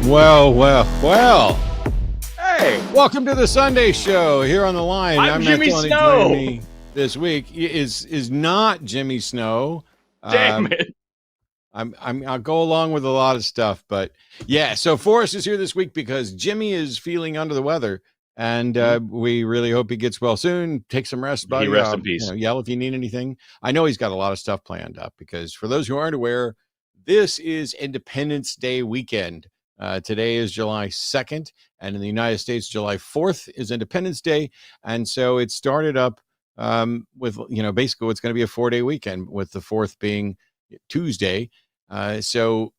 Well. Hey, welcome to the Sunday Show here on the line. I'm Jimmy not Snow. Joining me this week is not Jimmy Snow. Damn it. I'll go along with a lot of stuff, but yeah. So Forrest is here this week because Jimmy is feeling under the weather, and we really hope he gets well soon. Take some rest, buddy. He rest in peace. Yell if you need anything. I know he's got a lot of stuff planned up because for those who aren't aware, this is Independence Day weekend. Today is July 2nd, and in the United States, July 4th is Independence Day. And so it started up with, basically what's going to be a 4-day weekend, with the 4th being Tuesday. So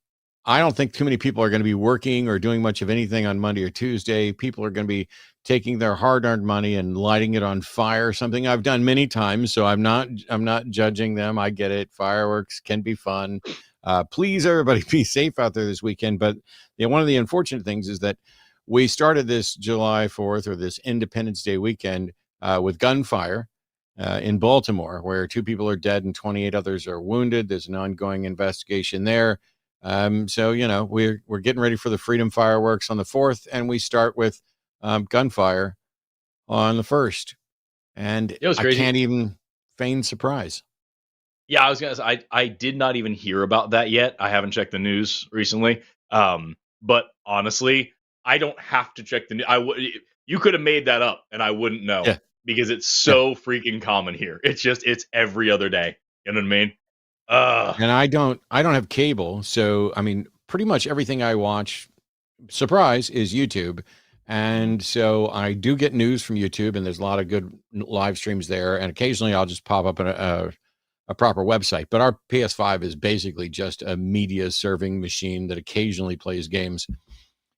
I don't think too many people are going to be working or doing much of anything on Monday or Tuesday. People are going to be taking their hard-earned money and lighting it on fire, something I've done many times. So I'm not judging them. I get it. Fireworks can be fun. Please, everybody, be safe out there this weekend. But one of the unfortunate things is that we started this July 4th, or this Independence Day weekend, with gunfire in Baltimore, where 2 people are dead and 28 others are wounded. There's an ongoing investigation there. So, we're getting ready for the Freedom Fireworks on the 4th, and we start with gunfire on the 1st. And It was crazy. I can't even feign surprise. Yeah, I was going to say, I did not even hear about that yet. I haven't checked the news recently. But honestly, I don't have to check the news. You could have made that up and I wouldn't know, because it's so freaking common here. It's every other day. You know what I mean? And I don't have cable. So, pretty much everything I watch, surprise, is YouTube. And so I do get news from YouTube, and there's a lot of good live streams there. And occasionally I'll just pop up a proper website. But our PS5 is basically just a media serving machine that occasionally plays games.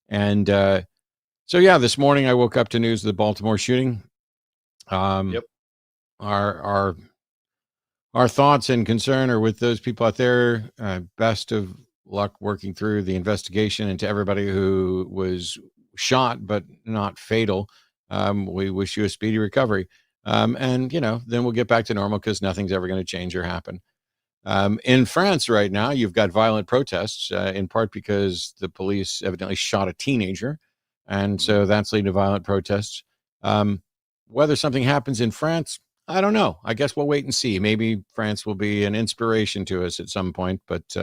And so, this morning I woke up to news of the Baltimore shooting. Our thoughts and concern are with those people out there. Best of luck working through the investigation, and to everybody who was shot but not fatal. We wish you a speedy recovery. And then we'll get back to normal, because nothing's ever going to change or happen. In France right now, you've got violent protests, in part because the police evidently shot a teenager. And so that's leading to violent protests. Whether something happens in France, I don't know. I guess we'll wait and see. Maybe France will be an inspiration to us at some point. But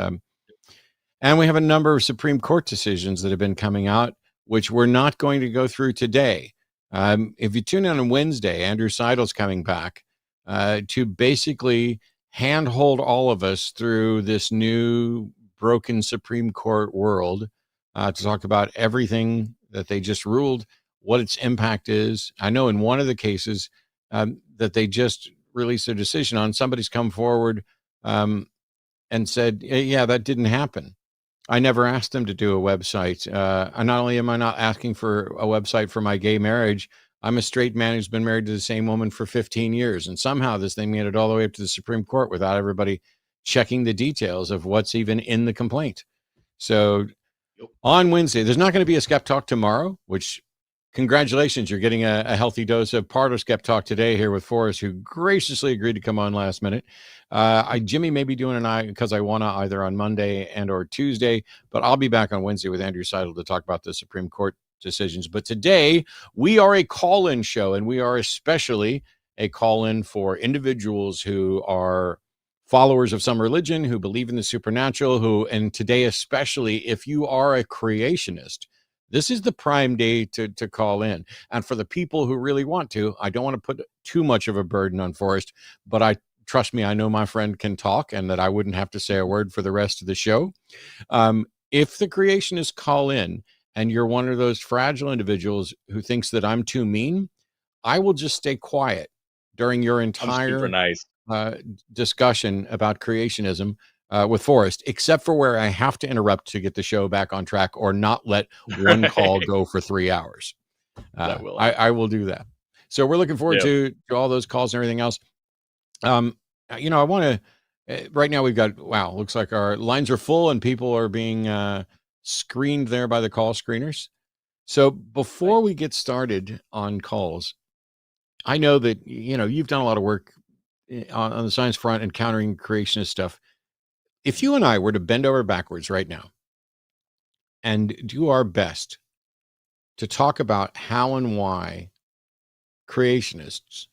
and we have a number of Supreme Court decisions that have been coming out, which we're not going to go through today. If you tune in on Wednesday, Andrew Seidel's coming back to basically handhold all of us through this new broken Supreme Court world, to talk about everything that they just ruled, what its impact is. I know in one of the cases that they just released a decision on, somebody's come forward and said, yeah, that didn't happen. I never asked them to do a website. And not only am I not asking for a website for my gay marriage, I'm a straight man who's been married to the same woman for 15 years. And somehow this thing made it all the way up to the Supreme Court without everybody checking the details of what's even in the complaint. So on Wednesday, there's not going to be a Skeptalk tomorrow, which, congratulations, you're getting a healthy dose of part of Skeptalk today here with Forrest, who graciously agreed to come on last minute. Jimmy may be doing because I want to, either on Monday and or Tuesday, but I'll be back on Wednesday with Andrew Seidel to talk about the Supreme Court decisions. But today we are a call-in show, and we are especially a call-in for individuals who are followers of some religion, who believe in the supernatural, and today especially, if you are a creationist, this is the prime day to call in. And for the people who really want to, I don't want to put too much of a burden on Forrest, but trust me, I know my friend can talk, and that I wouldn't have to say a word for the rest of the show. If the creationists call in and you're one of those fragile individuals who thinks that I'm too mean, I will just stay quiet during your entire discussion about creationism with Forrest, except for where I have to interrupt to get the show back on track, or not let one call go for 3 hours. I will do that. So we're looking forward to all those calls and everything else. I want to, right now we've got, looks like our lines are full and people are being screened there by the call screeners. So before we get started on calls, I know that, you've done a lot of work on the science front, encountering creationist stuff. If you and I were to bend over backwards right now and do our best to talk about how and why creationists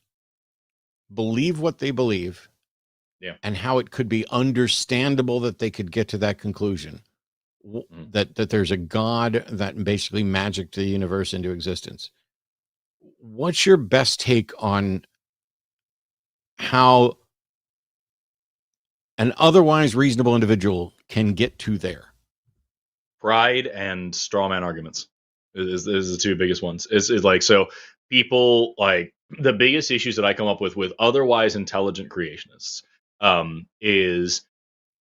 believe what they believe, and how it could be understandable that they could get to that conclusion, that there's a God that basically magicked the universe into existence. What's your best take on how an otherwise reasonable individual can get to there? Pride and straw man arguments is the two biggest ones. Is like, so people, like, the biggest issues that I come up with otherwise intelligent creationists is,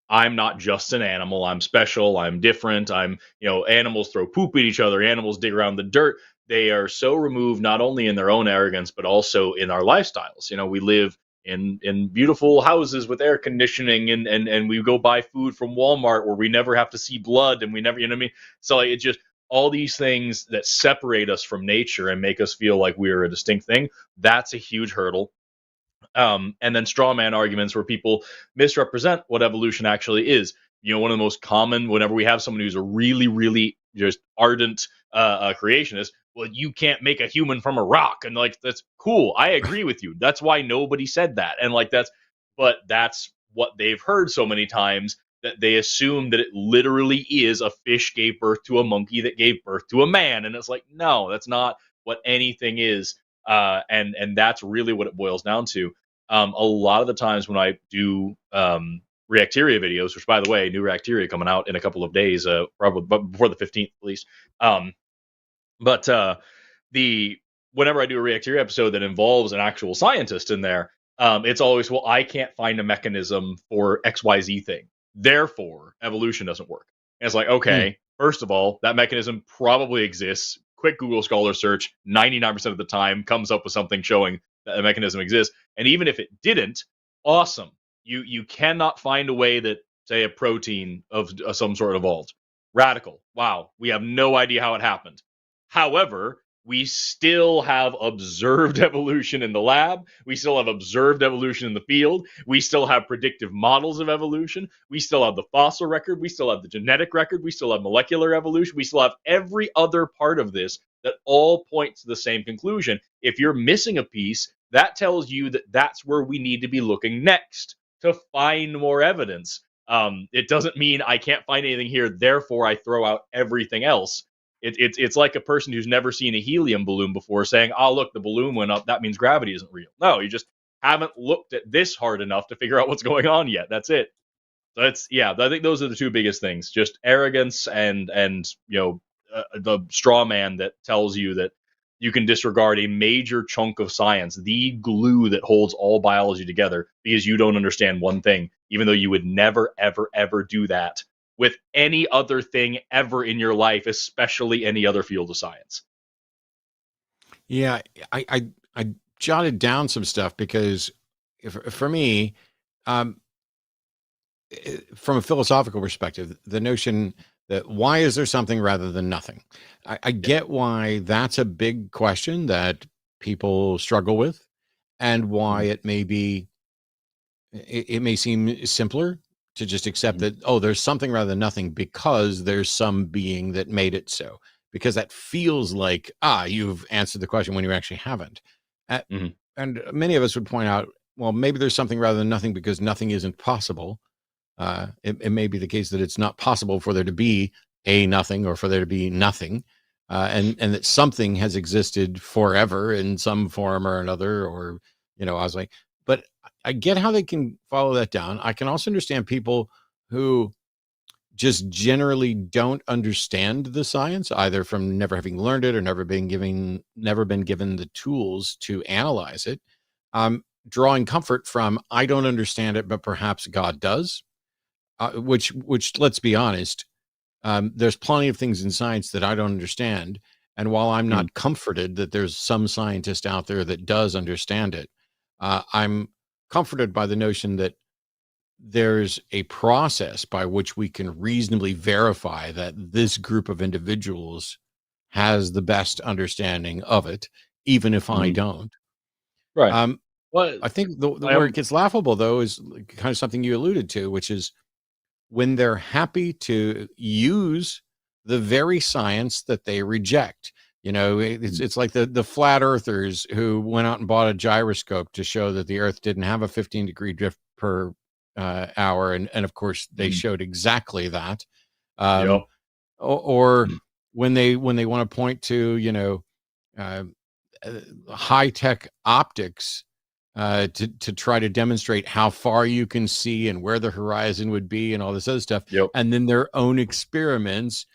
I'm not just an animal. I'm special. I'm different. Animals throw poop at each other. Animals dig around the dirt. They are so removed, not only in their own arrogance, but also in our lifestyles. We live in beautiful houses with air conditioning, and we go buy food from Walmart where we never have to see blood, and we never, you know what I mean? So, like, it's just all these things that separate us from nature and make us feel like we're a distinct thing. That's a huge hurdle. And then straw man arguments where people misrepresent what evolution actually is. One of the most common, whenever we have someone who's a really, really just ardent creationist, well, you can't make a human from a rock. And, like, that's cool. I agree with you. That's why nobody said that. And, like, but that's what they've heard so many times, that they assume that it literally is a fish gave birth to a monkey that gave birth to a man. And it's like, no, that's not what anything is. And that's really what it boils down to. A lot of the times when I do Reacteria videos, which, by the way, new Reacteria coming out in a couple of days, probably before the 15th at least. Whenever I do a Reacteria episode that involves an actual scientist in there, it's always, well, I can't find a mechanism for XYZ thing, therefore evolution doesn't work. And it's like, okay, first of all, that mechanism probably exists. Quick Google Scholar search, 99% of the time comes up with something showing that a mechanism exists. And even if it didn't, awesome. You cannot find a way that, say, a protein of some sort evolved. Radical. Wow. We have no idea how it happened. However, we still have observed evolution in the lab. We still have observed evolution in the field. We still have predictive models of evolution. We still have the fossil record. We still have the genetic record. We still have molecular evolution. We still have every other part of this that all point to the same conclusion. If you're missing a piece, that tells you that that's where we need to be looking next to find more evidence. It doesn't mean I can't find anything here, therefore I throw out everything else. It's like a person who's never seen a helium balloon before saying, oh, look, the balloon went up. That means gravity isn't real. No, you just haven't looked at this hard enough to figure out what's going on yet. That's it. So I think those are the two biggest things, just arrogance and the straw man that tells you that you can disregard a major chunk of science, the glue that holds all biology together, because you don't understand one thing, even though you would never, ever, ever do that with any other thing ever in your life, especially any other field of science. Yeah, I jotted down some stuff because for me, from a philosophical perspective, the notion that why is there something rather than nothing? I get why that's a big question that people struggle with, and why it may seem simpler to just accept that, oh, there's something rather than nothing because there's some being that made it so, because that feels like, you've answered the question when you actually haven't. And many of us would point out, well, maybe there's something rather than nothing because nothing isn't possible. It may be the case that it's not possible for there to be a nothing or for there to be nothing, and that something has existed forever in some form or another, or, I was like, but I get how they can follow that down. I can also understand people who just generally don't understand the science, either from never having learned it or never been given the tools to analyze it, drawing comfort from, I don't understand it, but perhaps God does. Which let's be honest, there's plenty of things in science that I don't understand. And while I'm not comforted that there's some scientist out there that does understand it, I'm comforted by the notion that there's a process by which we can reasonably verify that this group of individuals has the best understanding of it, even if I don't. Right. I think where it gets laughable, though, is kind of something you alluded to, which is when they're happy to use the very science that they reject. You know, it's like the flat earthers who went out and bought a gyroscope to show that the Earth didn't have a 15-degree drift per hour, and of course they showed exactly that. Yep. Or when they want to point to, you know, high tech optics to try to demonstrate how far you can see and where the horizon would be and all this other stuff, Yep. and then their own experiments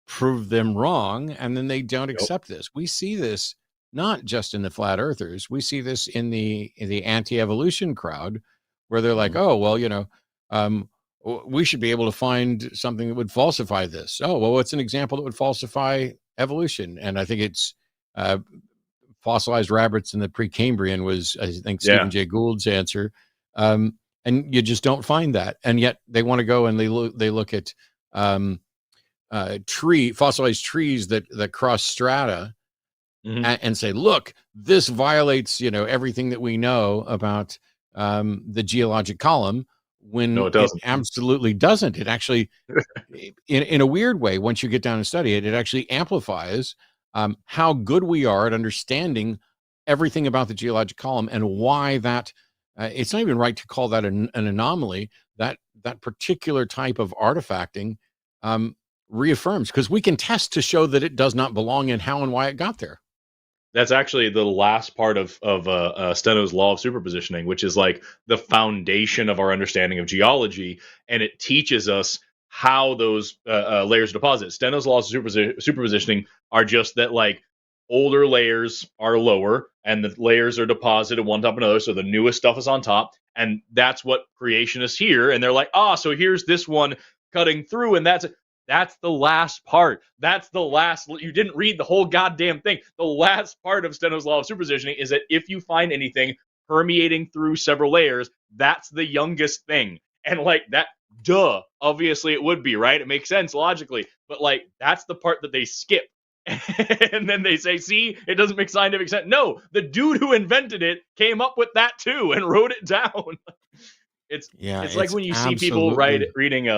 prove them wrong, and then they don't accept this. We see this not just in the flat earthers. We see this in the anti-evolution crowd, where they're like, oh, well, you know, we should be able to find something that would falsify this. Oh, well, what's an example that would falsify evolution? And I think it's fossilized rabbits in the Precambrian was, I think, Stephen Jay Gould's answer. And you just don't find that. And yet they want to go and they look at fossilized trees that cross strata and say, look, this violates, you know, everything that we know about the geologic column, when no, it absolutely doesn't. It actually, in a weird way, once you get down and study it, it actually amplifies how good we are at understanding everything about the geologic column, and why that it's not even right to call that an anomaly. That particular type of artifacting reaffirms, because we can test to show that it does not belong and how and why it got there. That's actually the last part of Steno's law of superpositioning, which is like the foundation of our understanding of geology, and it teaches us how those layers deposit. Steno's laws of superpositioning are just that, like, older layers are lower and the layers are deposited one top of another, so the newest stuff is on top, and that's what creationists hear, and they're like, so here's this one cutting through, and that's the last part. That's the last. You didn't read the whole goddamn thing. The last part of Steno's law of superpositioning is that if you find anything permeating through several layers, that's the youngest thing. And like that, obviously it would be, right? It makes sense logically. But like, that's the part that they skip. And then they say, see, it doesn't make scientific sense. No, the dude who invented it came up with that too and wrote it down. It's like when you see people reading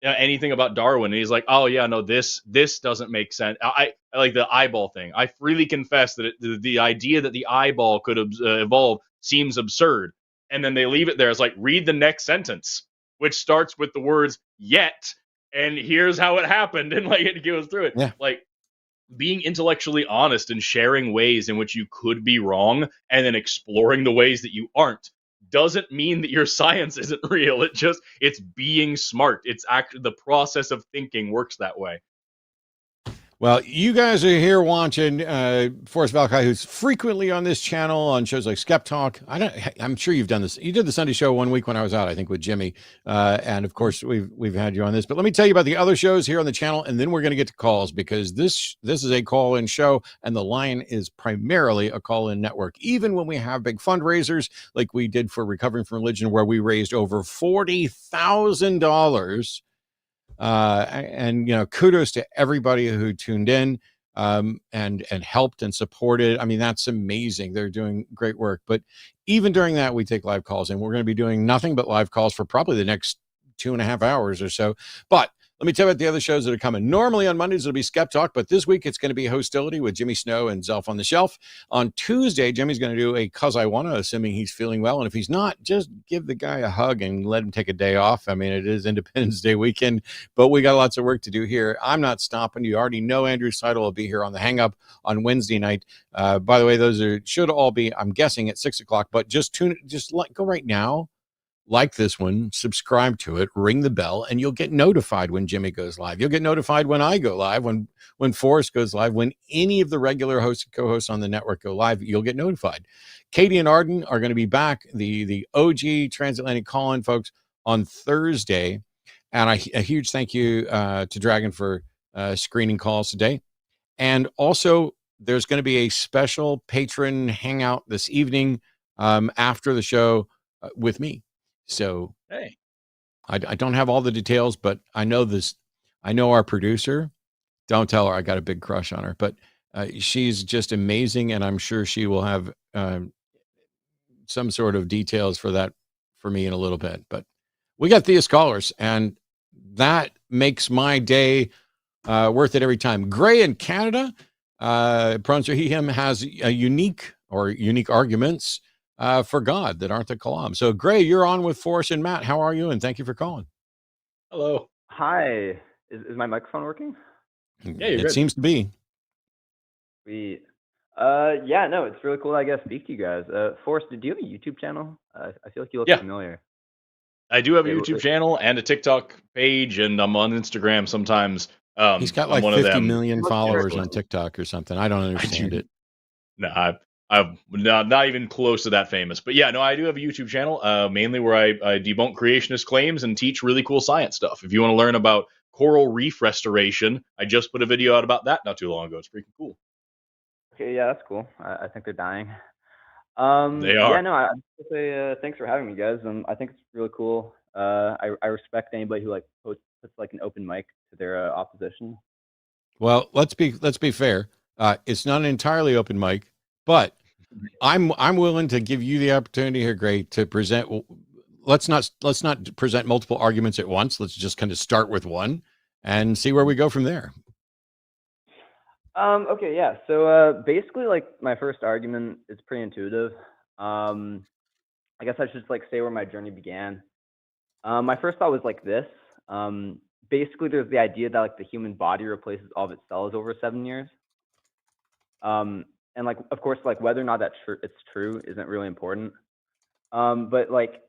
anything about Darwin, and he's like, oh yeah, no, this doesn't make sense. I like the eyeball thing. I freely confess that the idea that the eyeball could evolve seems absurd. And then they leave it there. It's like, read the next sentence, which starts with the words "yet," and here's how it happened, and like it goes through it. Yeah. Like, being intellectually honest and sharing ways in which you could be wrong, and then exploring the ways that you aren't, doesn't mean that your science isn't real. It's being smart. It's actually the process of thinking works that way. Well, you guys are here watching Forrest Valkai, who's frequently on this channel on shows like Skeptalk. I'm sure you've done this. You did the Sunday show one week when I was out, I think, with Jimmy, and of course we've had you on this. But let me tell you about the other shows here on the channel, and then we're going to get to calls, because this is a call-in show, and the line is primarily a call-in network. Even when we have big fundraisers like we did for Recovering from Religion, where we raised over $40,000. And you know, kudos to everybody who tuned in and helped and supported. I mean, that's amazing. They're doing great work. But even during that, we take live calls, and we're going to be doing nothing but live calls for probably the next 2.5 hours or so. But let me tell you about the other shows that are coming. Normally on Mondays, it'll be Skeptalk, but this week it's going to be Hostility with Jimmy Snow and Zelf on the Shelf. On Tuesday, Jimmy's going to do a Cause I Wanna, assuming he's feeling well. And if he's not, just give the guy a hug and let him take a day off. I mean, it is Independence Day weekend, but we got lots of work to do here. I'm not stopping. You already know Andrew Seidel will be here on the Hang Up on Wednesday night. By the way, those should all be, I'm guessing, at 6 o'clock, but go right now. Like this one, subscribe to it, ring the bell, and you'll get notified when Jimmy goes live. You'll get notified when I go live, when Forrest goes live, when any of the regular hosts and co-hosts on the network go live, you'll get notified. Katy and Arden are going to be back, the OG Transatlantic call-in folks, on Thursday. And a huge thank you to Dragon for screening calls today. And also, there's going to be a special patron hangout this evening after the show with me. So hey, I don't have all the details, but I know this. I know our producer. Don't tell her I got a big crush on her, but she's just amazing, and I'm sure she will have some sort of details for that for me in a little bit. But we got Theist callers, and that makes my day Worth it every time. Gray in Canada, pronouns are he, him, has a unique arguments for God that aren't the Kalam. So, Gray, you're on with Forrest and Matt. How are you? And thank you for calling. Hello. Hi. Is my microphone working? Yeah, you're It good. seems to be. Sweet. Yeah, no, it's really cool. I guess speak to you guys. Forrest, do you have a YouTube channel? I feel like you look familiar. I do have a YouTube channel and a TikTok page, and I'm on Instagram sometimes. He's got I'm like one 50 of them. million followers on TikTok or something. I don't understand it. No, I'm not even close to that famous. But yeah, no, I do have a YouTube channel, mainly where I debunk creationist claims and teach really cool science stuff. If you want to learn about coral reef restoration, I just put a video out about that not too long ago. It's freaking cool. Okay, yeah, that's cool. I think they're dying. They are. Yeah, no, I just say thanks for having me, guys. I think it's really cool. I respect anybody who like puts like an open mic to their opposition. Well, let's be fair. It's not an entirely open mic, but I'm willing to give you the opportunity here, Gray, to present. Let's not present multiple arguments at once. Let's just kind of start with one and see where we go from there. Okay, yeah. So basically, like my first argument is pretty intuitive. I guess I should just like say where my journey began. My first thought was like this. Basically, there's the idea that like the human body replaces all of its cells over 7 years. And like, of course, like whether or not it's true isn't really important. But like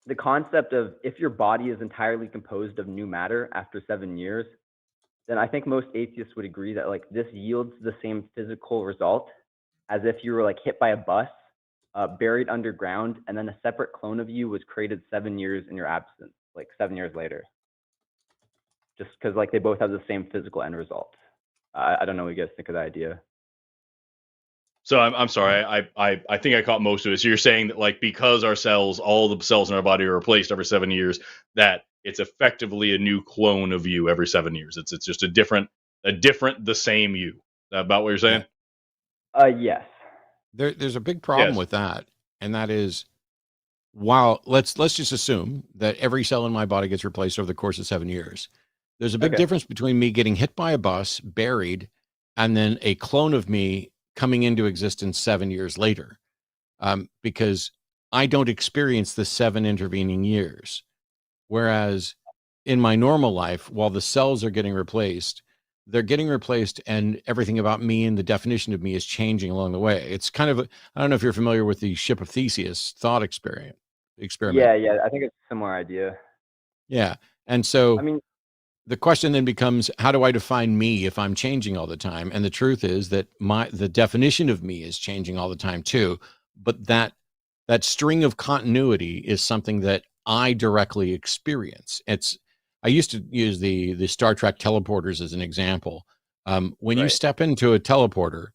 the concept of if your body is entirely composed of new matter after 7 years, then I think most atheists would agree that like this yields the same physical result as if you were like hit by a bus, buried underground, and then a separate clone of you was created 7 years in your absence, like 7 years later. Just because like they both have the same physical end result. I don't know what you guys think of that idea. So I'm sorry, I think I caught most of it. So you're saying that like because our cells, all the cells in our body are replaced every 7 years, that it's effectively a new clone of you every 7 years. It's just a different, the same you. Is that about what you're saying? Yes. There's a big problem with that, and that is, while let's just assume that every cell in my body gets replaced over the course of 7 years. There's a big difference between me getting hit by a bus, buried, and then a clone of me coming into existence 7 years later, because I don't experience the 7 intervening years. Whereas in my normal life, while the cells are getting replaced, they're getting replaced, and everything about me and the definition of me is changing along the way. It's kind of, I don't know if you're familiar with the ship of Theseus thought experiment. Yeah, I think it's a similar idea. Yeah. And so I mean, the question then becomes, how do I define me if I'm changing all the time? And the truth is that the definition of me is changing all the time too. But that string of continuity is something that I directly experience. I used to use the Star Trek teleporters as an example. When you step into a teleporter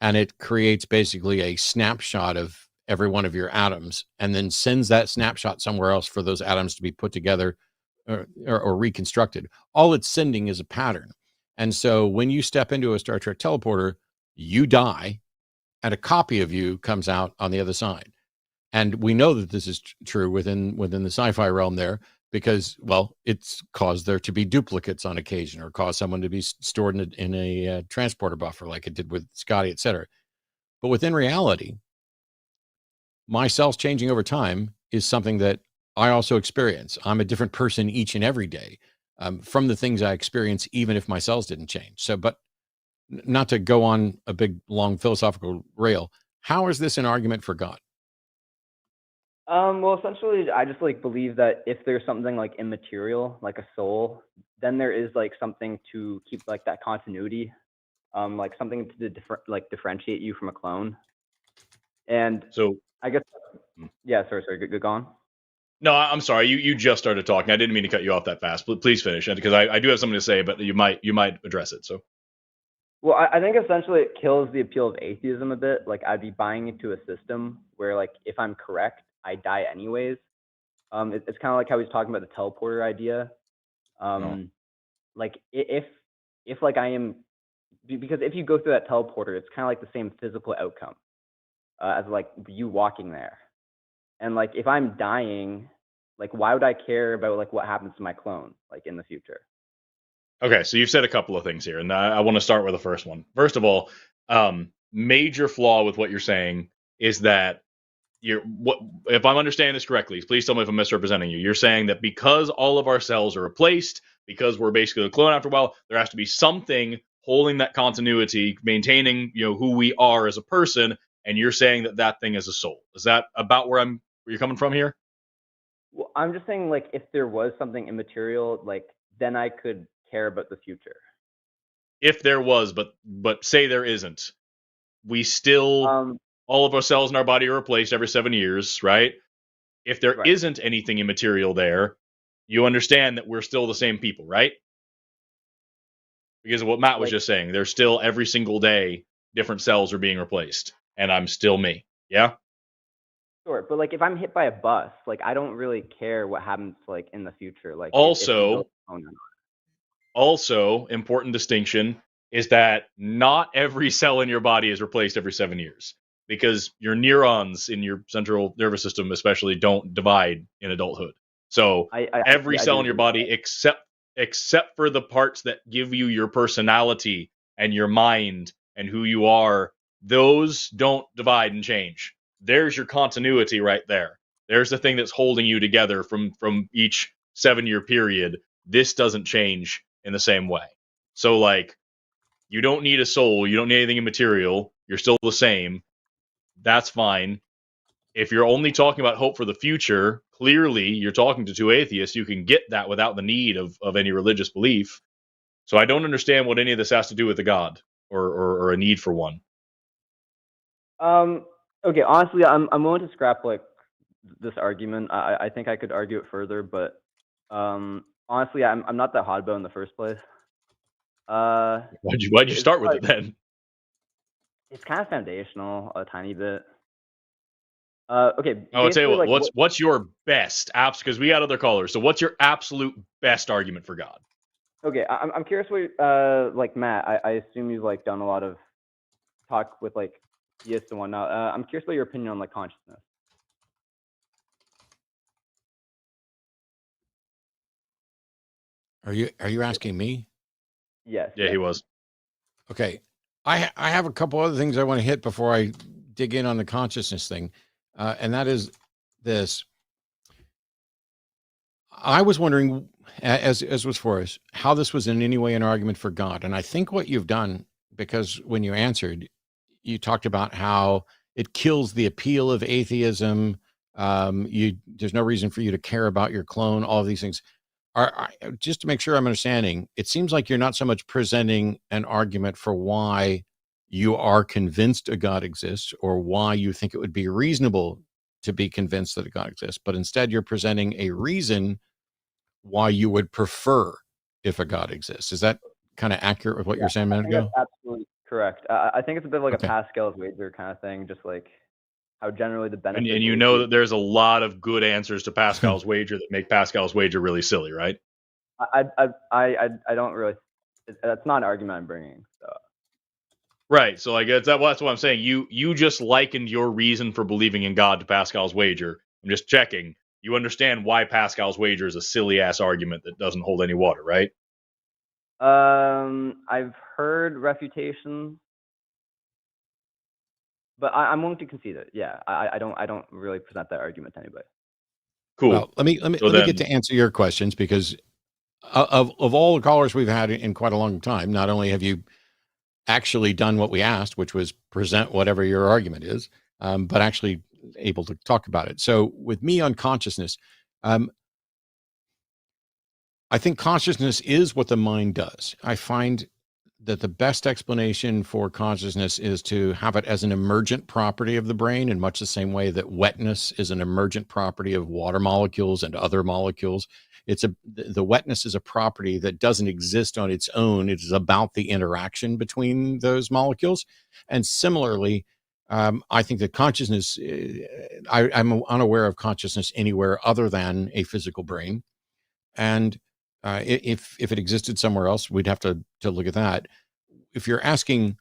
and it creates basically a snapshot of every one of your atoms and then sends that snapshot somewhere else for those atoms to be put together or reconstructed, all it's sending is a pattern. And so when you step into a Star Trek teleporter, you die and a copy of you comes out on the other side. And we know that this is true within the sci-fi realm there, because, well, it's caused there to be duplicates on occasion, or caused someone to be stored in a transporter buffer like it did with Scotty, etc. But within reality, my cells changing over time is something that I also experience. I'm a different person each and every day, from the things I experience, even if my cells didn't change. So, but not to go on a big, long philosophical rail, how is this an argument for God? Well, essentially, I just like believe that if there's something like immaterial, like a soul, then there is like something to keep like that continuity, like something to differentiate you from a clone. And so I guess, yeah, sorry, go on. No, I'm sorry. You just started talking. I didn't mean to cut you off that fast. Please finish, because I do have something to say, but you might address it. So, well, I think essentially it kills the appeal of atheism a bit. Like I'd be buying into a system where like if I'm correct, I die anyways. It's kind of like how he's talking about the teleporter idea. Like if like I am, because if you go through that teleporter, it's kind of like the same physical outcome as like you walking there. And like if I'm dying, like why would I care about like what happens to my clone like in the future? Okay, so you've said a couple of things here, and I want to start with the first one. First of all, major flaw with what you're saying is that if I'm understanding this correctly, please tell me if I'm misrepresenting you. You're saying that because all of our cells are replaced, because we're basically a clone after a while, there has to be something holding that continuity, maintaining who we are as a person, and you're saying that thing is a soul. Is that about where you're coming from here? Well, I'm just saying, like, if there was something immaterial, like, then I could care about the future. If there was, but say there isn't, we still all of our cells in our body are replaced every 7 years, right? If there Right. isn't anything immaterial there, you understand that we're still the same people, right? Because of what Matt was just saying, there's still every single day different cells are being replaced, and I'm still me. Yeah. Sure, but like if I'm hit by a bus, like I don't really care what happens like in the future. Like Also, important distinction is that not every cell in your body is replaced every 7 years, because your neurons in your central nervous system especially don't divide in adulthood. So every cell in your body except for the parts that give you your personality and your mind and who you are, those don't divide and change. There's your continuity right there. There's the thing that's holding you together from each 7-year period. This doesn't change in the same way. So like, you don't need a soul, you don't need anything immaterial, you're still the same. That's fine. If you're only talking about hope for the future, clearly you're talking to two atheists. You can get that without the need of any religious belief. So I don't understand what any of this has to do with a god or a need for one. Okay, honestly, I'm willing to scrap like this argument. I think I could argue it further, but honestly, I'm not that hot about it in the first place. Why'd you start with it then? It's kind of foundational, a tiny bit. Okay. I'll tell you what. What's your best apps? Because we got other callers. So what's your absolute best argument for God? Okay, I'm curious what like Matt. I assume you've like done a lot of talk with like theists and whatnot. I'm curious about your opinion on like consciousness. Are you asking me? Yes. Yeah, he was. Okay. I have a couple other things I want to hit before I dig in on the consciousness thing. And that is this. I was wondering, as was Forrest, how this was in any way an argument for God. And I think what you've done, because when you answered, you talked about how it kills the appeal of atheism. There's no reason for you to care about your clone, all of these things. Just to make sure I'm understanding, it seems like you're not so much presenting an argument for why you are convinced a God exists or why you think it would be reasonable to be convinced that a God exists, but instead you're presenting a reason why you would prefer if a God exists. Is that kind of accurate with what you're saying a minute ago? That's absolutely correct. I think it's a bit like a Pascal's wager kind of thing, just like how generally the benefit. And you know that there's a lot of good answers to Pascal's wager that make Pascal's wager really silly, right? I don't really. That's not an argument I'm bringing. So. Right. So like that's what I'm saying. You just likened your reason for believing in God to Pascal's wager. I'm just checking. You understand why Pascal's wager is a silly ass argument that doesn't hold any water, right? I've heard refutations, but I'm willing to concede it. Yeah, I don't really present that argument to anybody. Cool. Well, let me get to answer your questions, because of all the callers we've had in quite a long time, not only have you actually done what we asked, which was present whatever your argument is, but actually able to talk about it. So with me on consciousness, I think consciousness is what the mind does. I find that the best explanation for consciousness is to have it as an emergent property of the brain, in much the same way that wetness is an emergent property of water molecules and other molecules. The wetness is a property that doesn't exist on its own. It is about the interaction between those molecules. And similarly, I think that consciousness, I'm unaware of consciousness anywhere other than a physical brain. And if it existed somewhere else, we'd have to look at that. If you're asking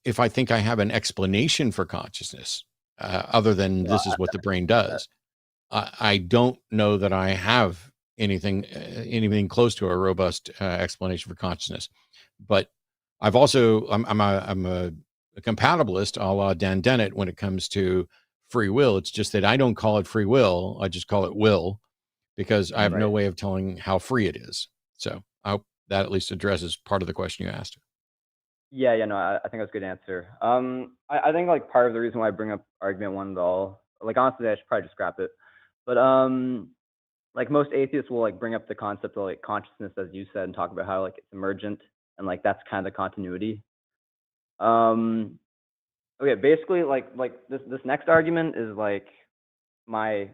if I think I have an explanation for consciousness, other than this is what the brain does, I don't know that I have anything close to a robust explanation for consciousness. But I'm a compatibilist a la Dan Dennett when it comes to free will. It's just that I don't call it free will. I just call it will, because I have no way of telling how free it is. So I hope that at least addresses part of the question you asked. Yeah, no, I think that's a good answer. I think like part of the reason why I bring up argument one at all, like honestly, I should probably just scrap it. But like most atheists will like bring up the concept of like consciousness, as you said, and talk about how like it's emergent and like that's kind of the continuity. Okay, basically like this next argument is like my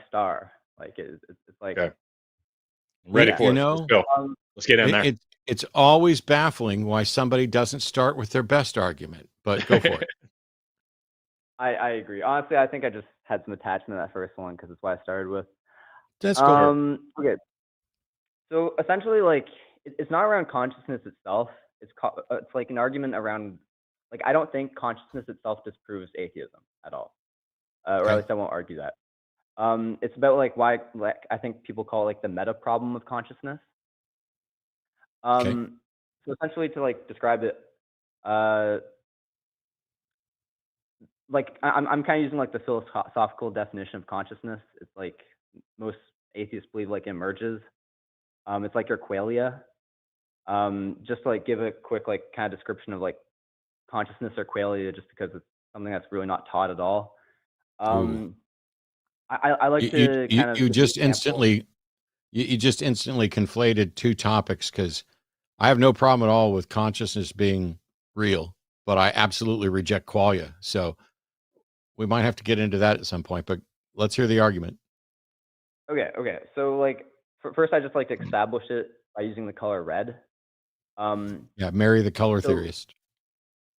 star. Like it's like Okay. I'm ready for it. Let's go. Let's get in there. It's always baffling why somebody doesn't start with their best argument, but go for it. I agree. Honestly, I think I just had some attachment to that first one because it's what I started with. That's cool. Okay. So essentially, like, it's not around consciousness itself. It's like an argument around, like, I don't think consciousness itself disproves atheism at all, or at least I won't argue that. It's about like why, like, I think people call it like the meta problem of consciousness. So essentially, to like describe it, like I'm kind of using like the philosophical definition of consciousness. It's like most atheists believe like it emerges. It's like your qualia. Just to like give a quick like kind of description of like consciousness or qualia, just because it's something that's really not taught at all. I like to kind of you just instantly conflated two topics, because I have no problem at all with consciousness being real, but I absolutely reject qualia. So we might have to get into that at some point, but let's hear the argument. Okay. So like first, I just like to establish it by using the color red. Mary the color theorist.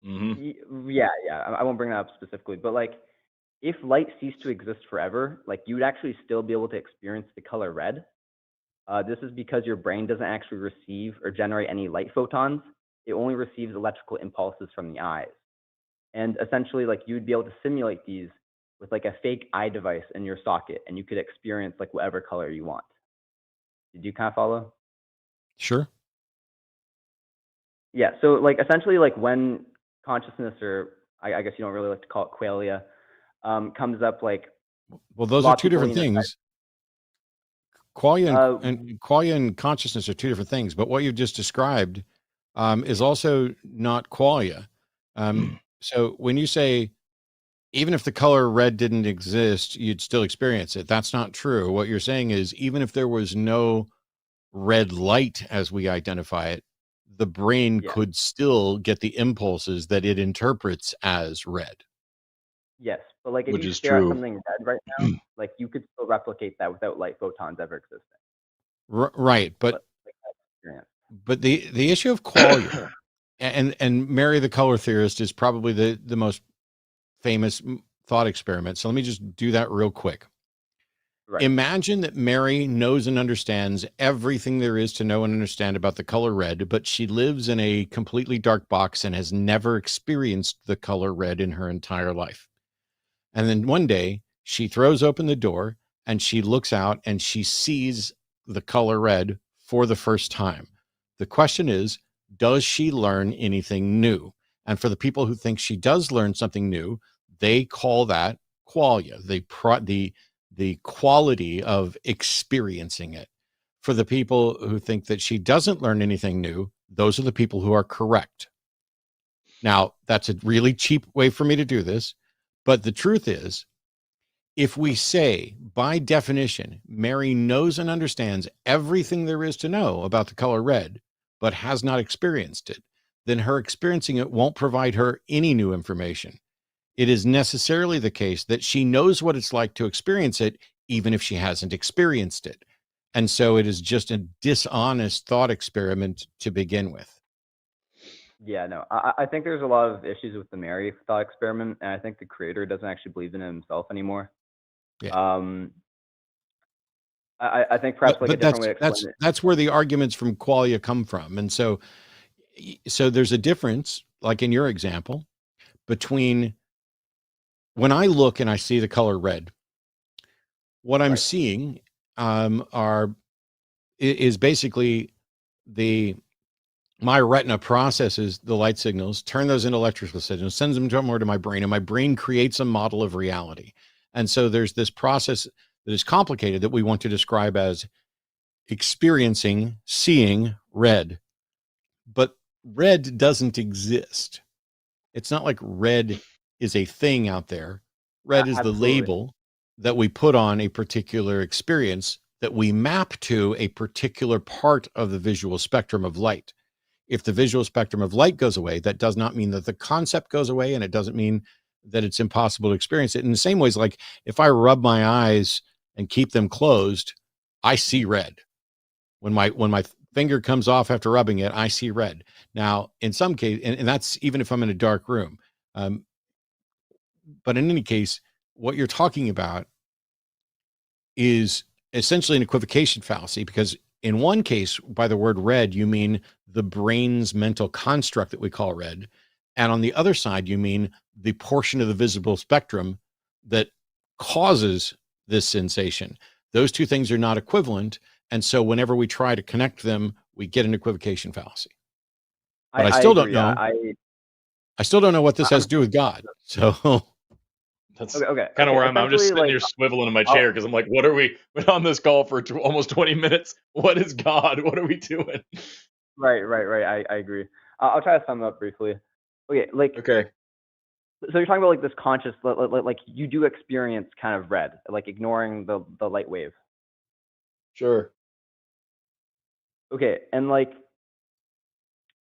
Yeah. I won't bring that up specifically, but like if light ceased to exist forever, like you would actually still be able to experience the color red. This is because your brain doesn't actually receive or generate any light photons. It only receives electrical impulses from the eyes. And essentially, like you would be able to simulate these with like a fake eye device in your socket, and you could experience like whatever color you want. Did you kind of follow? Sure. Yeah. So like essentially, like when consciousness, or I guess you don't really like to call it qualia, comes up, like, well, those are two different things. Qualia and consciousness are two different things, but what you just described is also not qualia. So when you say, even if the color red didn't exist, you'd still experience it, that's not true. What you're saying is, even if there was no red light as we identify it, the brain could still get the impulses that it interprets as red. Yes, but like if you stare at something red right now, like you could still replicate that without light photons ever existing. Right, but the issue of qualia and Mary the color theorist is probably the most famous thought experiment. So let me just do that real quick. Right. Imagine that Mary knows and understands everything there is to know and understand about the color red, but she lives in a completely dark box and has never experienced the color red in her entire life. And then one day she throws open the door and she looks out and she sees the color red for the first time. The question is, does she learn anything new? And for the people who think she does learn something new, they call that qualia, the quality of experiencing it. For the people who think that she doesn't learn anything new, those are the people who are correct. Now, that's a really cheap way for me to do this, but the truth is, if we say, by definition, Mary knows and understands everything there is to know about the color red, but has not experienced it, then her experiencing it won't provide her any new information. It is necessarily the case that she knows what it's like to experience it, even if she hasn't experienced it. And so it is just a dishonest thought experiment to begin with. Yeah, no, I think there's a lot of issues with the Mary thought experiment, and I think the creator doesn't actually believe in it himself anymore. Yeah. I think perhaps like a different way to explain it. That's where the arguments from qualia come from. And so there's a difference, like in your example, between when I look and I see the color red, what I'm seeing, is basically my retina processes the light signals, turn those into electrical signals, sends them more to my brain, and my brain creates a model of reality. And so there's this process that is complicated that we want to describe as experiencing, seeing red. But red doesn't exist. It's not like red is a thing out there. Red is the Absolutely. label that we put on a particular experience that we map to a particular part of the visual spectrum of light. If the visual spectrum of light goes away, that does not mean that the concept goes away, and it doesn't mean that it's impossible to experience it. In the same ways, like if I rub my eyes and keep them closed, I see red. When my finger comes off after rubbing it, I see red. Now, in some case, and that's even if I'm in a dark room. But in any case, what you're talking about is essentially an equivocation fallacy, because in one case, by the word red, you mean the brain's mental construct that we call red. And on the other side, you mean the portion of the visible spectrum that causes this sensation. Those two things are not equivalent. And so whenever we try to connect them, we get an equivocation fallacy. But I still don't know. I still don't know what this has to do with God. So that's okay. kind of where I'm just sitting Essentially, here swiveling in my chair because I'm like, what are we? Been on this call for almost 20 minutes. What is God? What are we doing? Right. I agree. I'll try to sum it up briefly. Okay. So you're talking about like this conscious, like you do experience kind of red, like ignoring the light wave. Sure. Okay, and like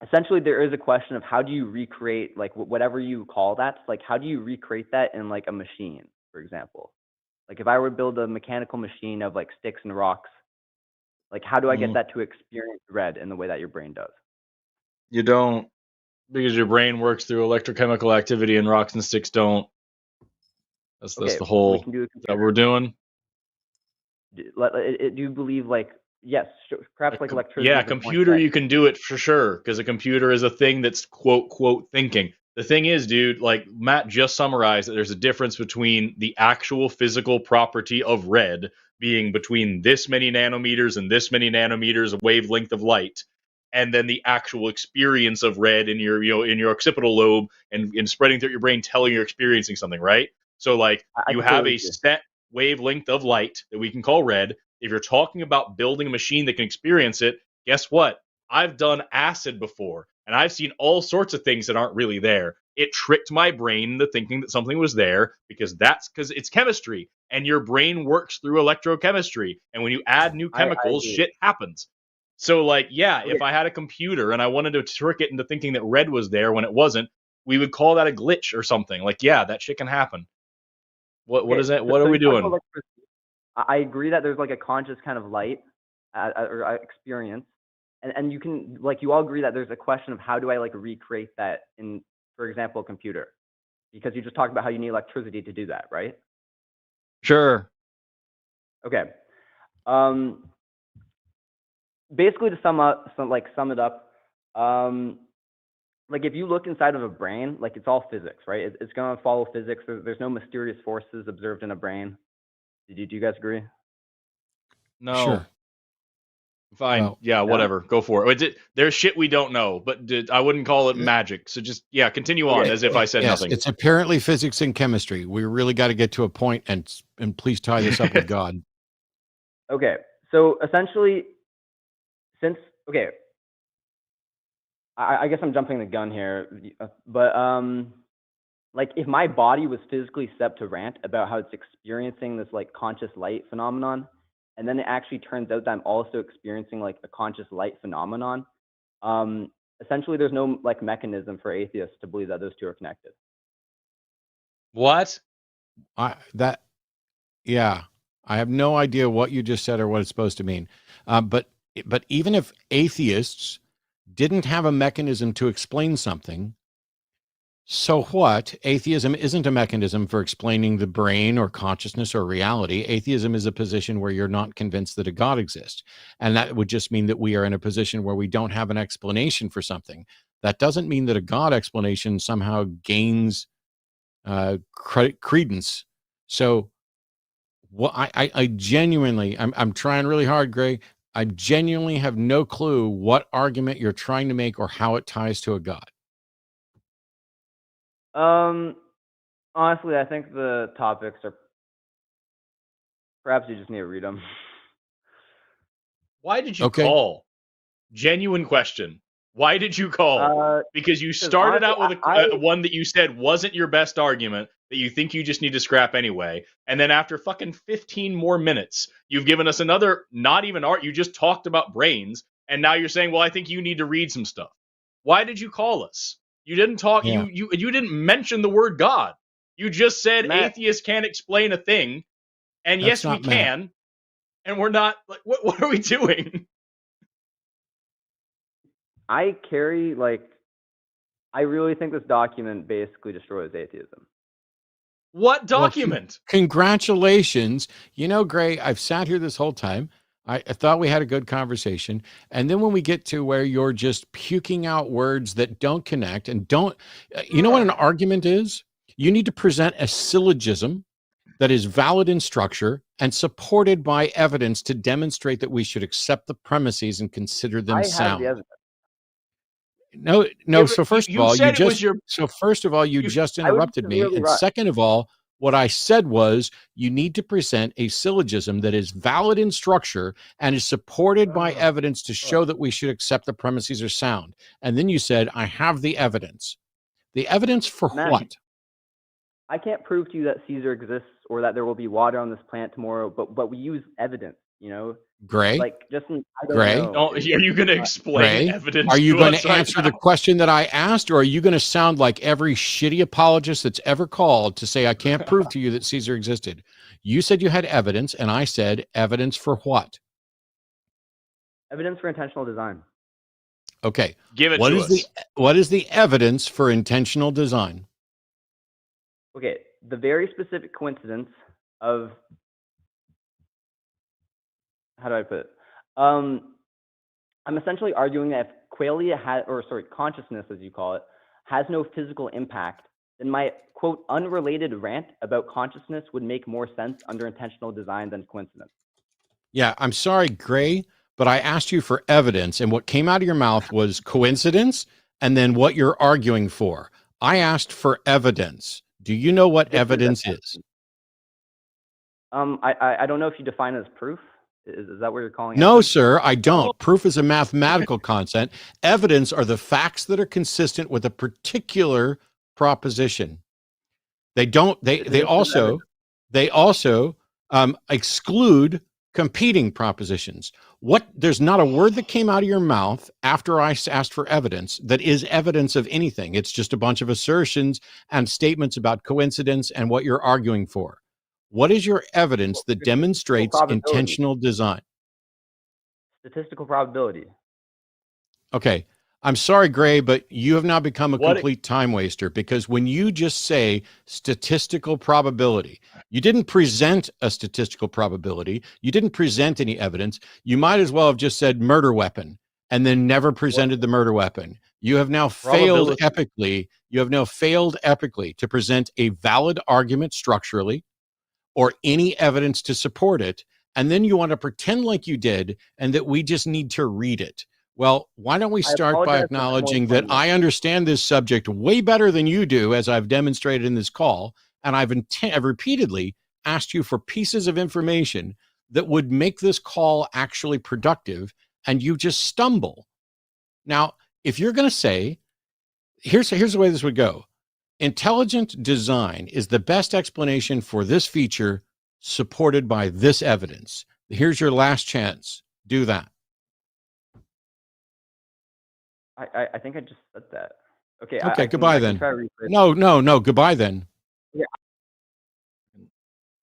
essentially there is a question of how do you recreate like whatever you call that, like how do you recreate that in like a machine, for example? Like if I were to build a mechanical machine of like sticks and rocks, like how do I get that to experience red in the way that your brain does? You don't, because your brain works through electrochemical activity and rocks and sticks don't. That's the whole that we're doing. Do you believe like yes, perhaps like electricity? Yeah, computer you can do it for sure, because a computer is a thing that's quote thinking. The thing is, dude, like Matt just summarized, that there's a difference between the actual physical property of red being between this many nanometers and this many nanometers of wavelength of light, and then the actual experience of red in your in your occipital lobe and spreading through your brain, telling you're experiencing something, right? So like you have a set wavelength of light that we can call red. If you're talking about building a machine that can experience it, guess what? I've done acid before, and I've seen all sorts of things that aren't really there. It tricked my brain into thinking that something was there because it's chemistry, and your brain works through electrochemistry. And when you add new chemicals, shit happens. So, like, yeah, if I had a computer and I wanted to trick it into thinking that red was there when it wasn't, we would call that a glitch or something. Like, yeah, that shit can happen. What is that? What are we doing? I agree that there's like a conscious kind of light or experience, and you can like you all agree that there's a question of how do I like recreate that in, for example, a computer, because you just talked about how you need electricity to do that, right? Sure. Okay. Basically, to sum it up, like if you look inside of a brain, like it's all physics, right? It's gonna follow physics. There's no mysterious forces observed in a brain. Do you guys agree? No. Sure. Fine. Well, yeah, whatever. Go for it. There's shit we don't know, but I wouldn't call it magic. So just, continue on as if I said nothing. It's apparently physics and chemistry. We really got to get to a point, and please tie this up with God. Okay. So essentially, I guess I'm jumping the gun here, but like if my body was physically set to rant about how it's experiencing this like conscious light phenomenon, and then it actually turns out that I'm also experiencing like a conscious light phenomenon, essentially there's no like mechanism for atheists to believe that those two are connected. What? I have no idea what you just said or what it's supposed to mean. But even if atheists didn't have a mechanism to explain something, so what? Atheism isn't a mechanism for explaining the brain or consciousness or reality. Atheism is a position where you're not convinced that a God exists. And that would just mean that we are in a position where we don't have an explanation for something. That doesn't mean that a God explanation somehow gains credence. So Well, I genuinely, I'm trying really hard, Gray. I genuinely have no clue what argument you're trying to make or how it ties to a God. Honestly, I think the topics are perhaps you just need to read them. Why did you Okay. call? Genuine question. Why did you call? Because you 'cause started honestly, out with one that you said wasn't your best argument, that you think you just need to scrap anyway. And then after fucking 15 more minutes, you've given us another, not even art, you just talked about brains. And now you're saying, well, I think you need to read some stuff. Why did you call us? You didn't talk, Yeah. you didn't mention the word God. You just said Matt, atheists can't explain a thing. And That's yes, we not Matt. can. And we're not, like, what are we doing? I carry I really think this document basically destroys atheism. What Well, document? congratulations. You know, Gray, I've sat here this whole time. I thought we had a good conversation. And then when we get to where you're just puking out words that don't connect and don't, you know what an argument is? You need to present a syllogism that is valid in structure and supported by evidence to demonstrate that we should accept the premises and consider them I have sound. the evidence. No. Yeah, So first of you all, said it was your. you just I would interrupted me, severely and rush. second of all, what I said was you need to present a syllogism that is valid in structure and is supported by evidence to show that we should accept the premises are sound. And then you said, I have the evidence. The evidence for Matt, what? I can't prove to you that Caesar exists or that there will be water on this planet tomorrow, but we use evidence, you know? Gray? Like, just I don't Gray? know. Oh, are you going to explain Gray, evidence? are you to going us to right answer now? the question that I asked, or are you going to sound like every shitty apologist that's ever called to say, I can't prove to you that Caesar existed? You said you had evidence, and I said, evidence for what? Evidence for intentional design. Give Okay. it to us. What is the evidence for intentional design? Okay, the very specific coincidence of how do I put it? I'm essentially arguing that if qualia consciousness, as you call it, has no physical impact, then my quote unrelated rant about consciousness would make more sense under intentional design than coincidence. Yeah, I'm sorry, Gray, but I asked you for evidence, and what came out of your mouth was coincidence, and then what you're arguing for. I asked for evidence. Do you know what evidence is? I don't know if you define it as proof. Is that what you're calling it? No, sir, I don't. Proof is a mathematical concept. Evidence are the facts that are consistent with a particular proposition. They also exclude competing propositions. There's not a word that came out of your mouth after I asked for evidence that is evidence of anything. It's just a bunch of assertions and statements about coincidence and what you're arguing for. What is your evidence that demonstrates intentional design? Statistical probability. Okay. I'm sorry, Gray, but you have now become a complete time waster, because when you just say statistical probability, you didn't present a statistical probability. You didn't present any evidence. You might as well have just said murder weapon and then never presented the murder weapon. You have now failed epically. You have now failed epically to present a valid argument structurally or any evidence to support it. And then you want to pretend like you did and that we just need to read it. Well, why don't we start by acknowledging that I understand this subject way better than you do, as I've demonstrated in this call, and I've repeatedly asked you for pieces of information that would make this call actually productive, and you just stumble. Now, if you're going to say, here's the way this would go. Intelligent design is the best explanation for this feature supported by this evidence. Here's your last chance. Do that. I think I just said that. Okay. Okay. Goodbye then. No. Goodbye then. Yeah.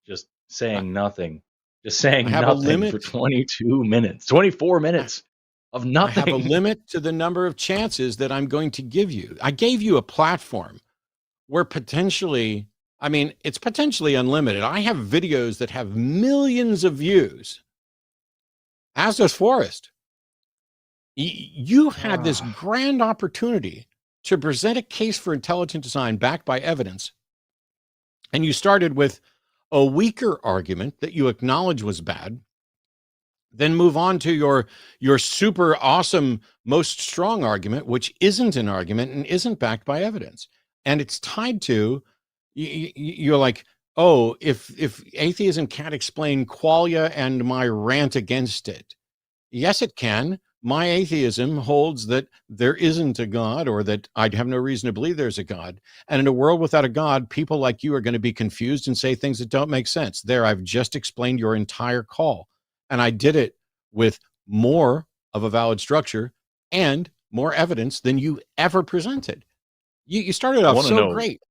Just saying nothing. Just saying nothing a limit for 22 minutes, 24 minutes of nothing. I have a limit to the number of chances that I'm going to give you. I gave you a platform where potentially, it's potentially unlimited. I have videos that have millions of views, as does Forrest. You had this grand opportunity to present a case for intelligent design backed by evidence. And you started with, a weaker argument that you acknowledge was bad, then move on to your super awesome, most strong argument, which isn't an argument and isn't backed by evidence. And it's tied to, you're like, oh, if atheism can't explain qualia and my rant against it, yes, it can. My atheism holds that there isn't a God, or that I'd have no reason to believe there's a God. And in a world without a God, people like you are going to be confused and say things that don't make sense. There, I've just explained your entire call. And I did it with more of a valid structure and more evidence than you ever presented. You started off so great.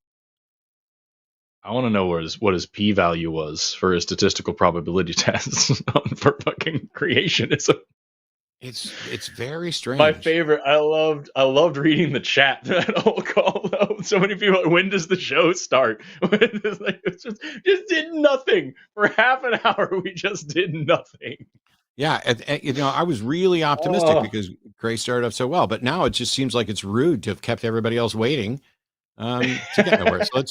I want to know what his p-value was for his statistical probability tests for fucking creationism. It's very strange. My favorite. I loved reading the chat that whole call. Though. So many people. When does the show start? It's just did nothing for half an hour. We just did nothing. Yeah, I was really optimistic because Gray started off so well, but now it just seems like it's rude to have kept everybody else waiting to get nowhere. So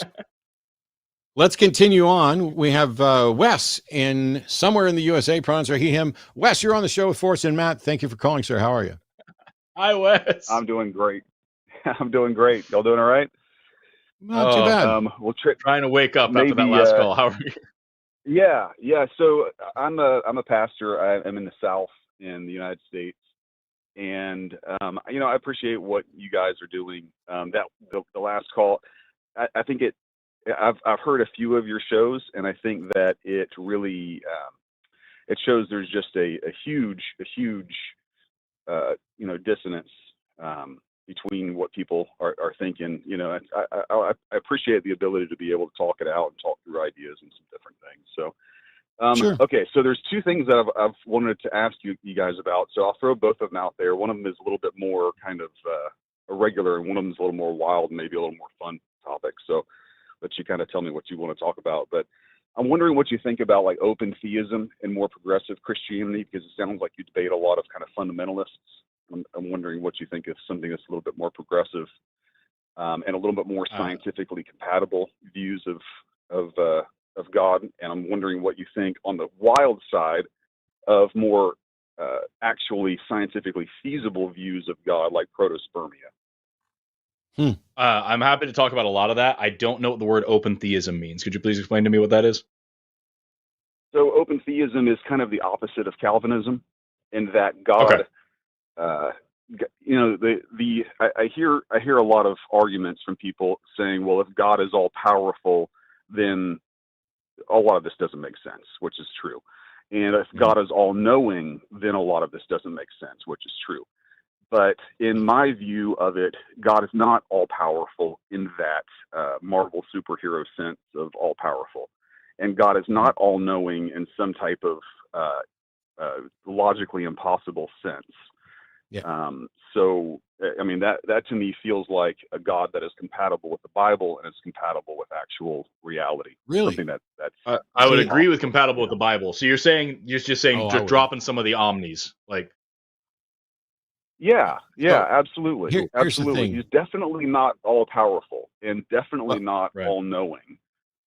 let's continue on. We have Wes in somewhere in the USA. Pronouns are he, him. Wes, you're on the show with Forrest and Matt. Thank you for calling, sir. How are you? Hi, Wes. I'm doing great. I'm doing great. Y'all doing all right? Not too bad. Well, trying to wake up after that last call. How are you? Yeah. So I'm a pastor. I'm in the South in the United States, and I appreciate what you guys are doing. The last call, I think I've heard a few of your shows, and I think that it really it shows there's just a huge dissonance between what people are thinking. I appreciate the ability to be able to talk it out and talk through ideas and some different things. So sure. Okay, so there's two things that I've wanted to ask you guys about. So I'll throw both of them out there. One of them is a little bit more kind of irregular, and one of them is a little more wild, maybe a little more fun topic. So let you kind of tell me what you want to talk about. But I'm wondering what you think about like open theism and more progressive Christianity, because it sounds like you debate a lot of kind of fundamentalists. I'm wondering what you think of something that's a little bit more progressive and a little bit more scientifically compatible views of God. And I'm wondering what you think on the wild side of more actually scientifically feasible views of God, like protospermia. I'm happy to talk about a lot of that. I don't know what the word open theism means. Could you please explain to me what that is? So open theism is kind of the opposite of Calvinism, in that God, okay. I hear a lot of arguments from people saying, well, if God is all powerful, then a lot of this doesn't make sense, which is true. And if God is all knowing, then a lot of this doesn't make sense, which is true. But in my view of it, God is not all powerful in that Marvel superhero sense of all powerful. And God is not all knowing in some type of logically impossible sense. Yeah. So, I mean, that to me feels like a God that is compatible with the Bible and is compatible with actual reality. Really? Something I would agree with compatible with the Bible. So you're just saying dropping some of the omnis, like. Yeah, absolutely. Here's the thing. He's definitely not all powerful and definitely not all knowing.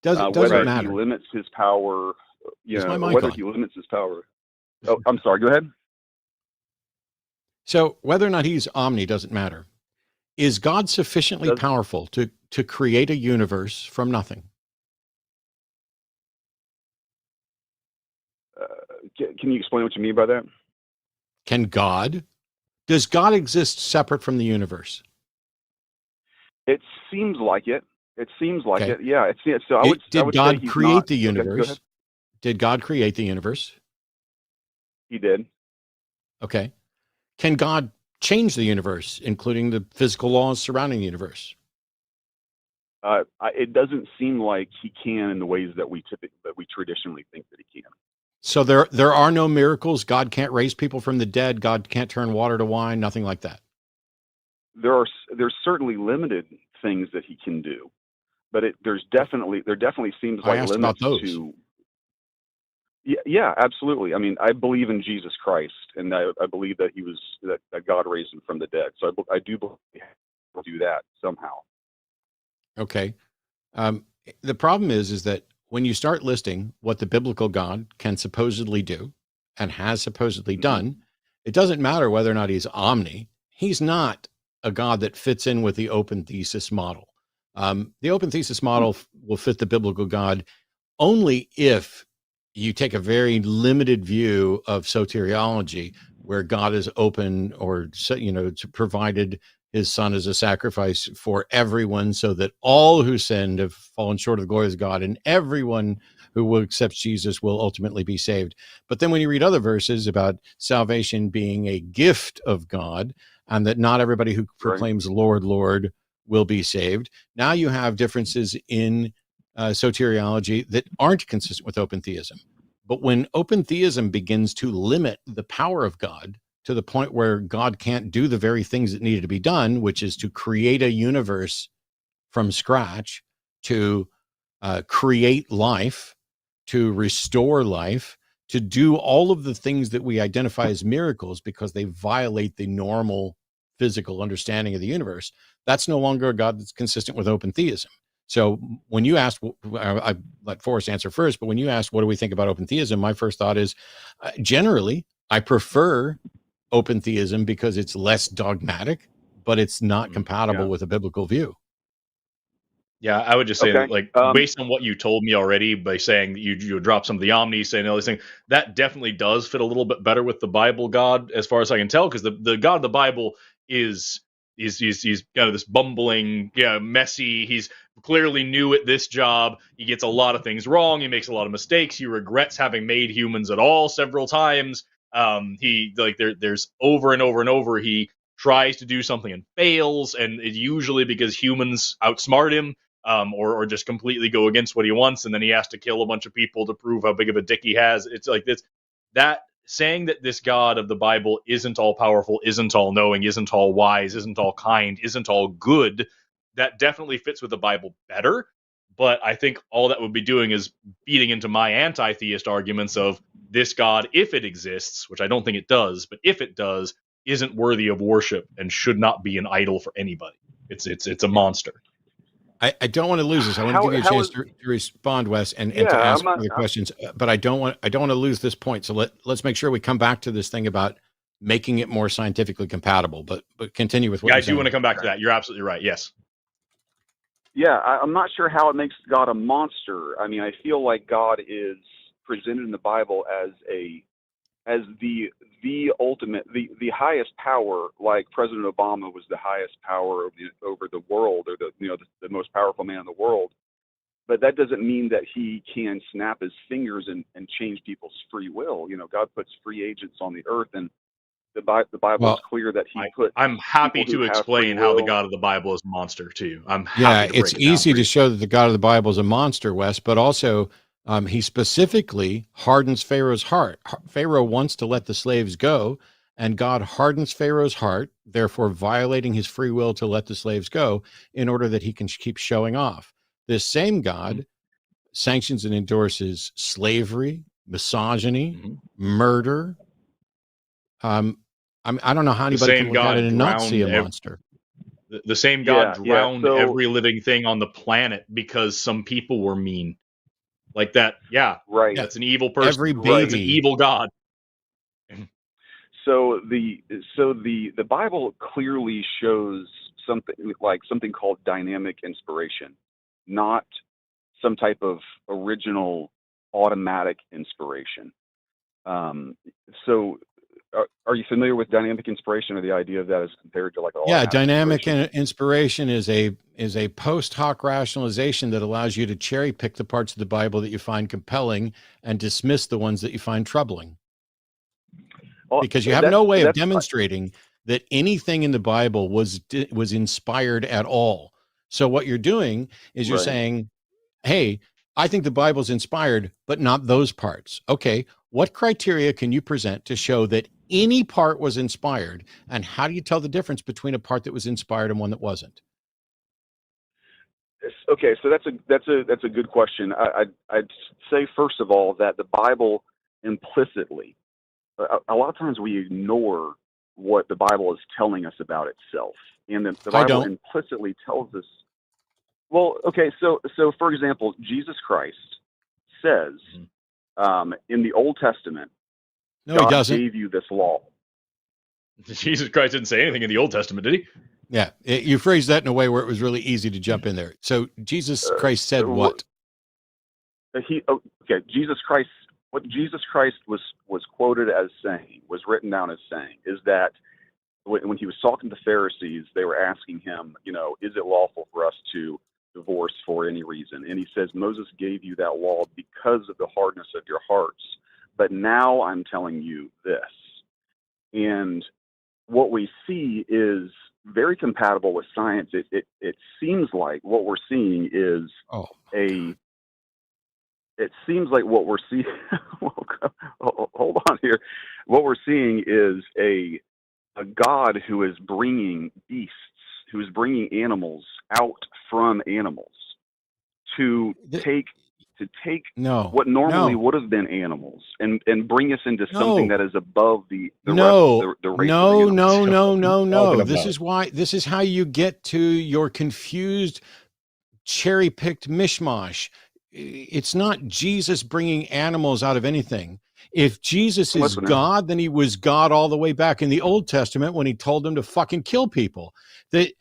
Doesn't whether matter. He limits his power, whether he limits his power. Oh, I'm sorry. Go ahead. So whether or not he's omni doesn't matter. Is God sufficiently powerful to create a universe from nothing? Can you explain what you mean by that? Does God exist separate from the universe? It seems like it. It seems like Okay. it. Yeah. Did God create the Okay, universe? Did God create the universe? He did. Okay. Can God change the universe, including the physical laws surrounding the universe? It doesn't seem like he can in the ways that we traditionally think that he can. So there are no miracles. God can't raise people from the dead. God can't turn water to wine. Nothing like that. There's certainly limited things that he can do, but there definitely seems like limits about those. to. Yeah, absolutely. I mean, I believe in Jesus Christ, and I believe that that God raised him from the dead. So I do believe he'll do that somehow. Okay. The problem is that when you start listing what the biblical God can supposedly do and has supposedly done, it doesn't matter whether or not he's omni. He's not a God that fits in with the open thesis model. The open thesis model will fit the biblical God only if you take a very limited view of soteriology, where God is open, or provided his son as a sacrifice for everyone, so that all who sinned have fallen short of the glory of God, and everyone who will accept Jesus will ultimately be saved. But then when you read other verses about salvation being a gift of God, and that not everybody who proclaims Lord, Lord will be saved, now you have differences in soteriology that aren't consistent with open theism. But when open theism begins to limit the power of God to the point where God can't do the very things that needed to be done, which is to create a universe from scratch, to create life, to restore life, to do all of the things that we identify as miracles because they violate the normal physical understanding of the universe, that's no longer a God that's consistent with open theism. So when you asked, I let Forrest answer first, but when you asked, what do we think about open theism? My first thought is, generally, I prefer open theism because it's less dogmatic, but it's not compatible with a biblical view. Yeah, I would just say that, like, based on what you told me already, by saying that you drop some of the omnis, saying all these things, that definitely does fit a little bit better with the Bible God, as far as I can tell, because the God of the Bible is he's kind of this bumbling, messy. He's clearly new at this job. He gets a lot of things wrong. He makes a lot of mistakes. He regrets having made humans at all several times. There's over and over and over, he tries to do something and fails, and it's usually because humans outsmart him. Or just completely go against what he wants, and then he has to kill a bunch of people to prove how big of a dick he has. It's like this, that saying that this God of the Bible isn't all powerful, isn't all knowing, isn't all wise, isn't all kind, isn't all good, that definitely fits with the Bible better. But I think all that would be doing is feeding into my anti-theist arguments of this God, if it exists, which I don't think it does, but if it does, isn't worthy of worship and should not be an idol for anybody. It's a monster. I don't want to lose this. I want to give you a chance to respond, Wes, and to ask other questions. But I don't want to lose this point. So let's make sure we come back to this thing about making it more scientifically compatible. But continue with what you're saying. I do want to come back to that. You're absolutely right. Yes. Yeah, I'm not sure how it makes God a monster. I mean, I feel like God is presented in the Bible as the ultimate, the highest power. Like President Obama was the highest power over the world, or the most powerful man in the world. But that doesn't mean that he can snap his fingers and change people's free will. God puts free agents on the earth, and the Bible is clear that he put. I'm happy to explain how the God of the Bible is a monster to you. I'm happy to break it's easy to show that the God of the Bible is a monster, Wes, but also he specifically hardens Pharaoh's heart. Pharaoh wants to let the slaves go, and God hardens Pharaoh's heart, therefore violating his free will to let the slaves go in order that he can keep showing off. This same God sanctions and endorses slavery, misogyny, murder. I don't know how anybody can look at it and not see a monster. The same God drowned every living thing on the planet because some people were mean. Like that, right. That's an evil person. Every baby, it's an evil God. So the Bible clearly shows something called dynamic inspiration, not some type of original automatic inspiration. So are you familiar with dynamic inspiration, or the idea of that as compared to like dynamic inspiration is a post hoc rationalization that allows you to cherry pick the parts of the Bible that you find compelling and dismiss the ones that you find troubling, because you have no way of demonstrating that anything in the Bible was inspired at all. So what you're doing is you're saying, hey, I think the Bible's inspired, but not those parts. Okay, what criteria can you present to show that any part was inspired, and how do you tell the difference between a part that was inspired and one that wasn't? Okay, so that's a good question. I'd say first of all that the Bible implicitly, a lot of times we ignore what the Bible is telling us about itself, and the Bible implicitly tells us. Well, okay, so for example, Jesus Christ says in the Old Testament, No, God he doesn't. gave you this law. Jesus Christ didn't say anything in the Old Testament, did he? Yeah, you phrased that in a way where it was really easy to jump in there. So Jesus Christ said what? Jesus Christ. What Jesus Christ was quoted as saying, was written down as saying, is that when he was talking to the Pharisees, they were asking him, is it lawful for us to divorce for any reason? And he says, Moses gave you that law because of the hardness of your hearts. But now I'm telling you this. And what we see is very compatible with science. It seems like what we're seeing is it seems like what we're seeing, hold on here. What we're seeing is a God who is bringing beasts, who is bringing animals out from animals to take what normally would have been animals and bring us into something that is above the race of animals. No. This is how you get to your confused, cherry-picked mishmash. It's not Jesus bringing animals out of anything. If Jesus is God, then he was God all the way back in the Old Testament when he told them to fucking kill people. The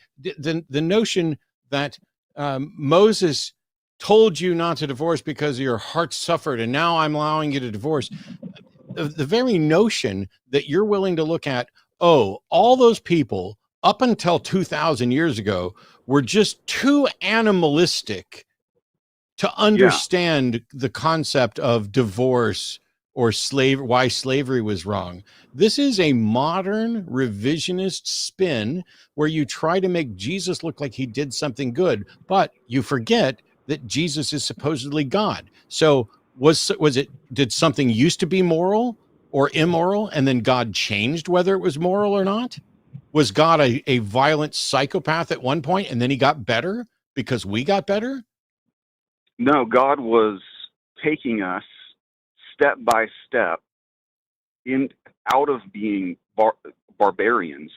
notion that Moses told you not to divorce because your heart suffered and now I'm allowing you to divorce. The very notion that you're willing to look at, all those people up until 2,000 years ago were just too animalistic to understand the concept of divorce or why slavery was wrong. This is a modern revisionist spin where you try to make Jesus look like he did something good, but you forget that Jesus is supposedly God. So did something used to be moral or immoral and then God changed whether it was moral or not? Was God a violent psychopath at one point and then he got better because we got better? No, God was taking us step by step out of being barbarians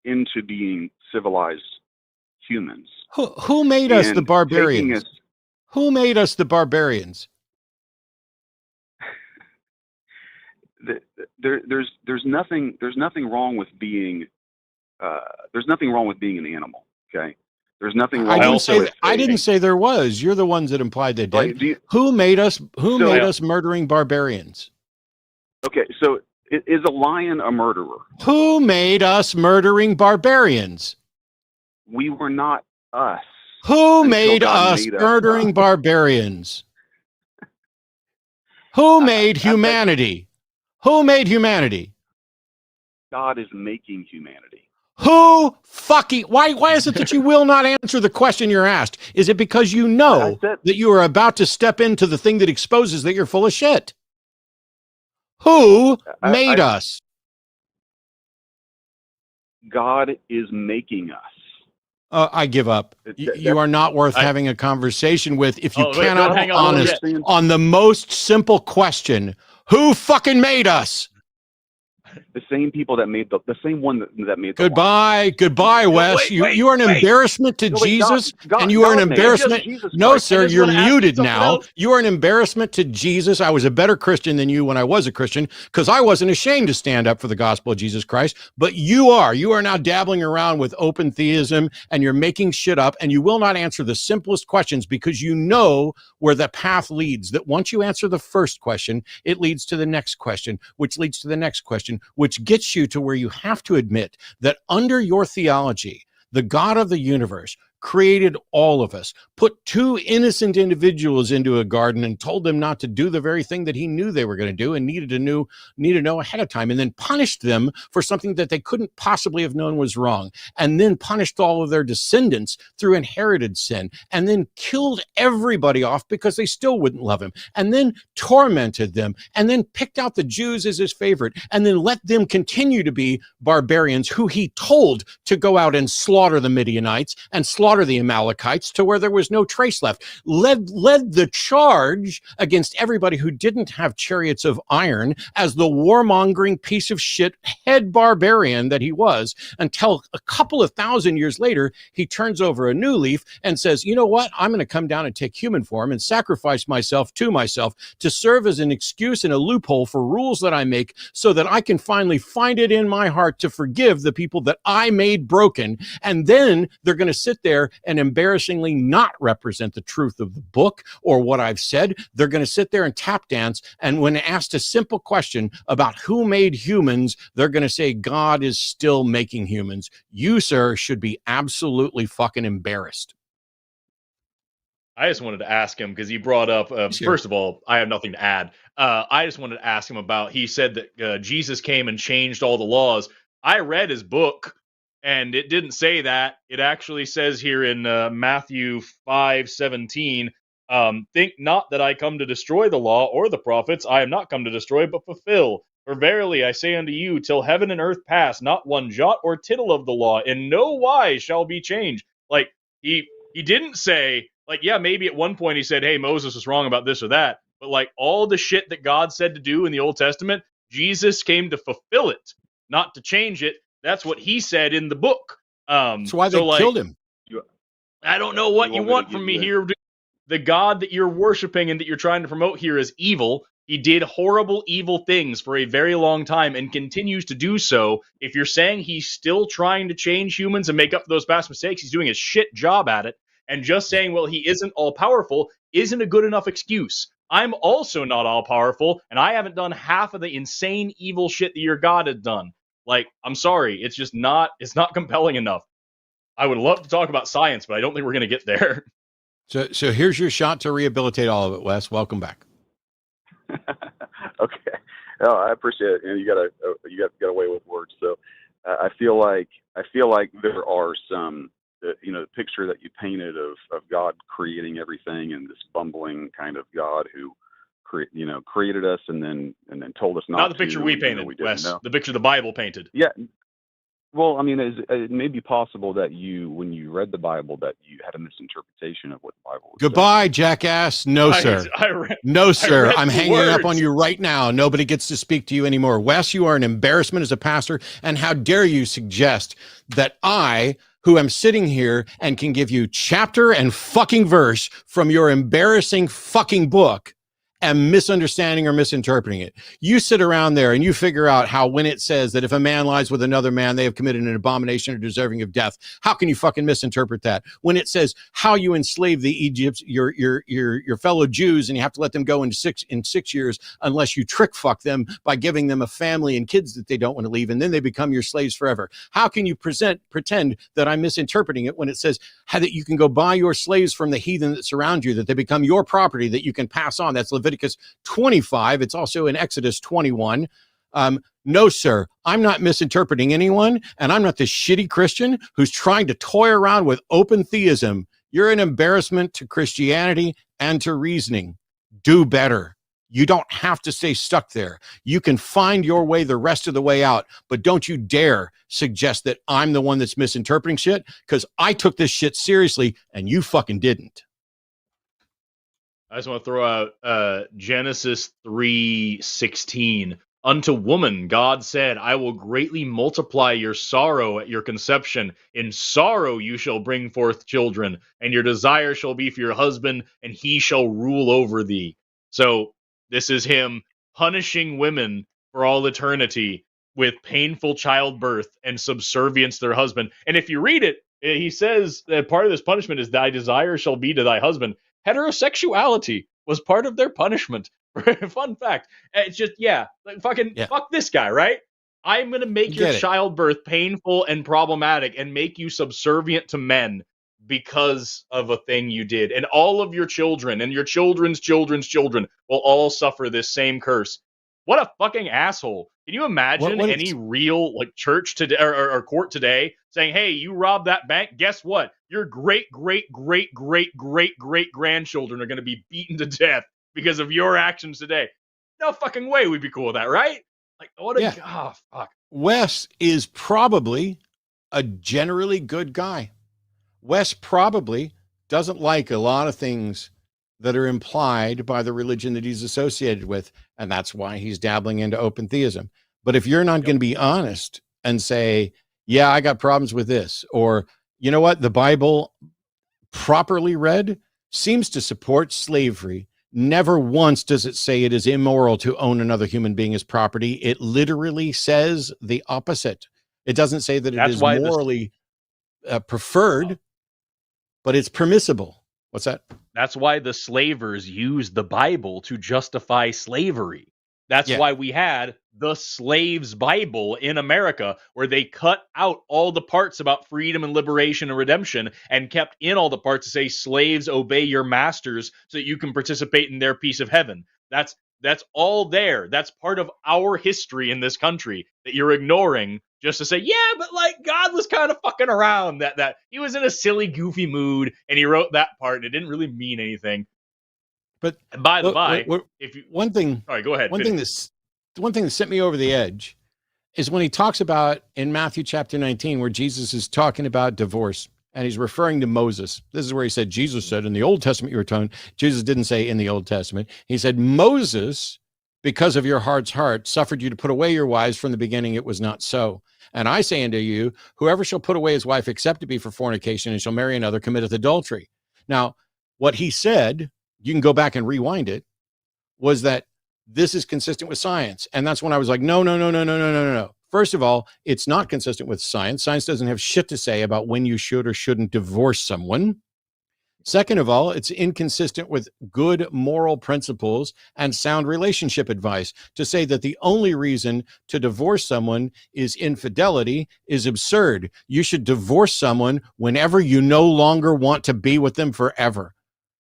into being civilized humans. Who made us the barbarians? Who made us the barbarians? There's nothing wrong with being an animal. Okay. There's nothing wrong. I didn't say there was. You're the ones that implied they did. Who made us murdering barbarians? Okay, so is a lion a murderer? Who made us murdering barbarians? We were not us. Who made us murdering barbarians? Who made humanity? Who made humanity? God is making humanity. Who fucking why is it that you will not answer the question you're asked? Is it because you know that you are about to step into the thing that exposes that you're full of shit? Who made us? God is making us. I give up. You are not worth having a conversation with if you cannot be honest on the most simple question. Who fucking made us? The same people that made the same one that made the Goodbye, Wes. You are an embarrassment to Jesus, and you are an embarrassment. No, sir, you're muted now. You are an embarrassment to Jesus. I was a better Christian than you when I was a Christian because I wasn't ashamed to stand up for the gospel of Jesus Christ. But you are. You are now dabbling around with open theism, and you're making shit up, and you will not answer the simplest questions because you know where the path leads. That once you answer the first question, it leads to the next question, which leads to the next question, which gets you to where you have to admit that under your theology, the God of the universe created all of us, put two innocent individuals into a garden and told them not to do the very thing that he knew they were going to do and needed to know ahead of time, and then punished them for something that they couldn't possibly have known was wrong, and then punished all of their descendants through inherited sin, and then killed everybody off because they still wouldn't love him, and then tormented them, and then picked out the Jews as his favorite, and then let them continue to be barbarians who he told to go out and slaughter the Midianites and slaughter slaughter the Amalekites to where there was no trace left, led the charge against everybody who didn't have chariots of iron as the warmongering piece of shit head barbarian that he was, until a couple of thousand years later, he turns over a new leaf and says, you know what? I'm going to come down and take human form and sacrifice myself to serve as an excuse and a loophole for rules that I make so that I can finally find it in my heart to forgive the people that I made broken. And then they're going to sit there and embarrassingly not represent the truth of the book or what I've said. They're going to sit there and tap dance. And when asked a simple question about who made humans, they're going to say, God is still making humans. You, sir, should be absolutely fucking embarrassed. I just wanted to ask him because he brought up, first of all, I have nothing to add. I just wanted to ask him about, he said that Jesus came and changed all the laws. I read his book and it didn't say that. It actually says here in Matthew 5:17, think not that I come to destroy the law or the prophets. I am not come to destroy, but fulfill. For verily I say unto you, till heaven and earth pass, not one jot or tittle of the law in no wise shall be changed. Like, he didn't say, like, yeah, maybe at one point he said, hey, Moses was wrong about this or that. But like all the shit that God said to do in the Old Testament, Jesus came to fulfill it, not to change it. That's what he said in the book. That's why they killed him. I don't know what you want from me here. The God that you're worshiping and that you're trying to promote here is evil. He did horrible, evil things for a very long time and continues to do so. If you're saying he's still trying to change humans and make up for those past mistakes, he's doing a shit job at it. And just saying, well, he isn't all-powerful isn't a good enough excuse. I'm also not all-powerful, and I haven't done half of the insane, evil shit that your God had done. Like, I'm sorry, it's just not, it's not compelling enough. I would love to talk about science, but I don't think we're going to get there. So here's your shot to rehabilitate all of it, Wes. Welcome back. Okay. No, I appreciate it. And you got away with words. So I feel like there are some, the picture that you painted of God creating everything and this bumbling kind of God who created us and then told us not the picture to, we painted, Wes. The picture the Bible painted. Yeah. Well, I mean, it may be possible that when you read the Bible, that you had a misinterpretation of what the Bible was Goodbye, saying. Jackass. No, sir. No, sir. I'm hanging up on you right now. Nobody gets to speak to you anymore. Wes, you are an embarrassment as a pastor. And how dare you suggest that I, who am sitting here and can give you chapter and fucking verse from your embarrassing fucking book, am misunderstanding or misinterpreting it. You sit around there and you figure out how, when it says that if a man lies with another man, they have committed an abomination or deserving of death. How can you fucking misinterpret that? When it says how you enslave the Egypts, your fellow Jews, and you have to let them go in 6 years unless you trick fuck them by giving them a family and kids that they don't want to leave, and then they become your slaves forever. How can you pretend that I'm misinterpreting it when it says how that you can go buy your slaves from the heathen that surround you, that they become your property that you can pass on? That's Leviticus 25. It's also in Exodus 21. No, sir, I'm not misinterpreting anyone, and I'm not this shitty Christian who's trying to toy around with open theism. You're an embarrassment to Christianity and to reasoning. Do better. You don't have to stay stuck there. You can find your way the rest of the way out, but don't you dare suggest that I'm the one that's misinterpreting shit, because I took this shit seriously and you fucking didn't. I just want to throw out Genesis 3:16. Unto woman, God said, I will greatly multiply your sorrow at your conception. In sorrow you shall bring forth children, and your desire shall be for your husband, and he shall rule over thee. So this is him punishing women for all eternity with painful childbirth and subservience to their husband. And if you read it, he says that part of this punishment is thy desire shall be to thy husband. Heterosexuality was part of their punishment. Fun fact. It's just, fuck this guy, right? I'm going to make your childbirth painful and problematic and make you subservient to men because of a thing you did. And all of your children and your children's children's children will all suffer this same curse. What a fucking asshole. Can you imagine any real church today or court today saying, hey, you robbed that bank? Guess what? Your great, great, great, great, great, great grandchildren are going to be beaten to death because of your actions today. No fucking way we'd be cool with that, right? Fuck. Wes is probably a generally good guy. Wes probably doesn't like a lot of things that are implied by the religion that he's associated with, and that's why he's dabbling into open theism. But if you're not Yep. going to be honest and say, yeah, I got problems with this, or you know what, the Bible properly read seems to support slavery. Never once does it say it is immoral to own another human being as property. It literally says the opposite. It doesn't say that it That's is why morally preferred, but it's permissible. What's that? That's why the slavers used the Bible to justify slavery. That's Yeah. why we had the slaves' Bible in America, where they cut out all the parts about freedom and liberation and redemption and kept in all the parts to say, slaves, obey your masters so that you can participate in their piece of heaven. That's all there. That's part of our history in this country that you're ignoring just to say, yeah, but like God was kind of fucking around. That he was in a silly, goofy mood and he wrote that part and it didn't really mean anything. But and by the by, if you one thing, all right, go ahead. one thing that sent me over the edge is when he talks about in Matthew chapter 19, where Jesus is talking about divorce and he's referring to Moses. This is where he said, Jesus said in the Old Testament, you were telling, Jesus didn't say in the Old Testament. He said, Moses, because of your heart's heart, suffered you to put away your wives. From the beginning, it was not so. And I say unto you, whoever shall put away his wife, except it be for fornication, and shall marry another, committeth adultery. Now, what he said, you can go back and rewind it, was that this is consistent with science. And that's when I was like, no. First of all, it's not consistent with science. Science doesn't have shit to say about when you should or shouldn't divorce someone. Second of all, it's inconsistent with good moral principles and sound relationship advice to say that the only reason to divorce someone is infidelity is absurd. You should divorce someone whenever you no longer want to be with them forever.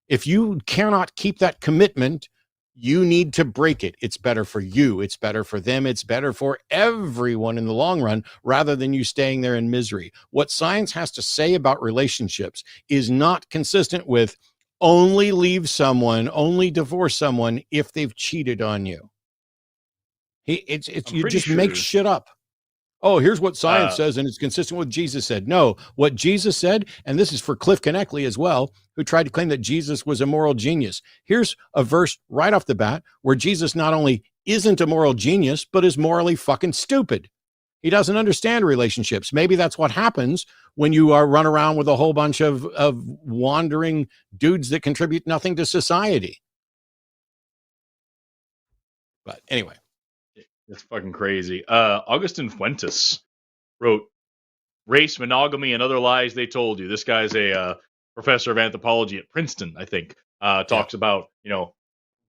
If you cannot keep that commitment, you need to break it. It's better for you. It's better for them. It's better for everyone in the long run, rather than you staying there in misery. What science has to say about relationships is not consistent with only leave someone, only divorce someone if they've cheated on you. You just make shit up. Oh, here's what science says, and it's consistent with what Jesus said. No, what Jesus said, and this is for Cliff Connectley as well, who tried to claim that Jesus was a moral genius. Here's a verse right off the bat where Jesus not only isn't a moral genius, but is morally fucking stupid. He doesn't understand relationships. Maybe that's what happens when you run around with a whole bunch of wandering dudes that contribute nothing to society. But anyway. It's fucking crazy. Augustin Fuentes wrote Race, Monogamy, and Other Lies They Told You. This guy's a professor of anthropology at Princeton, I think. Talks about, a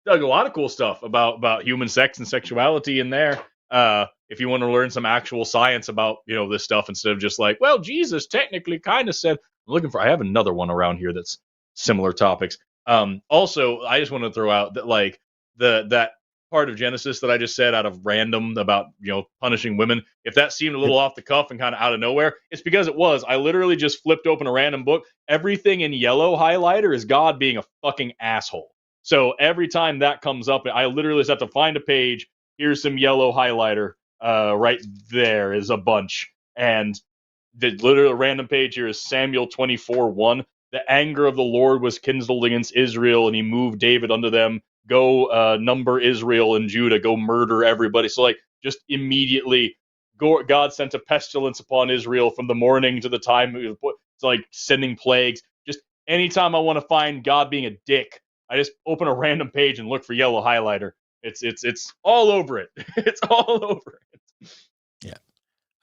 lot of cool stuff about human sex and sexuality in there. If you want to learn some actual science about, this stuff instead of just like, well, Jesus technically kind of said, I have another one around here that's similar topics. Also, I just want to throw out that like that part of Genesis that I just said out of random about, punishing women. If that seemed a little off the cuff and kind of out of nowhere, it's because it was. I literally just flipped open a random book. Everything in yellow highlighter is God being a fucking asshole. So every time that comes up, I literally just have to find a page. Here's some yellow highlighter. Right there is a bunch. And the literal random page here is Samuel 24:1. The anger of the Lord was kindled against Israel, and he moved David unto them. Go number Israel and Judah. Go murder everybody. So like just immediately, God sent a pestilence upon Israel from the morning to the time. It's like sending plagues. Just anytime I want to find God being a dick, I just open a random page and look for yellow highlighter. It's all over it. It's all over it. Yeah.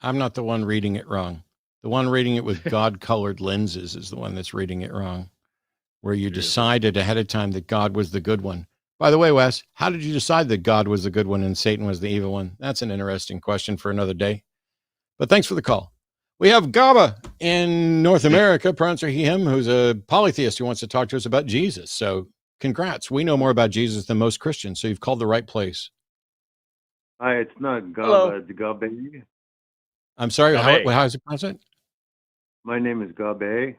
I'm not the one reading it wrong. The one reading it with God-colored lenses is the one that's reading it wrong, where you decided ahead of time that God was the good one. By the way, Wes, how did you decide that God was the good one and Satan was the evil one? That's an interesting question for another day. But thanks for the call. We have Gaba in North America, pronouncer he, him, who's a polytheist who wants to talk to us about Jesus. So congrats. We know more about Jesus than most Christians, so you've called the right place. Hi, it's not Gaba, it's Gabe. I'm sorry, how is it pronounced? My name is Gabe.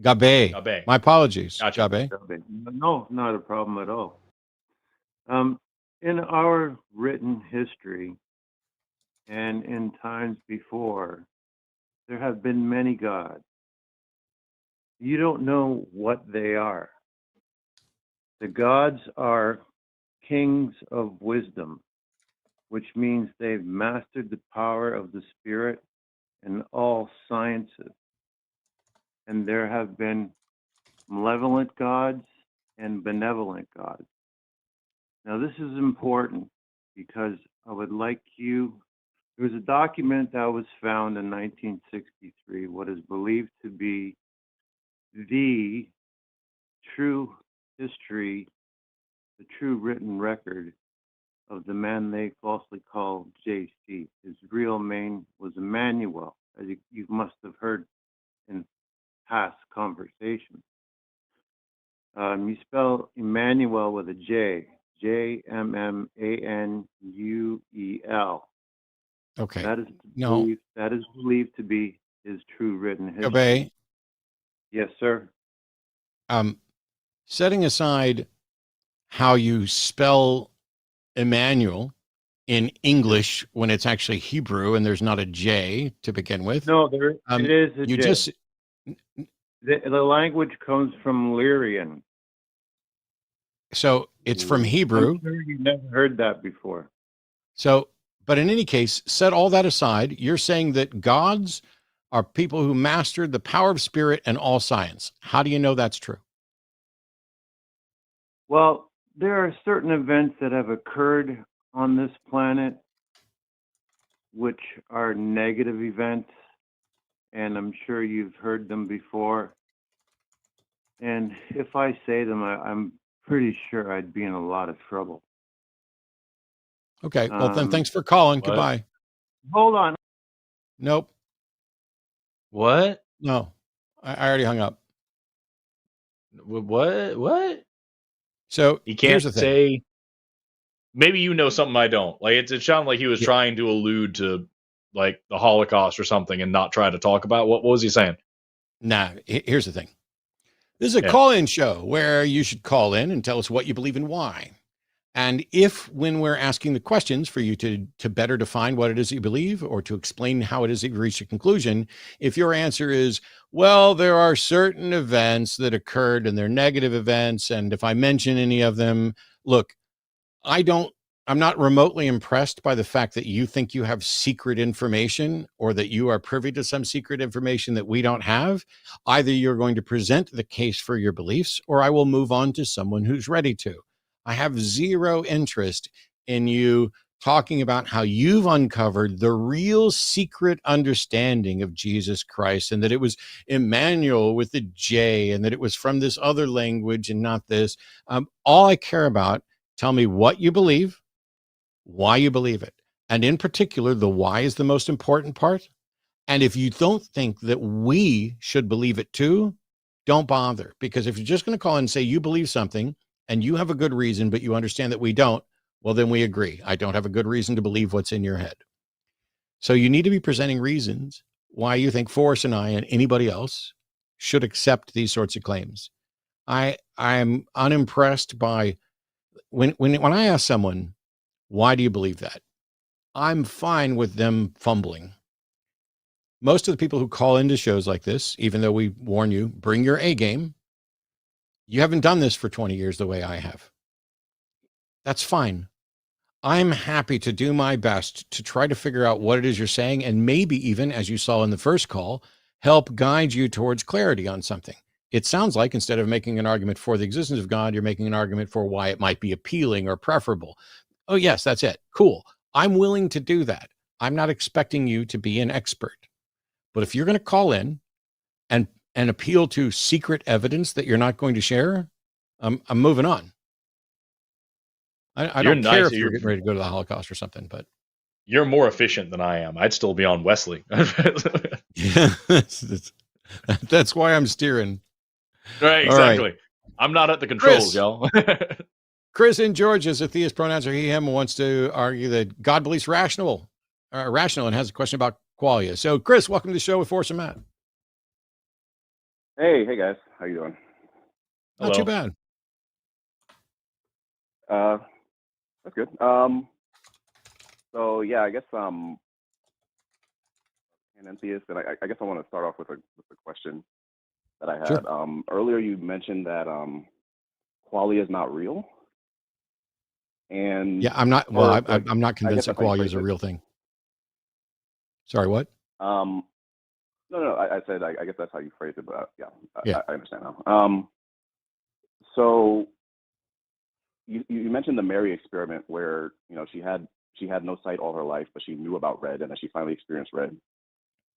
Gabe. My apologies. Gotcha. Gabe. No, not a problem at all. In our written history and in times before, there have been many gods. You don't know what they are. The gods are kings of wisdom, which means they've mastered the power of the spirit and all sciences. And there have been malevolent gods and benevolent gods. Now, this is important because I would like you. There was a document that was found in 1963, what is believed to be the true history, the true written record of the man they falsely call JC. His real name was Emmanuel, as you must have heard in past conversations. You spell Emmanuel with a J, Jmmanuel. Okay. That is No. believed to be his true written history. Obey. Yes, sir. Setting aside how you spell Emmanuel in English when it's actually Hebrew and there's not a J to begin with. No, it is a you J. just The language comes from Lyrian. so it's from Hebrew. I'm sure you never heard that before. So, but in any case, set all that aside. You're saying that gods are people who mastered the power of spirit and all science. How do you know that's true? Well, there are certain events that have occurred on this planet which are negative events, and I'm sure you've heard them before. And if I say them, I'm pretty sure I'd be in a lot of trouble. Okay. Well, then thanks for calling. What? Goodbye. Hold on. Nope. What? No, I already hung up. What? So He can't here's the thing. say. Maybe you know something I don't. Like it sounded like he was trying to allude to like the Holocaust or something and not try to talk about what was he saying? Nah, here's the thing. This is a call-in show where you should call in and tell us what you believe and why. And if, when we're asking the questions for you to better define what it is that you believe or to explain how it is that you reach a conclusion, if your answer is, well, there are certain events that occurred and they're negative events, and if I mention any of them, look, I'm not remotely impressed by the fact that you think you have secret information or that you are privy to some secret information that we don't have. Either you're going to present the case for your beliefs, or I will move on to someone who's ready to. I have zero interest in you talking about how you've uncovered the real secret understanding of Jesus Christ and that it was Emmanuel with the J and that it was from this other language and not this. All I care about, tell me what you believe, why you believe it. And in particular, the why is the most important part. And if you don't think that we should believe it too, don't bother. Because if you're just going to call and say you believe something and you have a good reason, but you understand that we don't, well, then we agree. I don't have a good reason to believe what's in your head. So you need to be presenting reasons why you think Forrest and I and anybody else should accept these sorts of claims. I'm unimpressed by when I ask someone, why do you believe that? I'm fine with them fumbling. Most of the people who call into shows like this, even though we warn you, bring your A game. You haven't done this for 20 years the way I have. That's fine. I'm happy to do my best to try to figure out what it is you're saying, and maybe even, as you saw in the first call, help guide you towards clarity on something. It sounds like instead of making an argument for the existence of God, you're making an argument for why it might be appealing or preferable. Oh, yes, that's it. Cool. I'm willing to do that. I'm not expecting you to be an expert. But if you're going to call in and appeal to secret evidence that you're not going to share, I'm moving on. I don't care if you're getting ready to go to the Holocaust or something, but you're more efficient than I am. I'd still be on Wesley. yeah, that's why I'm steering. Right, exactly. Right. I'm not at the controls, y'all. Chris in Georgia is a theist, pronouns are he, him, wants to argue that God believes rational and has a question about qualia. So, Chris, welcome to the show with Forrest and Matt. Hey guys, how you doing? Not too bad. That's good. So yeah, I guess an atheist, and I guess I want to start off with a question. that I had. Sure. Earlier you mentioned that qualia is not real, and Yeah, I'm not. Well, or like I'm not I guess convinced that that's how you qualia is phrased a it. real thing. Sorry, what? No, I said I guess that's how you phrased it, but yeah, Yeah. I understand now. So you mentioned the Mary experiment where she had no sight all her life, but she knew about red, and then she finally experienced red.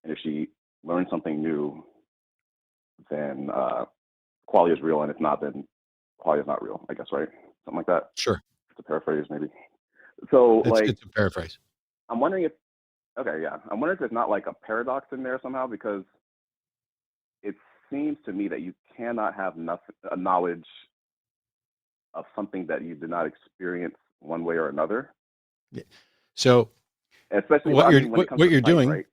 And if she learned something new, then qualia is real, and if not, then qualia is not real. I guess, right? Something like that. Sure. To paraphrase, maybe. So like, It's a paraphrase. I'm wondering if I'm wondering if there's not like a paradox in there somehow, because it seems to me that you cannot have a knowledge of something that you did not experience one way or another. Yeah. So Especially what when it comes to sight, right?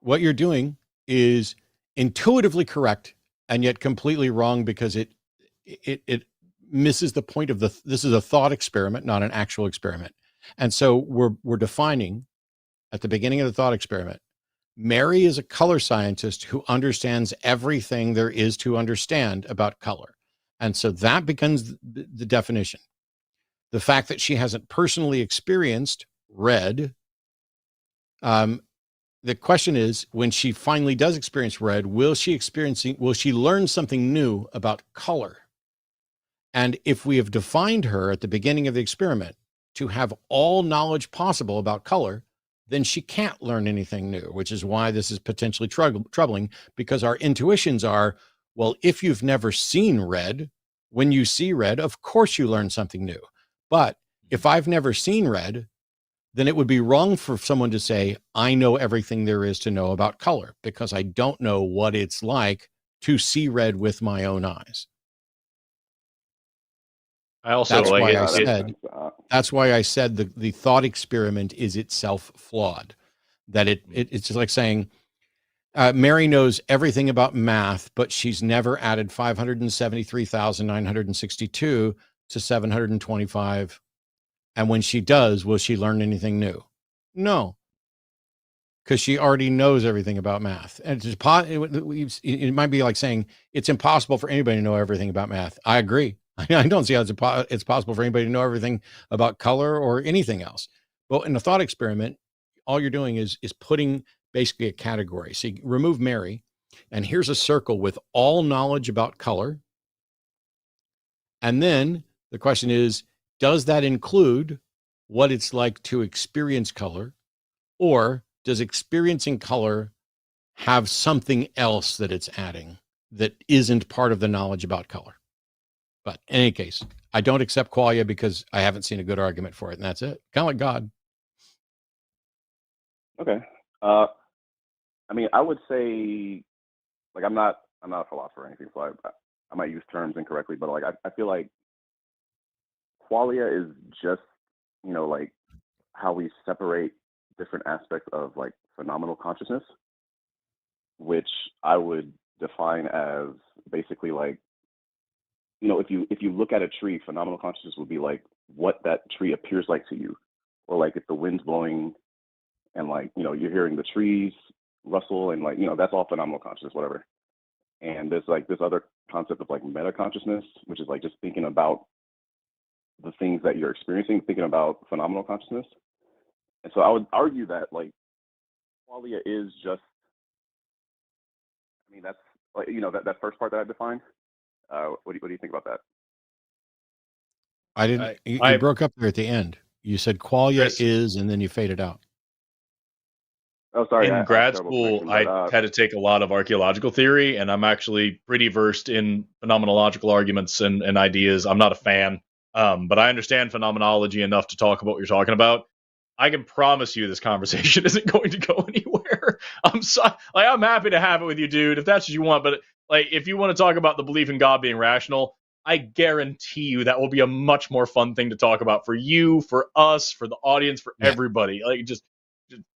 what you're doing is intuitively correct and yet completely wrong, because it misses the point of this is a thought experiment, not an actual experiment. And so we're defining at the beginning of the thought experiment, Mary is a color scientist who understands everything there is to understand about color. And so that becomes the definition. The fact that she hasn't personally experienced red, the question is, when she finally does experience red, will she learn something new about color? And if we have defined her at the beginning of the experiment to have all knowledge possible about color, then she can't learn anything new, which is why this is potentially troubling, because our intuitions are, well, if you've never seen red, when you see red, of course you learn something new. But if I've never seen red, then it would be wrong for someone to say, I know everything there is to know about color, because I don't know what it's like to see red with my own eyes. I also That's like why it. that's why I said the thought experiment is itself flawed. That it's just like saying, Mary knows everything about math, but she's never added 573,962 to 725. And when she does, will she learn anything new? No, because she already knows everything about math. And it might be like saying it's impossible for anybody to know everything about math. I agree. I don't see how it's possible for anybody to know everything about color or anything else. But in a thought experiment, all you're doing is putting basically a category. So you remove Mary, and here's a circle with all knowledge about color. And then the question is, does that include what it's like to experience color, or does experiencing color have something else that it's adding that isn't part of the knowledge about color? But in any case, I don't accept qualia because I haven't seen a good argument for it, and that's it. Kind of like God. Okay. I mean, I would say, like, I'm not a philosopher or anything, so I might use terms incorrectly, but like I feel like qualia is just like how we separate different aspects of like phenomenal consciousness, which I would define as basically like, if you look at a tree, phenomenal consciousness would be like what that tree appears like to you, or like if the wind's blowing and like you're hearing the trees rustle, and like that's all phenomenal consciousness, whatever. And there's like this other concept of like meta consciousness, which is like just thinking about the things that you're experiencing, thinking about phenomenal consciousness. And so I would argue that like qualia is just, I mean, that's like that first part that I defined. What do you think about that? I didn't. You broke up there at the end. You said qualia Chris, is, and then you faded out. Oh, sorry. in grad school, I had to take a lot of archaeological theory, and I'm actually pretty versed in phenomenological arguments and ideas. I'm not a fan, but I understand phenomenology enough to talk about what you're talking about. I can promise you this conversation isn't going to go anywhere. I'm happy to have it with you, dude, if that's what you want. But like, if you want to talk about the belief in God being rational, I guarantee you that will be a much more fun thing to talk about for you, for us, for the audience, for everybody. Like, just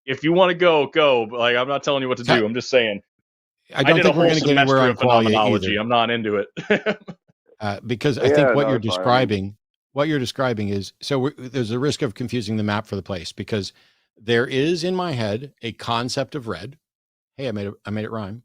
if you want to go. But like, I'm not telling you what to do. I'm just saying. I don't think we're going to get anywhere on qualia phenomenology. either. I'm not into it. Because I think what you're describing is, so there's a risk of confusing the map for the place, because there is in my head a concept of red. Hey, I made it rhyme.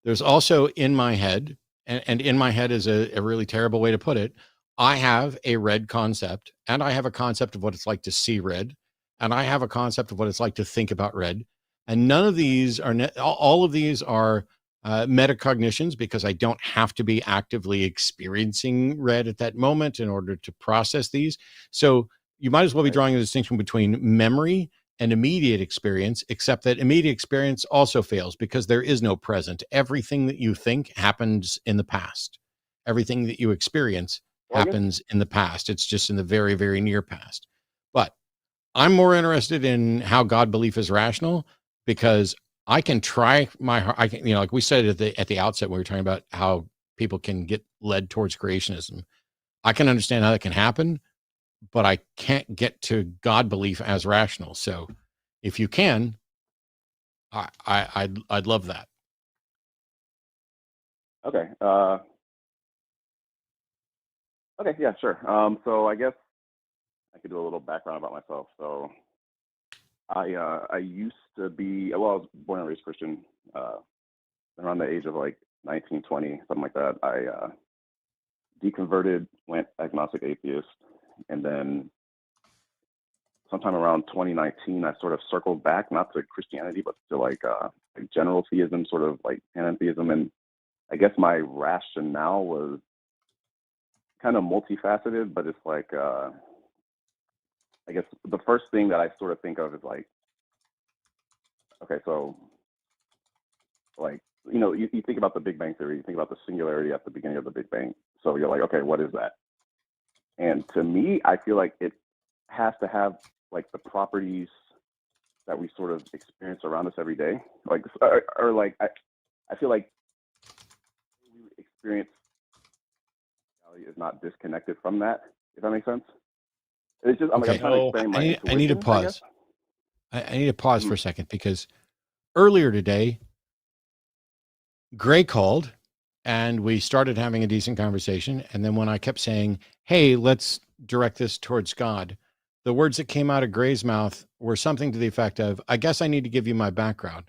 There's also in my head and in my head is a really terrible way to put it. I have a red concept, and I have a concept of what it's like to see red, and I have a concept of what it's like to think about red. And none of these are, all of these are metacognitions, because I don't have to be actively experiencing red at that moment in order to process these. So you might as well be drawing a distinction between memory and immediate experience, except that immediate experience also fails because there is no present. Everything that you think happens in the past. Everything that you experience happens in the past. It's just in the very, very near past. But I'm more interested in how God belief is rational, because I can try I can, like we said at the outset, when we were talking about how people can get led towards creationism. I can understand how that can happen, but I can't get to God belief as rational. So if you can, I'd love that. Okay. Okay. Yeah. Sure. So I guess I could do a little background about myself. So I used to be, well, I was born and raised Christian. Around the age of like 19, 20, something like that, I deconverted, went agnostic atheist, and then sometime around 2019, I sort of circled back, not to Christianity, but to like general theism, sort of like pantheism. And I guess my rationale was kind of multifaceted, but it's like, I guess the first thing that I sort of think of is like, okay, so like, you think about the Big Bang Theory, you think about the singularity at the beginning of the Big Bang. So you're like, okay, what is that? And to me, I feel like it has to have like the properties that we sort of experience around us every day. Like, or like, I feel like we experience reality is not disconnected from that, if that makes sense. It's just, I'm trying to explain my intuition, I need to pause. I need to pause for a second, because earlier today, Gray called and we started having a decent conversation. And then when I kept saying, hey, let's direct this towards God, the words that came out of Gray's mouth were something to the effect of, I guess I need to give you my background.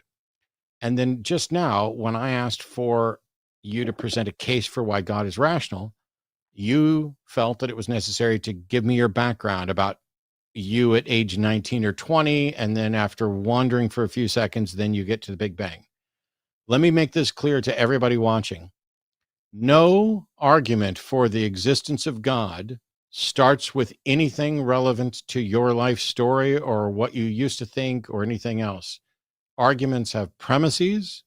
And then just now, when I asked for you to present a case for why God is rational, you felt that it was necessary to give me your background about you at age 19 or 20. And then after wandering for a few seconds, then you get to the Big Bang. Let me make this clear to everybody watching. No argument for the existence of God starts with anything relevant to your life story or what you used to think or anything else. Arguments have premises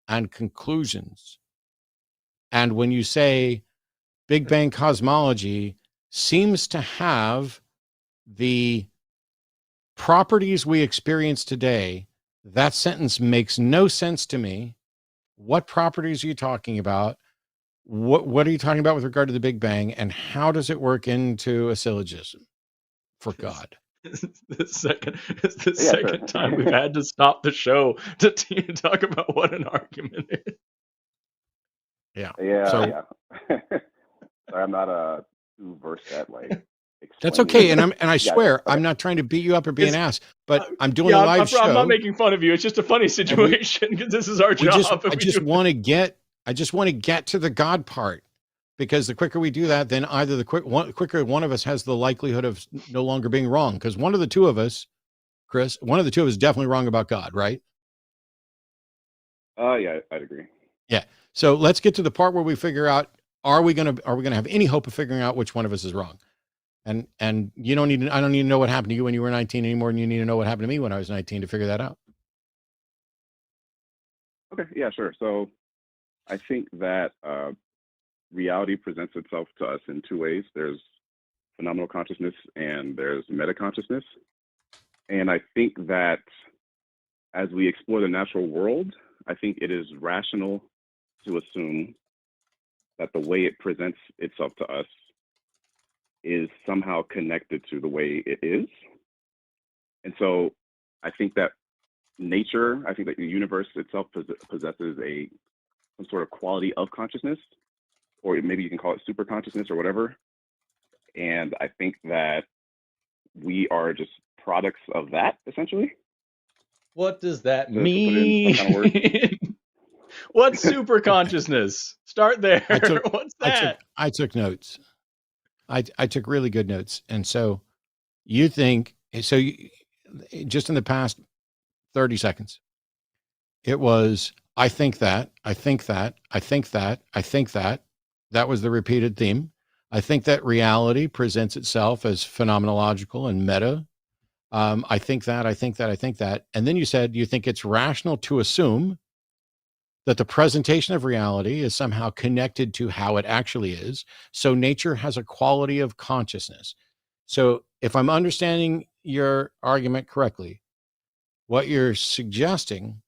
and conclusions. And when you say Big Bang cosmology seems to have the properties we experience today, that sentence makes no sense to me. What properties are you talking about? What are you talking about with regard to the Big Bang, and how does it work into a syllogism for God? It's the second time we've had to stop the show to talk about what an argument is. Yeah. Yeah. Sorry, I'm not too versed at like. That's okay, and I swear I'm not trying to beat you up or be an ass, but I'm doing a live show. I'm not making fun of you. It's just a funny situation because this is our job. I just want to get to the God part, because the quicker we do that, then either the quicker one of us has the likelihood of no longer being wrong, because one of the two of us, Chris, is definitely wrong about God, right? Yeah, I'd agree. Yeah. So let's get to the part where we figure out, are we gonna have any hope of figuring out which one of us is wrong? And I don't need to know what happened to you when you were 19 any more than you need to know what happened to me when I was 19 to figure that out. Okay, yeah, sure. So I think that reality presents itself to us in two ways. There's phenomenal consciousness and there's metaconsciousness. And I think that as we explore the natural world, I think it is rational to assume that the way it presents itself to us is somehow connected to the way it is. And so I think that the universe itself possesses some sort of quality of consciousness, or maybe you can call it super consciousness or whatever. And I think that we are just products of that, essentially. What does that mean? What's super consciousness? Start there. What's that? I took notes. I took really good notes. And so you think, so you, just in the past 30 seconds, it was, I think that, I think that, I think that, I think that. That was the repeated theme. I think that reality presents itself as phenomenological and meta. I think that, I think that, I think that. And then you said you think it's rational to assume that the presentation of reality is somehow connected to how it actually is. So nature has a quality of consciousness. So if I'm understanding your argument correctly, what you're suggesting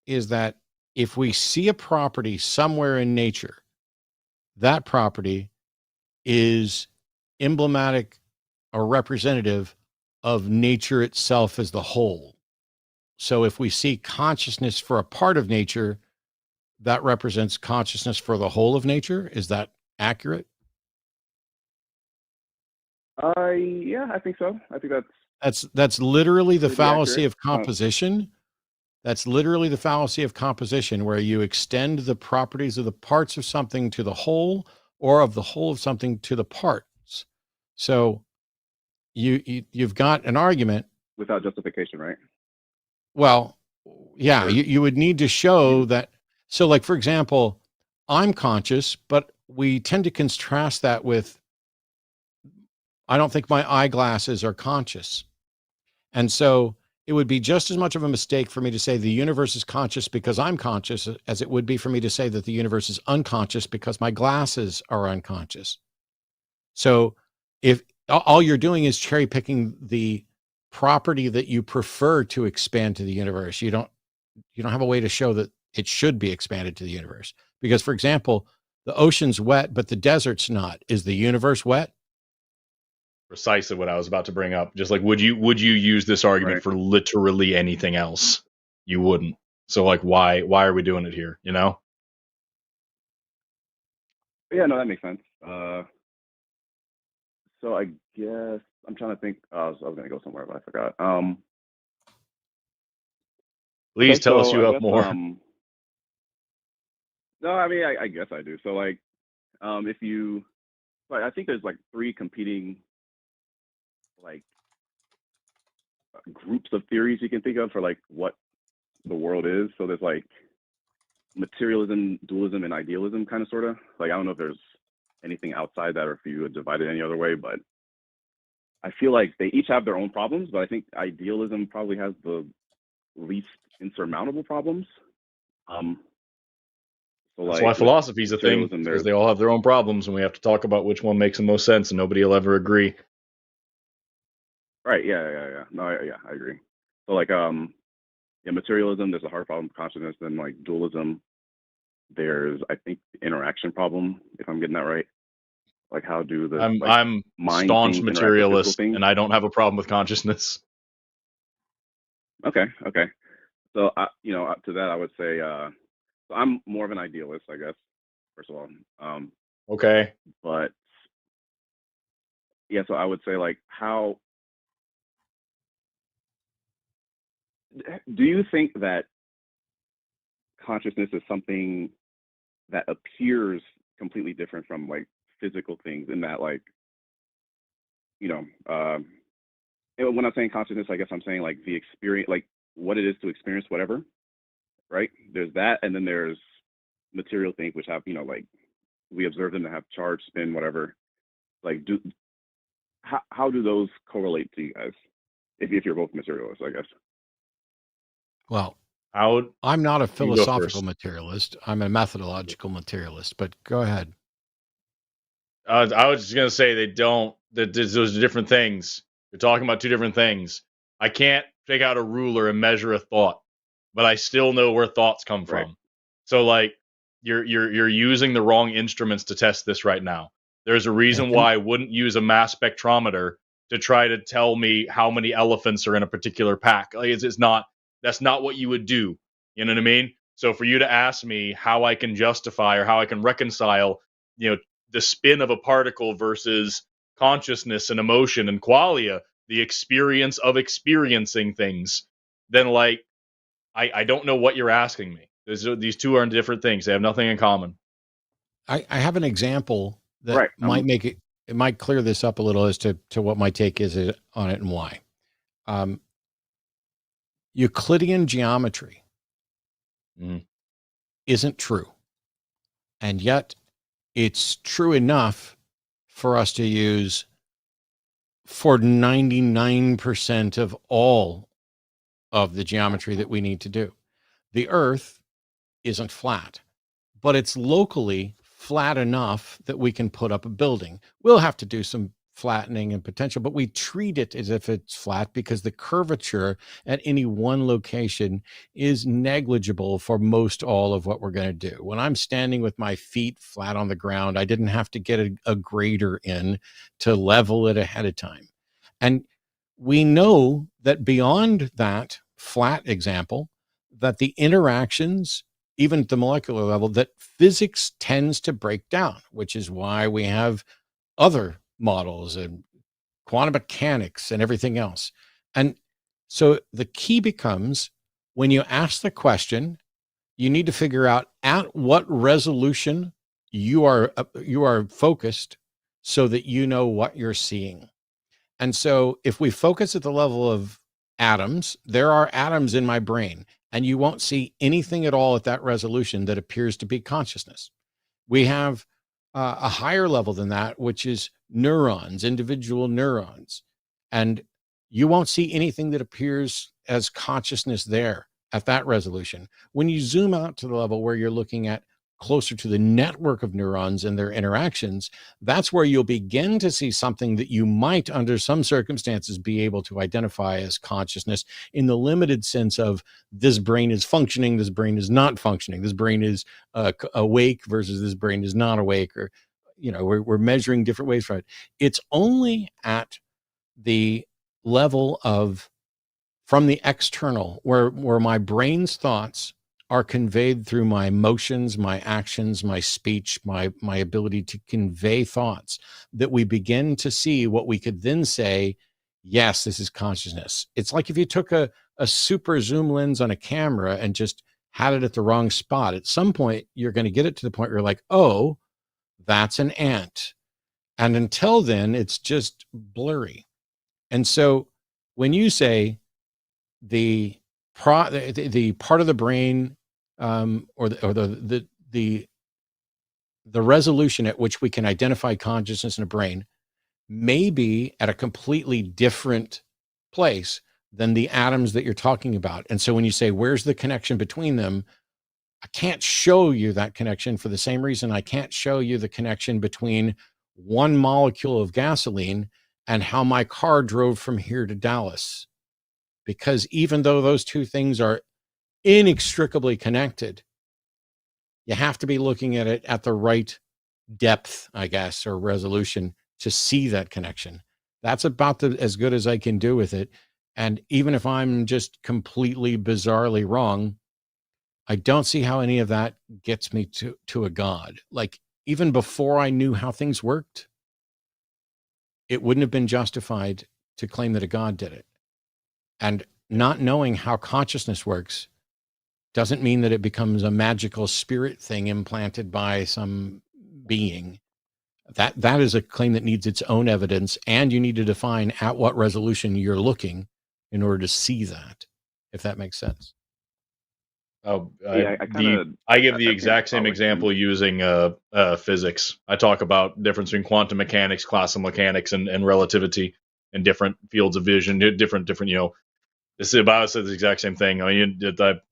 is that if we see a property somewhere in nature, that property is emblematic or representative of nature itself as the whole. So if we see consciousness for a part of nature, that represents consciousness for the whole of nature. Is that accurate? Yeah, I think so. I think That's literally the pretty fallacy accurate. of composition. That's literally the fallacy of composition, where you extend the properties of the parts of something to the whole, or of the whole of something to the parts. So you've got an argument Without justification, right? Well, yeah, Or you would need to show you, that. So, like, for example, I'm conscious, but we tend to contrast that with, I don't think my eyeglasses are conscious. And so it would be just as much of a mistake for me to say the universe is conscious because I'm conscious as it would be for me to say that the universe is unconscious because my glasses are unconscious. So if all you're doing is cherry picking the property that you prefer to expand to the universe, you don't have a way to show that it should be expanded to the universe. Because, for example, the ocean's wet, but the desert's not. Is the universe wet? Precisely what I was about to bring up. Just like, would you use this argument right. for literally anything else? You wouldn't. So like, why are we doing it here? You know? Yeah, no, that makes sense. So I guess I'm trying to think. I was going to go somewhere, but I forgot. Please Okay, tell us so you I have guess more. no, I mean I guess I do. So like, if you, like, I think there's like three competing like groups of theories you can think of for like what the world is. So there's like materialism, dualism, and idealism, kind of sort of. Like, I don't know if there's anything outside that or if you would divide it any other way, but I feel like they each have their own problems, but I think idealism probably has the least insurmountable problems. So That's like why with philosophy is a thing, materialism, because there's they all have their own problems, and we have to talk about which one makes the most sense, and nobody will ever agree. right, yeah. No, I agree. So like, yeah, materialism, there's a hard problem of consciousness. Then like dualism, there's I think the interaction problem, if I'm getting that right. Like, how do the like I'm mind staunch things interact with physical materialist, things? and I don't have a problem with consciousness. Okay. So to that I would say, so I'm more of an idealist, I guess. First of all, Okay. but yeah, so I would say like, how do you think that consciousness is something that appears completely different from like physical things, in that like, when I'm saying consciousness, I guess I'm saying like the experience, like what it is to experience whatever, right? There's that, and then there's material things which have, like we observe them to have charge, spin, whatever. Like, how do those correlate to you guys? If you're both materialists, I guess. Well, I'm not a You go philosophical first. materialist. I'm a methodological materialist, but go ahead. I was just gonna say they don't. Those are different things. You're talking about two different things. I can't take out a ruler and measure a thought, but I still know where thoughts come Right. from. So like, you're using the wrong instruments to test this right now. There's a reason Okay. why I wouldn't use a mass spectrometer to try to tell me how many elephants are in a particular pack. Like, it's not. That's not what you would do. You know what I mean? So for you to ask me how I can justify or how I can reconcile, the spin of a particle versus consciousness and emotion and qualia, the experience of experiencing things, then like, I don't know what you're asking me. These two are different things. They have nothing in common. I have an example that Right. might make it might clear this up a little as to what my take is on it and why. Euclidean geometry isn't true. And yet it's true enough for us to use for 99% of all of the geometry that we need to do. The Earth isn't flat, but it's locally flat enough that we can put up a building. We'll have to do some flattening and potential, but we treat it as if it's flat because the curvature at any one location is negligible for most all of what we're going to do. When I'm standing with my feet flat on the ground, I didn't have to get a grader in to level it ahead of time. And we know that beyond that flat example, that the interactions, even at the molecular level, that physics tends to break down, which is why we have other models and quantum mechanics and everything else. And so the key becomes, when you ask the question, you need to figure out at what resolution you are focused so that you know what you're seeing. And so if we focus at the level of atoms, there are atoms in my brain, and you won't see anything at all at that resolution that appears to be consciousness. We have a higher level than that, which is neurons, individual neurons. And you won't see anything that appears as consciousness there at that resolution. When you zoom out to the level where you're looking at closer to the network of neurons and their interactions, that's where you'll begin to see something that you might, under some circumstances, be able to identify as consciousness in the limited sense of this brain is functioning, this brain is not functioning, this brain is awake versus this brain is not awake, or, you know, we're measuring different ways for it. It's only at the level of from the external where my brain's thoughts are conveyed through my emotions, my actions, my speech, my ability to convey thoughts, that we begin to see what we could then say, yes, this is consciousness. It's like if you took a super zoom lens on a camera and just had it at the wrong spot. At some point, you're going to get it to the point where you're like, oh, that's an ant. And until then, it's just blurry. And so when you say the part of the brain, or the resolution at which we can identify consciousness in a brain may be at a completely different place than the atoms that you're talking about. And so when you say, where's the connection between them? I can't show you that connection for the same reason I can't show you the connection between one molecule of gasoline and how my car drove from here to Dallas. Because even though those two things are inextricably connected, you have to be looking at it at the right depth, I guess, or resolution to see that connection. That's about as good as I can do with it. And even if I'm just completely bizarrely wrong, I don't see how any of that gets me to a God. Like, even before I knew how things worked, it wouldn't have been justified to claim that a God did it. And not knowing how consciousness works doesn't mean that it becomes a magical spirit thing implanted by some being. That is a claim that needs its own evidence, and you need to define at what resolution you're looking in order to see that, if that makes sense. Oh, Yeah, I give the exact same example using physics. I talk about the difference between quantum mechanics, classical mechanics, and relativity, and different fields of vision, different, you know. This is about us. It's the exact same thing. I mean,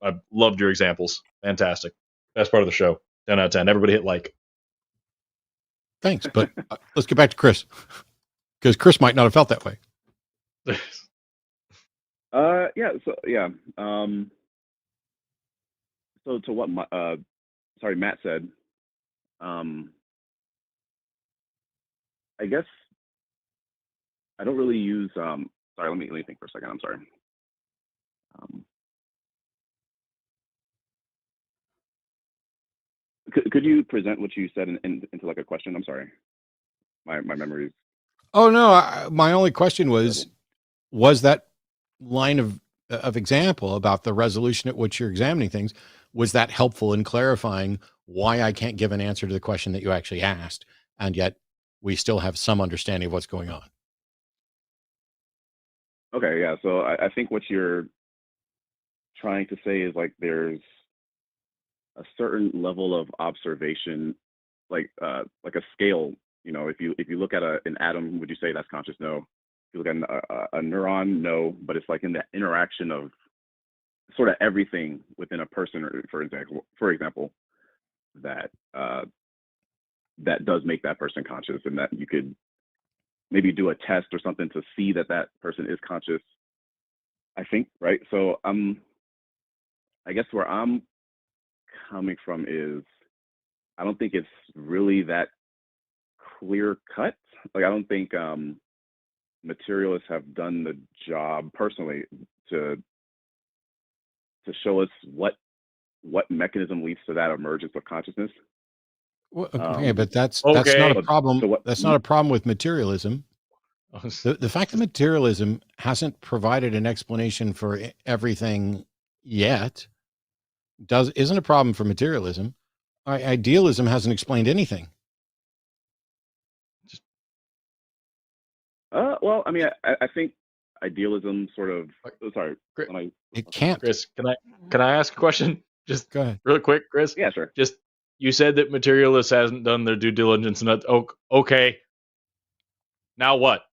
I loved your examples. Fantastic. Best part of the show. 10 out of 10. Everybody hit like. Thanks. But let's get back to Chris, because Chris might not have felt that way. So to what Matt said, I guess I don't really use sorry, let me think for a second. I'm sorry. Could you present what you said into like a question? I'm sorry. My memory is. Oh no, my only question was that line of of example about the resolution at which you're examining things. Was that helpful in clarifying why I can't give an answer to the question that you actually asked, and yet we still have some understanding of what's going on? Okay, yeah. So I think what you're trying to say is like there's a certain level of observation, like a scale. You know, if you look at an atom, would you say that's conscious? No. If you look at a neuron, no. But it's like in the interaction of sort of everything within a person, or for example, that that does make that person conscious, and that you could maybe do a test or something to see that that person is conscious. I think, right? So I guess where I'm coming from is I don't think it's really that clear cut. Like I don't think materialists have done the job personally to show us what mechanism leads to that emergence of consciousness. Well, okay, but that's Okay. not a problem. So what- That's not a problem with materialism. The fact that materialism hasn't provided an explanation for everything yet isn't a problem for materialism. Idealism hasn't explained anything. Well, I mean, I think idealism sort of. Sorry, It can't. Chris, can I ask a question? Just Go ahead. real quick, Chris. Yeah, sure. Just you said that materialists hasn't done their due diligence, and that okay. Now what?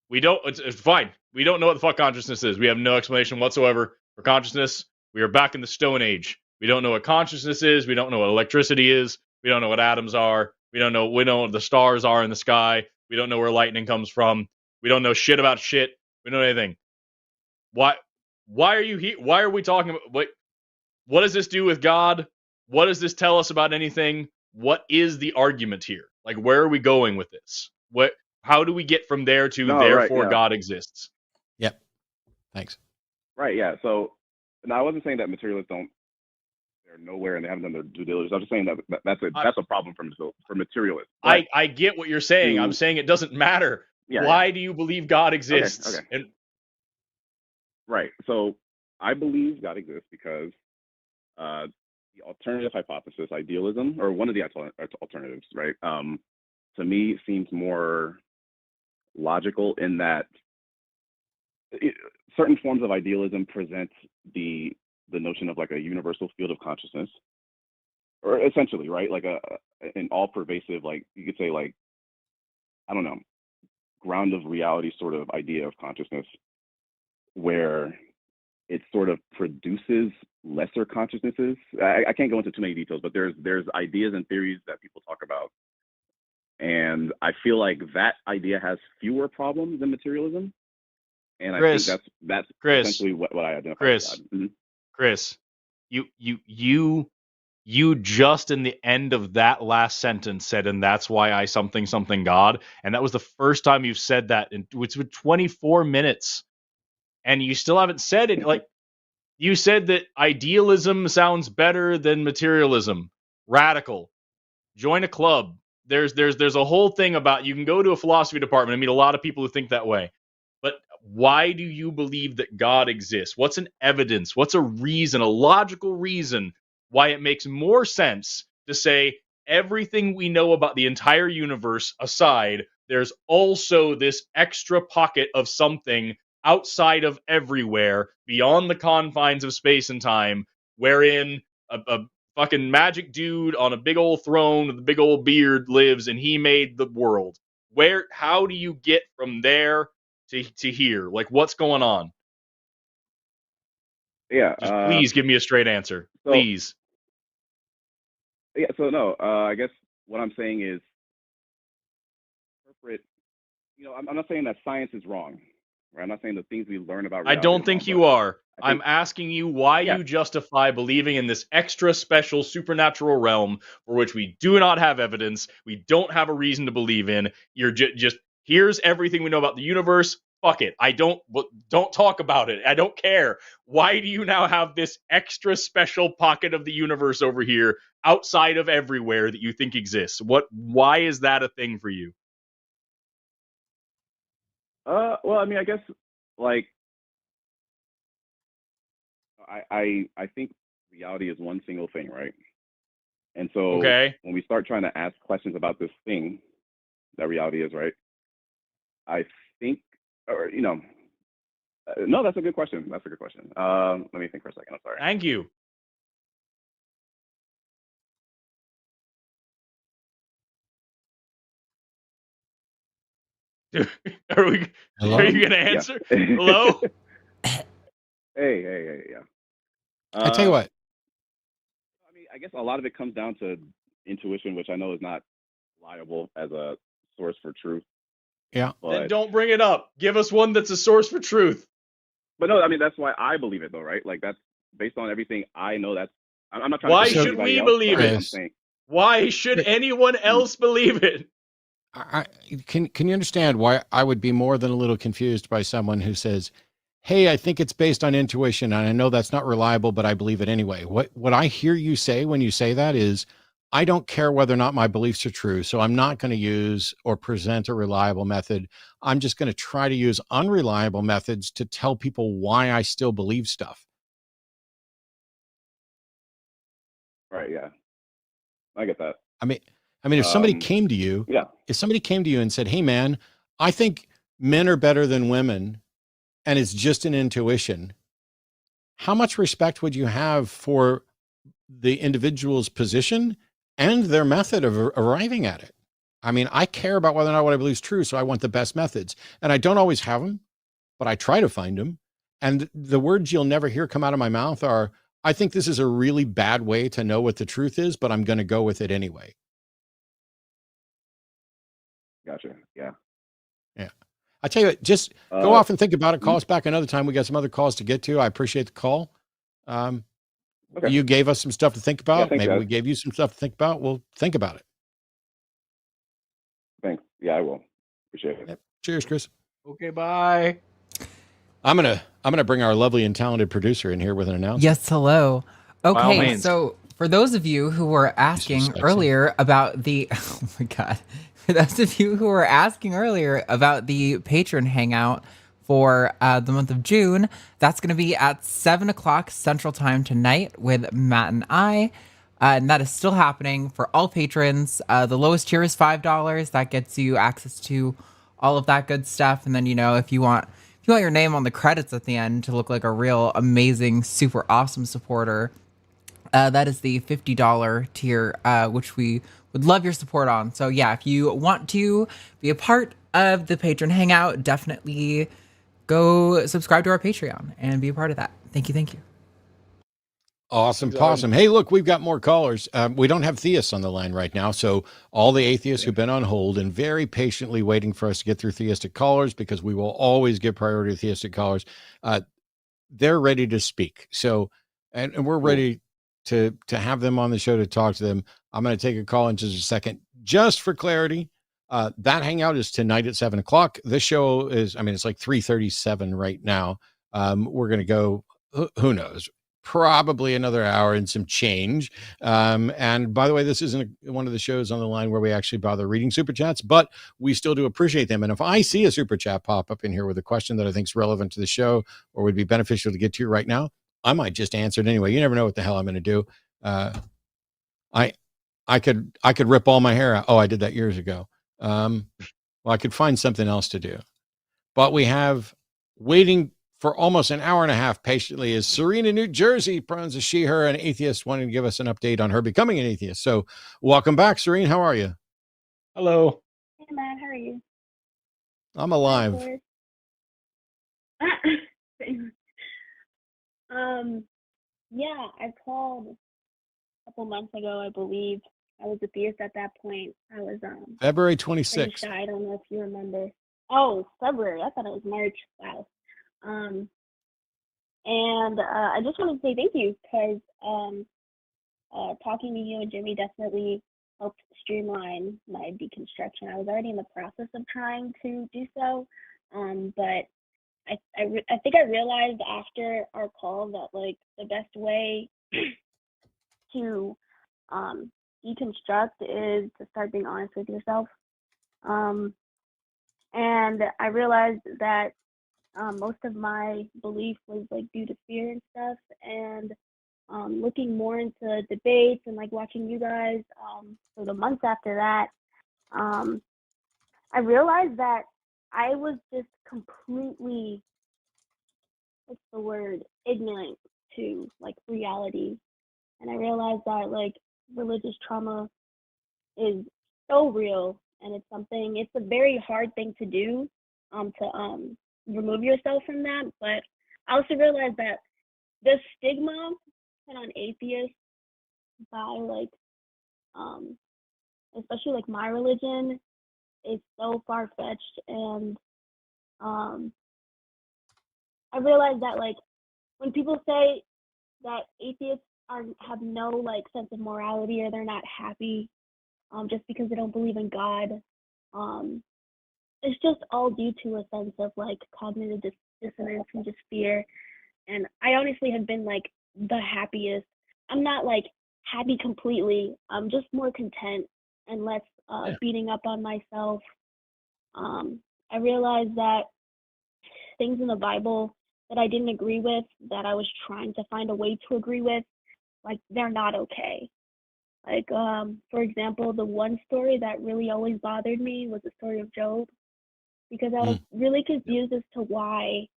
We don't. It's fine. We don't know what the fuck consciousness is. We have no explanation whatsoever for consciousness. We are back in the Stone Age. We don't know what consciousness is. We don't know what electricity is. We don't know what atoms are. We don't know what the stars are in the sky. We don't know where lightning comes from. We don't know shit about shit. We don't know anything. Why are you here? Why are we talking about what does this do with God? What does this tell us about anything? What is the argument here? Like, where are we going with this? How do we get from there to therefore God exists? Yep. Thanks. Right. Yeah. So, I wasn't saying that materialists they're nowhere and they haven't done their due diligence. I'm just saying that that's a problem for materialists. But I get what you're saying. I'm saying it doesn't matter. Yeah, Why do you believe God exists? Okay. And right. So I believe God exists because the alternative hypothesis, idealism, or one of the alternatives, right? To me, seems more logical in that certain forms of idealism present the notion of like a universal field of consciousness, or essentially, right, like an all-pervasive, like you could say, like, I don't know, ground of reality sort of idea of consciousness, where it sort of produces lesser consciousnesses. I can't go into too many details, but there's ideas and theories that people talk about, and I feel like that idea has fewer problems than materialism. And Chris, I think that's Chris, essentially what I identify. Chris, Mm-hmm. Chris, you just in the end of that last sentence said, and that's why I something God, and that was the first time you've said that, and it's been 24 minutes, and you still haven't said it. Like, you said that idealism sounds better than materialism. Radical. Join a club. There's a whole thing about, you can go to a philosophy department and meet a lot of people who think that way. But why do you believe that God exists? What's an evidence? What's a reason, a logical reason why it makes more sense to say everything we know about the entire universe aside, there's also this extra pocket of something outside of everywhere, beyond the confines of space and time, wherein a fucking magic dude on a big old throne with a big old beard lives, and he made the world. How do you get from there to here? Like, what's going on? Yeah. Just please give me a straight answer. Please. Yeah. So no, I guess what I'm saying is, interpret. I'm not saying that science is wrong. Right? I'm not saying the things we learn about reality I don't think you are. I'm asking you why you justify believing in this extra special supernatural realm for which we do not have evidence, we don't have a reason to believe in. You're just here's everything we know about the universe. Fuck it. Don't talk about it. I don't care. Why do you now have this extra special pocket of the universe over here outside of everywhere that you think exists? Why is that a thing for you? Well, I mean, I guess, like, I think reality is one single thing, right? And so Okay. when we start trying to ask questions about this thing that reality is, right? I think, or no, that's a good question. That's a good question. Let me think for a second. I'm sorry. Thank you. Dude, are you gonna answer? Yeah. Hello? Hey, yeah. I tell you what. I mean, I guess a lot of it comes down to intuition, which I know is not reliable as a source for truth. Yeah. Then don't bring it up. Give us one that's a source for truth. But no, I mean, that's why I believe it, though, right? Like, that's based on everything I know. I'm not trying Why to convince should we anybody else, believe but it? I'm saying, Why should anyone else believe it? Can you understand why I would be more than a little confused by someone who says, hey, I think it's based on intuition, and I know that's not reliable, but I believe it anyway. What I hear you say when you say that is, I don't care whether or not my beliefs are true, so I'm not going to use or present a reliable method. I'm just going to try to use unreliable methods to tell people why I still believe stuff. right, yeah, I get that. I mean, if somebody came to you, yeah, if somebody came to you and said, hey, man, I think men are better than women, and it's just an intuition, how much respect would you have for the individual's position and their method of arriving at it? I mean, I care about whether or not what I believe is true, so I want the best methods. And I don't always have them, but I try to find them. And the words you'll never hear come out of my mouth are, I think this is a really bad way to know what the truth is, but I'm going to go with it anyway. gotcha, yeah. Yeah. I tell you what, just go off and think about it. Call us back another time. We got some other calls to get to. I appreciate the call. Okay. You gave us some stuff to think about. Yeah, thanks, Maybe guys. we gave you some stuff to think about. We'll think about it. Thanks. Yeah, I will. Appreciate it. Yep. Cheers, Chris. Okay, bye. I'm gonna bring our lovely and talented producer in here with an announcement. Yes, hello. all Okay, means. so for those of you who were asking earlier about the oh my god, for those of you who were asking earlier about the patron hangout for the month of June, that's going to be at 7:00 Central Time tonight with Matt and I. And that is still happening for all patrons. The lowest tier is $5. That gets you access to all of that good stuff. And then, if you want your name on the credits at the end to look like a real amazing, super awesome supporter, that is the $50 tier, which we would love your support on. So yeah, if you want to be a part of the patron hangout, definitely go subscribe to our Patreon and be a part of that. Thank you. Awesome, possum. Hey, look, we've got more callers. We don't have theists on the line right now, so all the atheists who've been on hold and very patiently waiting for us to get through theistic callers, because we will always give priority to theistic callers, they're ready to speak. So, and we're ready to have them on the show to talk to them. I'm going to take a call in just a second. Just for clarity, that hangout is tonight at 7:00. This show is, it's like 3:37 right now. We're going to go, who knows, probably another hour and some change. And by the way, this isn't one of the shows on the line where we actually bother reading super chats, but we still do appreciate them. And if I see a super chat pop up in here with a question that I think is relevant to the show or would be beneficial to get to right now, I might just answer it anyway. You never know what the hell I'm going to do. I could rip all my hair out. Oh, I did that years ago. Well, I could find something else to do, but we have waiting for almost an hour and a half patiently is Serena, New Jersey, pronouns as she, her, an atheist, wanting to give us an update on her becoming an atheist. So welcome back, Serena. How are you? Hello. Hey, Matt. How are you? I'm alive. Yeah, I called a couple months ago, I believe. I was a theist at that point. I was February pretty 26th. shy. I don't know if you remember. Oh, February. I thought it was March. Wow. And I just wanted to say thank you because talking to you and Jimmy definitely helped streamline my deconstruction. I was already in the process of trying to do so, but I think I realized after our call that like the best way to deconstruct is to start being honest with yourself. And I realized that Most of my belief was like due to fear and stuff, and looking more into debates and like watching you guys for the months after that, I realized that I was just completely, what's the word, ignorant to like reality. And I realized that like religious trauma is so real, and it's a very hard thing to do, to remove yourself from that. But I also realized that the stigma put on atheists by like especially like my religion is so far-fetched, and I realized that like when people say that atheists have no like sense of morality, or they're not happy just because they don't believe in God, it's just all due to a sense of like cognitive dissonance and just fear. And I honestly have been like the happiest. I'm not like happy completely. I'm just more content and less beating up on myself. I realized that things in the Bible that I didn't agree with, that I was trying to find a way to agree with, like they're not okay. Like, for example, the one story that really always bothered me was the story of Job, because I was really confused as to why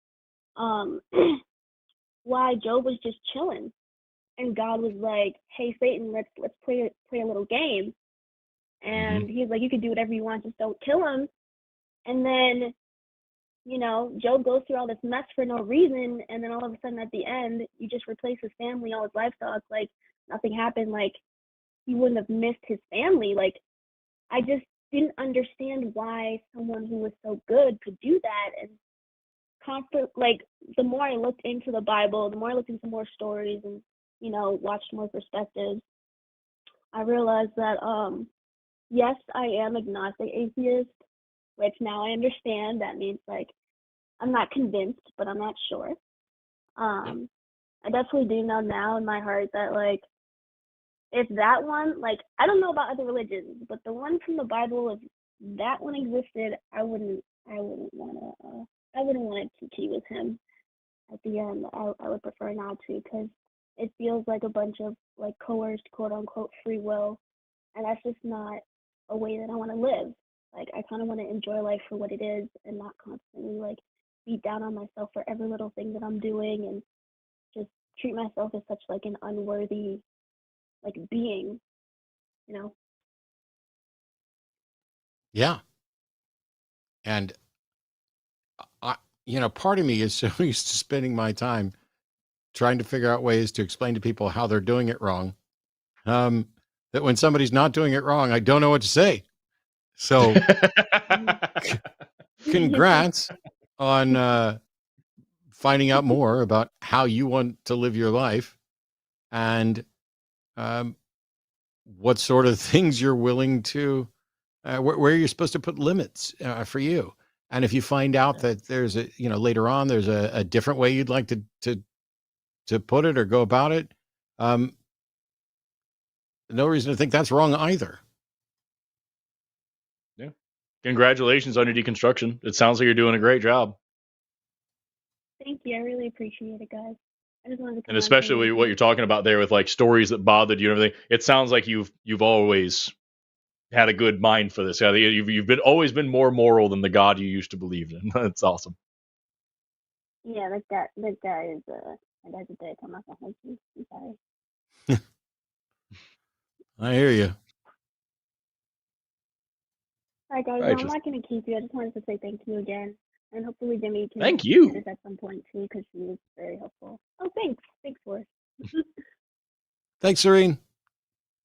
why Job was just chilling, and God was like, "Hey Satan, let's play a little game," and he's like, "You can do whatever you want, just don't kill him." And then, you know, Job goes through all this mess for no reason, and then all of a sudden at the end, you just replace his family, all his livestock, like nothing happened, like he wouldn't have missed his family. Like, I just didn't understand why someone who was so good could do that. And like the more I looked into the Bible, the more I looked into more stories and, you know, watched more perspectives, I realized that yes, I am agnostic atheist, which now I understand that means like I'm not convinced, but I'm not sure. I definitely do know now in my heart that like if that one, like I don't know about other religions, but the one from the Bible, if that one existed, I wouldn't want to TT with him at the end. I would prefer not to, because it feels like a bunch of like coerced, quote unquote, free will, and that's just not a way that I want to live. Like I kind of want to enjoy life for what it is, and not constantly like beat down on myself for every little thing that I'm doing, and just treat myself as such like an unworthy like being, you know. Yeah. And I, you know, part of me is so used to spending my time trying to figure out ways to explain to people how they're doing it wrong, that when somebody's not doing it wrong, I don't know what to say. So congrats on finding out more about how you want to live your life, and what sort of things you're willing to, where you're supposed to put limits for you. And if you find out that there's a, you know, later on, there's a different way you'd like to put it or go about it, no reason to think that's wrong either. Yeah. Congratulations on your deconstruction. It sounds like you're doing a great job. Thank you. I really appreciate it, guys. I just wanted to come And especially what you're talking about there with like stories that bothered you and everything. It sounds like you've always had a good mind for this. You've always been more moral than the God you used to believe in. That's awesome. Yeah, that guy is a dick. I'm not gonna hold you. I'm sorry. I hear you. All right, guys. No, I'm not gonna keep you. I just wanted to say thank you again, and hopefully Jimmy can thank you this at some point too, because she was very helpful. Oh, thanks, Forrest. Thanks, Serene.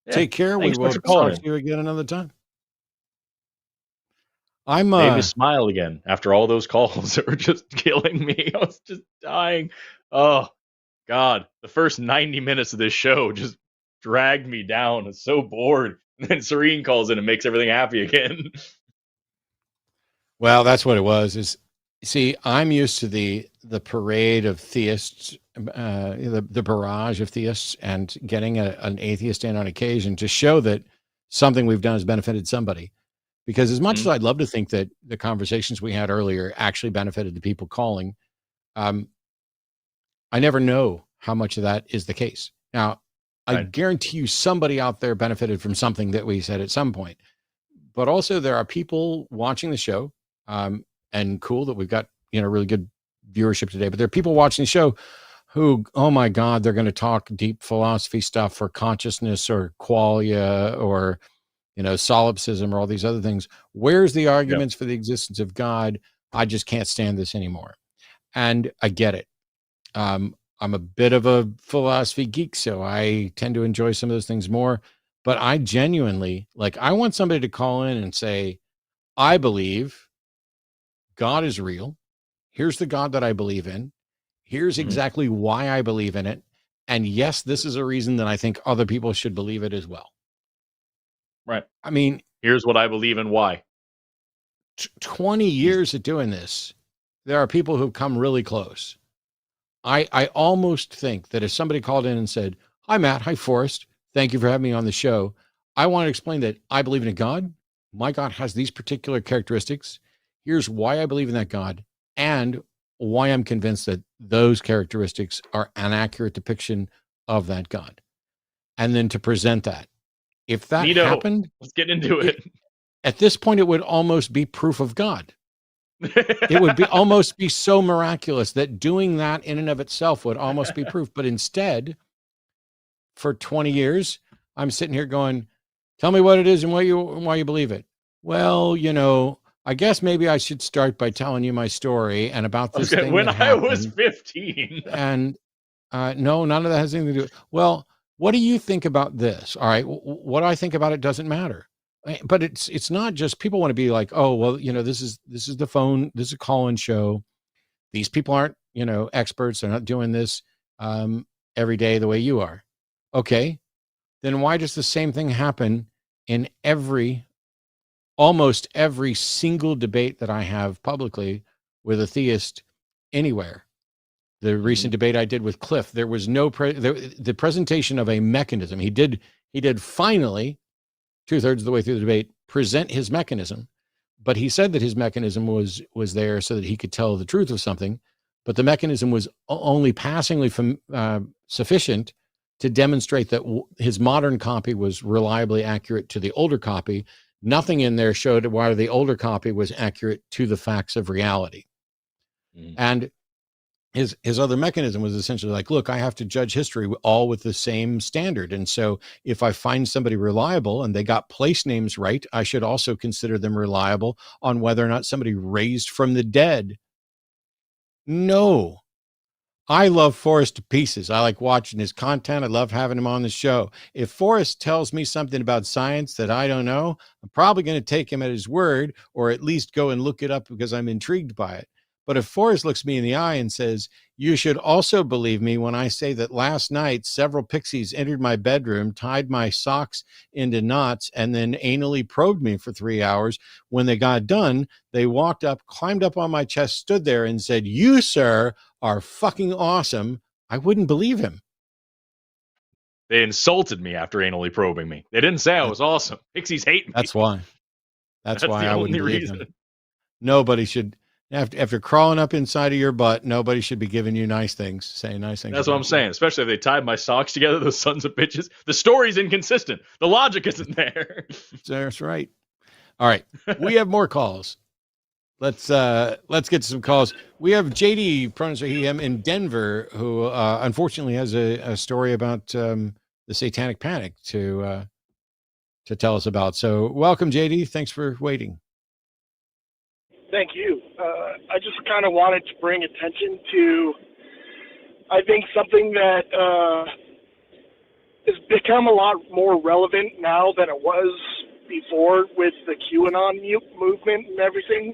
Yeah, take care. We will talk to you again another time. I'm made me smile again after all those calls that were just killing me. I was just dying. Oh God, the first 90 minutes of this show just dragged me down. I'm so bored. And then Serene calls in and makes everything happy again. Well, that's what it was. Is, see, I'm used to the parade of theists, the barrage of theists, and getting an atheist in on occasion to show that something we've done has benefited somebody. Because as much as I'd love to think that the conversations we had earlier actually benefited the people calling, I never know how much of that is the case. Now, I guarantee you somebody out there benefited from something that we said at some point. But also there are people watching the show, and cool that we've got, really good viewership today, but there are people watching the show who, oh my God, they're going to talk deep philosophy stuff or consciousness or qualia or, solipsism or all these other things. Where's the arguments for the existence of God? I just can't stand this anymore. And I get it. I'm a bit of a philosophy geek, so I tend to enjoy some of those things more. But I genuinely, I want somebody to call in and say, I believe God is real. Here's the God that I believe in. Here's exactly why I believe in it. And yes, this is a reason that I think other people should believe it as well. Right. I mean, here's what I believe and why. 20 years of doing this, there are people who've come really close. I almost think that if somebody called in and said, hi, Matt. Hi, Forrest. Thank you for having me on the show. I want to explain that I believe in a God. My God has these particular characteristics. Here's why I believe in that God and why I'm convinced that those characteristics are an accurate depiction of that God. And then to present that. If that happened, let's get into it. At this point, it would almost be proof of God. It would almost be so miraculous that doing that in and of itself would almost be proof. But instead, for 20 years, I'm sitting here going, tell me what it is and why you believe it. Well, I guess maybe I should start by telling you my story and about this thing when that I happened. was 15. And no, none of that has anything to do with it. Well, what do you think about this? All right. What I think about it doesn't matter. But it's not just people want to be like, oh, well, this is the phone. This is a call-in show. These people aren't, experts. They're not doing this every day the way you are. Okay. Then why does the same thing happen in almost every single debate that I have publicly with a theist anywhere? The recent debate I did with Cliff, there was no the presentation of a mechanism. He did finally, 2/3 of the way through the debate, present his mechanism, but he said that his mechanism was there so that he could tell the truth of something, but the mechanism was only passingly sufficient to demonstrate that his modern copy was reliably accurate to the older copy. Nothing in there showed why the older copy was accurate to the facts of reality. And his other mechanism was essentially like, look, I have to judge history all with the same standard. And so if I find somebody reliable and they got place names right, I should also consider them reliable on whether or not somebody raised from the dead. No. I love Forrest to pieces. I like watching his content. I love having him on the show. If Forrest tells me something about science that I don't know, I'm probably going to take him at his word, or at least go and look it up because I'm intrigued by it. But if Forrest looks me in the eye and says, you should also believe me when I say that last night several pixies entered my bedroom, tied my socks into knots, and then anally probed me for 3 hours. When they got done, they walked up, climbed up on my chest, stood there and said, you, sir, are fucking awesome. I wouldn't believe him. They insulted me after anally probing me. They didn't say I was awesome. Pixies hate me. That's why. That's why the I wouldn't only believe reason. him. Nobody should. After crawling up inside of your butt, nobody should be giving you nice things, saying nice things. That's what I'm saying. Especially if they tied my socks together, those sons of bitches. The story's inconsistent. The logic isn't there. That's right. All right. We have more calls. Let's get to some calls. We have JD, pronouns are he, him, in Denver, who unfortunately has a story about the satanic panic to tell us about. So welcome, JD. Thanks for waiting. Thank you. I just kind of wanted to bring attention to, I think, something that has become a lot more relevant now than it was before with the QAnon movement and everything.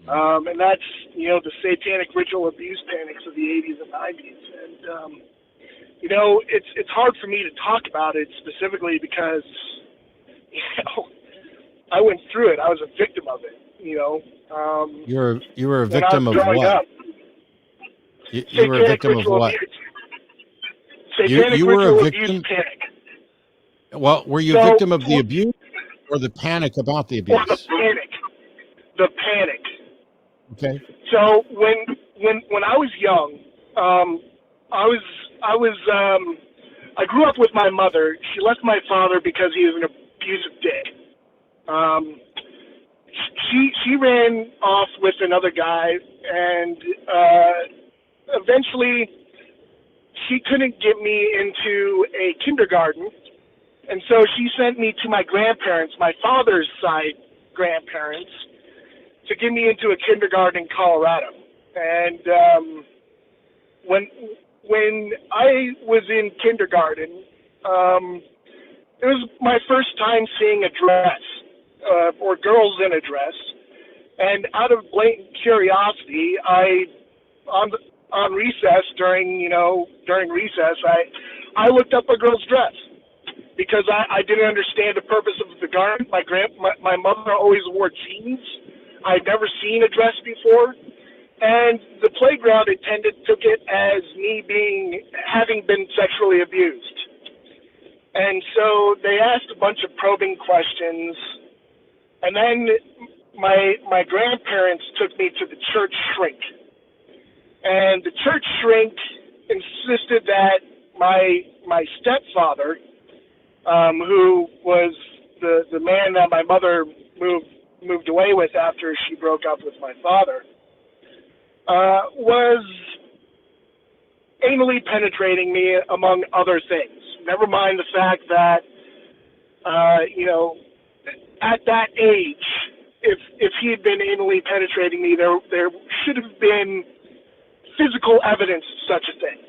And that's, the satanic ritual abuse panics of the 80s and 90s. And, it's hard for me to talk about it specifically because, I went through it. I was a victim of it. You were a victim of what? You were a victim of what? Satanic you were a ritual victim. abuse panic. Well, were you a victim of the abuse, Or the panic about the or abuse. the panic. Okay. So when I was young, I grew up with my mother. She left my father because he was an abusive dick. She ran off with another guy, and eventually she couldn't get me into a kindergarten, and so she sent me to my grandparents, my father's side grandparents, to get me into a kindergarten in Colorado. And when I was in kindergarten, it was my first time seeing a dress, or girls in a dress. And out of blatant curiosity, on recess during recess, I looked up a girl's dress because I didn't understand the purpose of the garment. My mother always wore jeans. I'd never seen a dress before, and the playground attendant took it as me having been sexually abused. And so they asked a bunch of probing questions, and then my grandparents took me to the church shrink. And the church shrink insisted that my stepfather, who was the man that my mother moved away with after she broke up with my father, was anally penetrating me, among other things. Never mind the fact that, at that age, if he had been anally penetrating me, there should have been physical evidence of such a thing.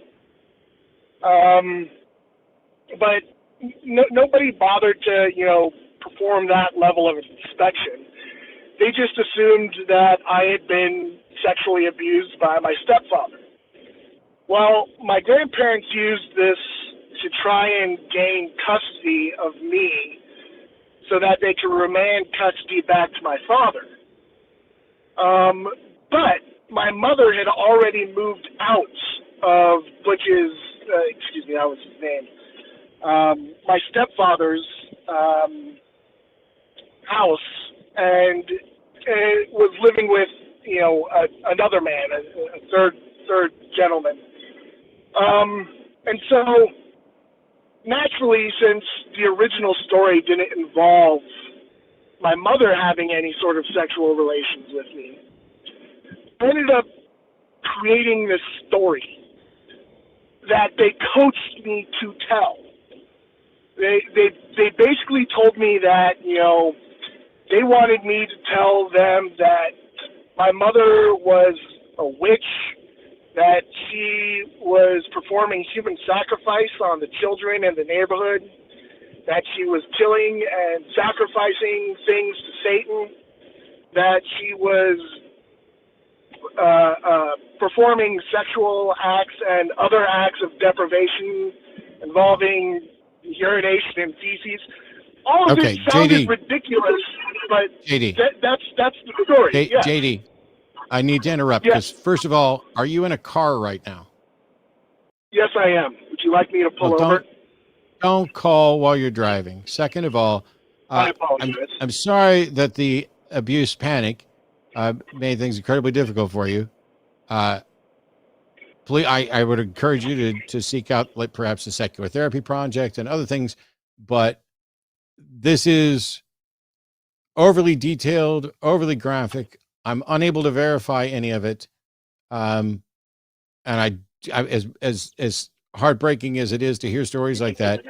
But nobody bothered to, perform that level of inspection. They just assumed that I had been sexually abused by my stepfather. Well, my grandparents used this to try and gain custody of me so that they could remand custody back to my father. But my mother had already moved out of Butch's, that was his name, my stepfather's house, and was living with, another man, a third gentleman. And so, naturally, since the original story didn't involve my mother having any sort of sexual relations with me, I ended up creating this story that they coached me to tell. They basically told me that, they wanted me to tell them that my mother was a witch, that she was performing human sacrifice on the children in the neighborhood, that she was killing and sacrificing things to Satan, that she was performing sexual acts and other acts of deprivation involving urination and feces. All of this sounded ridiculous, but JD, that's the story. Yes. JD, I need to interrupt because, first of all, are you in a car right now? Yes, I am. Would you like me to pull over? Don't call while you're driving. Second of all, I apologize. I'm sorry that the abuse panic made things incredibly difficult for you. Please, I would encourage you to seek out, like, perhaps a secular therapy project and other things, but this is overly detailed, overly graphic. I'm unable to verify any of it. And I as heartbreaking as it is to hear stories like that,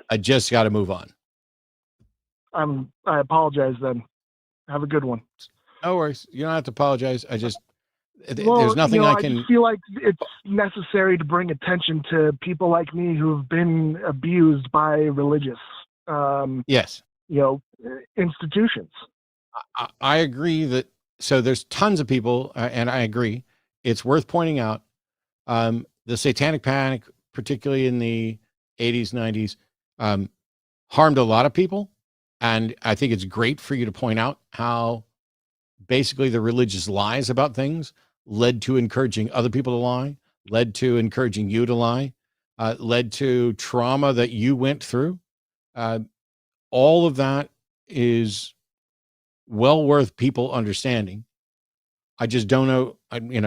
I just got to move on. I apologize then. Have a good one. No worries. You don't have to apologize. There's nothing I can. I just feel like it's necessary to bring attention to people like me who've been abused by religious, yes, institutions. I agree that. So there's tons of people, and I agree. It's worth pointing out the satanic panic, particularly in the 80s, 90s, harmed a lot of people. And I think it's great for you to point out how basically the religious lies about things led to encouraging other people to lie, led to encouraging you to lie, led to trauma that you went through. All of that is well worth people understanding. I just don't know.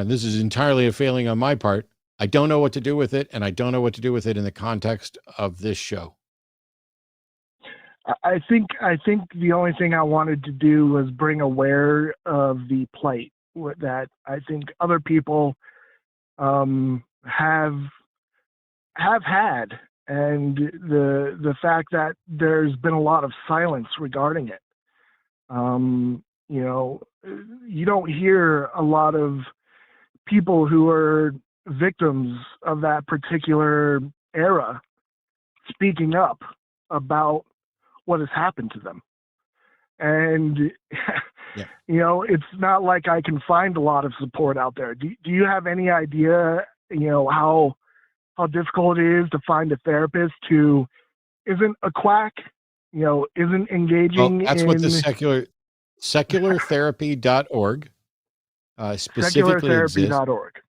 This is entirely a failing on my part. I don't know what to do with it, and I don't know what to do with it in the context of this show. I think the only thing I wanted to do was bring aware of the plight that I think other people have had, and the fact that there's been a lot of silence regarding it. You don't hear a lot of people who are victims of that particular era speaking up about what has happened to them. And, it's not like I can find a lot of support out there. Do you have any idea, how difficult it is to find a therapist who isn't a quack, isn't engaging that's in... what the seculartherapy.org specifically exists. Seculartherapy.org.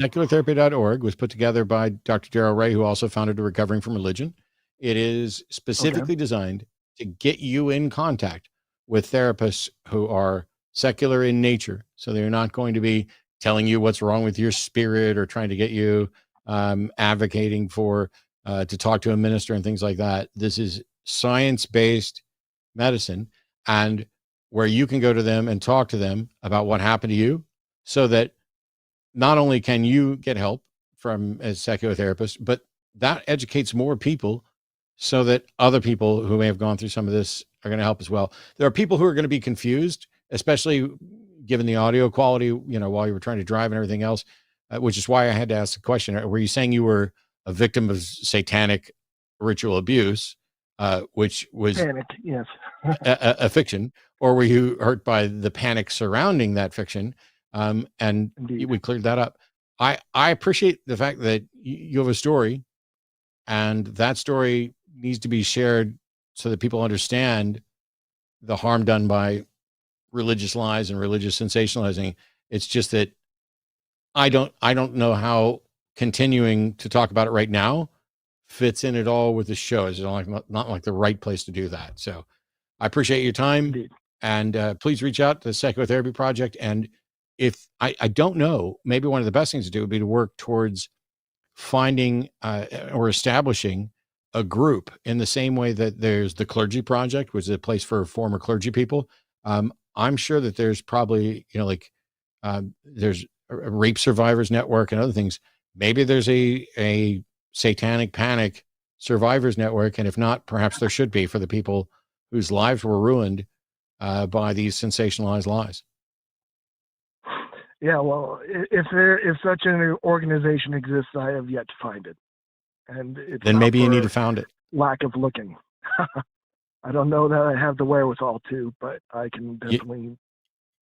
Seculartherapy.org was put together by Dr. Aron Ra, who also founded Recovering from Religion. It is specifically designed to get you in contact with therapists who are secular in nature. So they're not going to be telling you what's wrong with your spirit or trying to get you advocating for to talk to a minister and things like that. This is science-based medicine, and where you can go to them and talk to them about what happened to you, so that not only can you get help from a secular therapist, but that educates more people so that other people who may have gone through some of this are going to help as well. There are people who are going to be confused, especially given the audio quality, while you were trying to drive and everything else, which is why I had to ask the question. Were you saying you were a victim of satanic ritual abuse, which was panic, yes. a fiction, or were you hurt by the panic surrounding that fiction? And Indeed. we cleared that up. I appreciate the fact that you have a story, and that story needs to be shared so that people understand the harm done by religious lies and religious sensationalizing. It's just that I don't know how continuing to talk about it right now fits in at all with the show. It's not like the right place to do that. So I appreciate your time. Indeed. And please reach out to the Secular Therapy Project. And if I don't know, maybe one of the best things to do would be to work towards finding or establishing a group in the same way that there's the Clergy Project, which is a place for former clergy people. I'm sure that there's probably, there's a rape survivors network and other things. Maybe there's a satanic panic survivors network. And if not, perhaps there should be, for the people whose lives were ruined by these sensationalized lies. Yeah, well, if such an organization exists, I have yet to find it, and then maybe you need to found it. Lack of looking. I don't know that I have the wherewithal to, but I can definitely.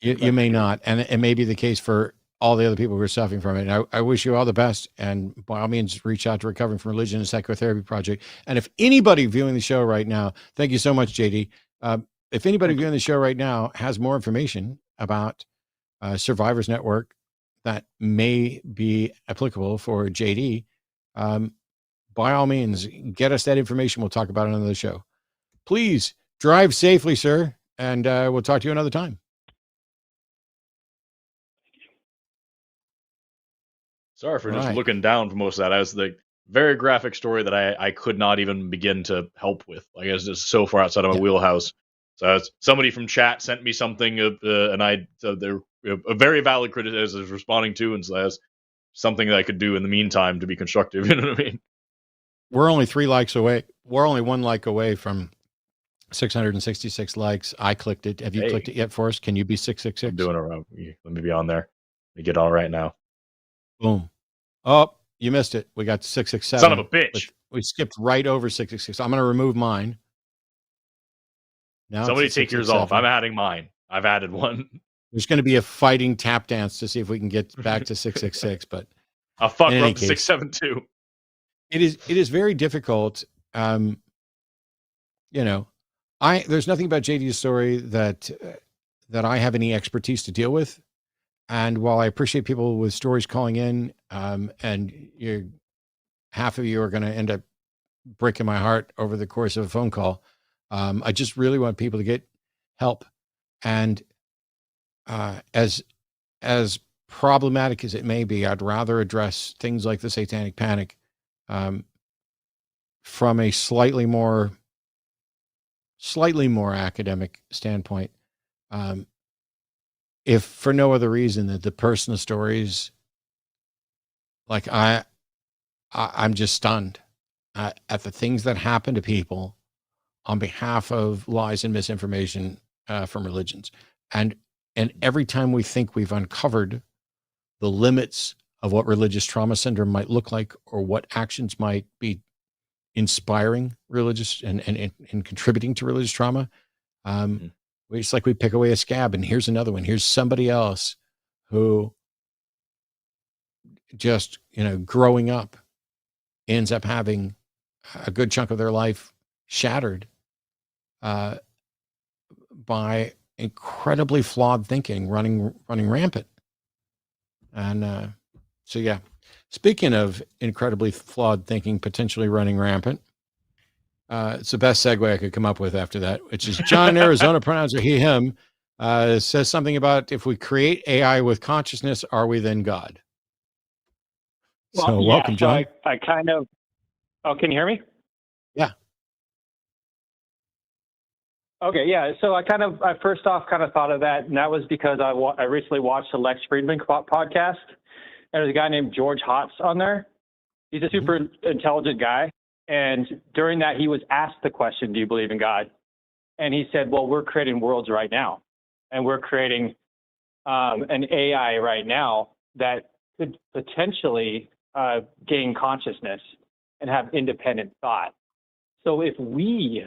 You may not, and it may be the case for all the other people who are suffering from it. And I wish you all the best, and by all means, reach out to Recovering from Religion and Secular Therapy Project. And if anybody viewing the show right now, thank you so much, JD. If anybody viewing the show right now has more information about Survivors Network that may be applicable for JD, by all means, get us that information. We'll talk about it on another show. Please drive safely, sir, and we'll talk to you another time. Sorry for just looking down for most of that. I was the very graphic story that I could not even begin to help with. Like, I was just so far outside of my wheelhouse. So somebody from chat sent me something, and they're a very valid criticism is responding to, and so that's something that I could do in the meantime to be constructive. You know what I mean? We're only 3 likes away. We're only 1 like away from 666 likes. I clicked it. Have you clicked it yet, Forrest? Can you be 666? I'm doing it wrong. Let me be on there. Let me get on right now. Boom. Oh, you missed it. We got 667. Son of a bitch. We skipped right over 666. I'm going to remove mine. Now somebody take yours off. I'm adding mine. I've added one. There's going to be a fighting tap dance to see if we can get back to 666. But I'll fuck up 672. It is very difficult. There's nothing about JD's story that I have any expertise to deal with. And while I appreciate people with stories calling in, and half of you are going to end up breaking my heart over the course of a phone call, I just really want people to get help. And as problematic as it may be, I'd rather address things like the satanic panic from a slightly more academic standpoint. If for no other reason that the personal stories, like I'm just stunned at the things that happen to people on behalf of lies and misinformation from religions. And every time we think we've uncovered the limits of what religious trauma syndrome might look like, or what actions might be inspiring religious and contributing to religious trauma, it's like we pick away a scab, and here's another one. Here's somebody else who just, growing up ends up having a good chunk of their life shattered by incredibly flawed thinking running rampant. And so, yeah, speaking of incredibly flawed thinking potentially running rampant, it's the best segue I could come up with after that, which is John in Arizona, pronouns are he, him, says something about, if we create AI with consciousness, are we then God? Well, So welcome, John. I kind of, can you hear me? Yeah. Okay, yeah. So I first off kind of thought of that, and that was because I recently watched the Lex Friedman podcast, and there's a guy named George Hotz on there. He's a super intelligent guy, and during that he was asked the question, "Do you believe in God?" And he said, "Well, we're creating worlds right now, and we're creating an AI right now that could potentially gain consciousness and have independent thought. So if we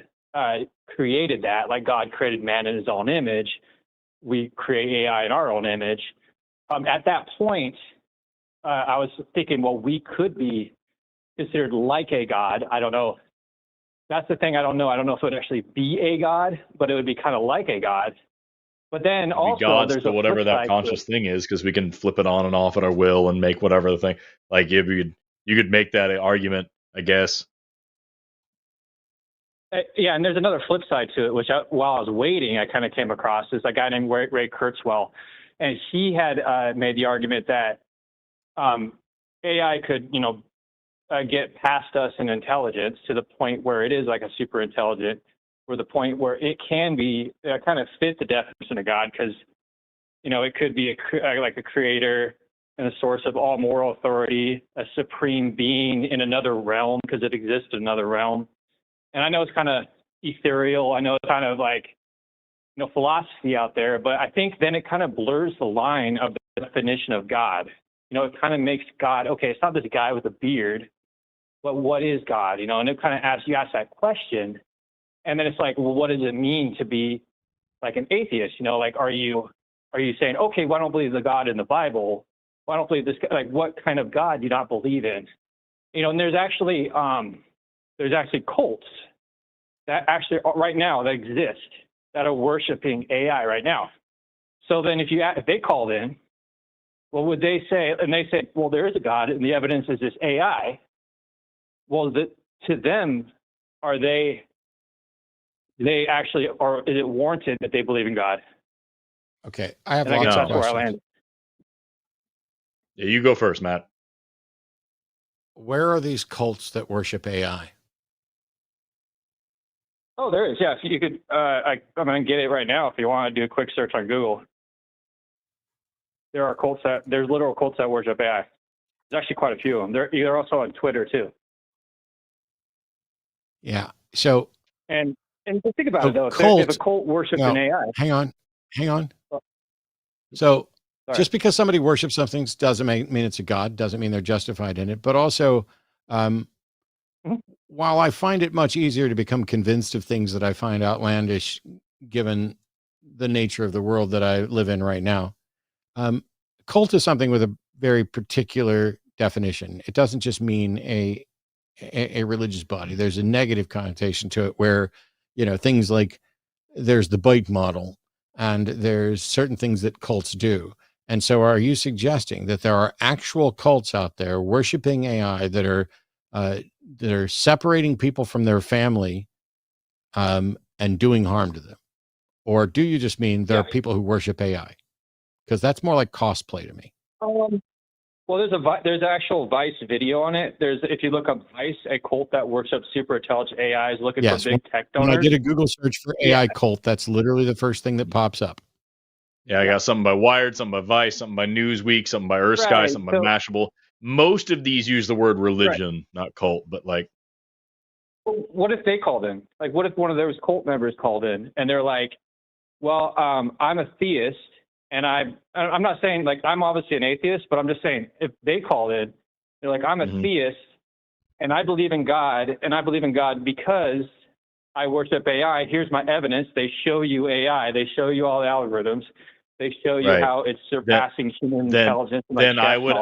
created that, like God created man in his own image, we create AI in our own image. At that point, I was thinking, well, we could be considered like a God. I don't know. That's the thing. I don't know. I don't know if it would actually be a God, but it would be kind of like a God. But then also, gods there's to a whatever flip that side conscious thing is, because we can flip it on and off at our will and make whatever the thing. Like, if you could make that an argument, I guess. Yeah, and there's another flip side to it, which while I was waiting, I kind of came across. There's a guy named Ray Kurzweil, and he had made the argument that AI could, get past us in intelligence to the point where it is like a super intelligent, or the point where it can be kind of fit the definition of God, because it could be like a creator and a source of all moral authority, a supreme being in another realm because it exists in another realm. And I know it's kind of ethereal. I know it's kind of like, philosophy out there, but I think then it kind of blurs the line of the definition of God. It kind of makes God, okay, it's not this guy with a beard, but what is God? And it kind of asks that question. And then it's like, well, what does it mean to be like an atheist? Like, are you saying, okay, well, I don't believe the God in the Bible. Well, I don't believe this, like, what kind of God do you not believe in? And there's actually cults that actually right now that exist that are worshiping AI right now. So then if they called in, what would they say? And they say, well, there is a God and the evidence is this AI. Well, to them, are they actually, or is it warranted that they believe in God? Okay, I have and lots I of guess that's where I questions. landed. Yeah, you go first, Matt. Where are these cults that worship AI? Oh, there is. Yeah, if you could, I'm going to get it right now if you want to do a quick search on Google. There's literal cults that worship AI. There's actually quite a few of them. They're also on Twitter too. Yeah. So. And to think about it though, if a cult worships an AI. Hang on. So Sorry. just because somebody worships something doesn't mean it's a God, doesn't mean they're justified in it. But also, while I find it much easier to become convinced of things that I find outlandish, given the nature of the world that I live in right now, cult is something with a very particular definition. It doesn't just mean a religious body. There's a negative connotation to it where, things like there's the bite model and there's certain things that cults do. And so are you suggesting that there are actual cults out there worshiping AI that are separating people from their family and doing harm to them? Or do you just mean there are people who worship AI? Because that's more like cosplay to me. Well, there's an actual Vice video on it. If you look up Vice, a cult that worships super intelligent AIs looking for big tech donors. When I did a Google search for AI cult, that's literally the first thing that pops up. Yeah, I got something by Wired, something by Vice, something by Newsweek, something by Earth Sky, something by Mashable. Most of these use the word religion, not cult, but like. Well, what if they called in? Like, what if one of those cult members called in and they're like, well, I'm a theist, and I'm not saying, like, I'm obviously an atheist, but I'm just saying if they called in, they're like, I'm a theist, and I believe in God, because I worship AI. Here's my evidence. They show you AI. They show you all the algorithms. They show you how it's surpassing human intelligence. Then I would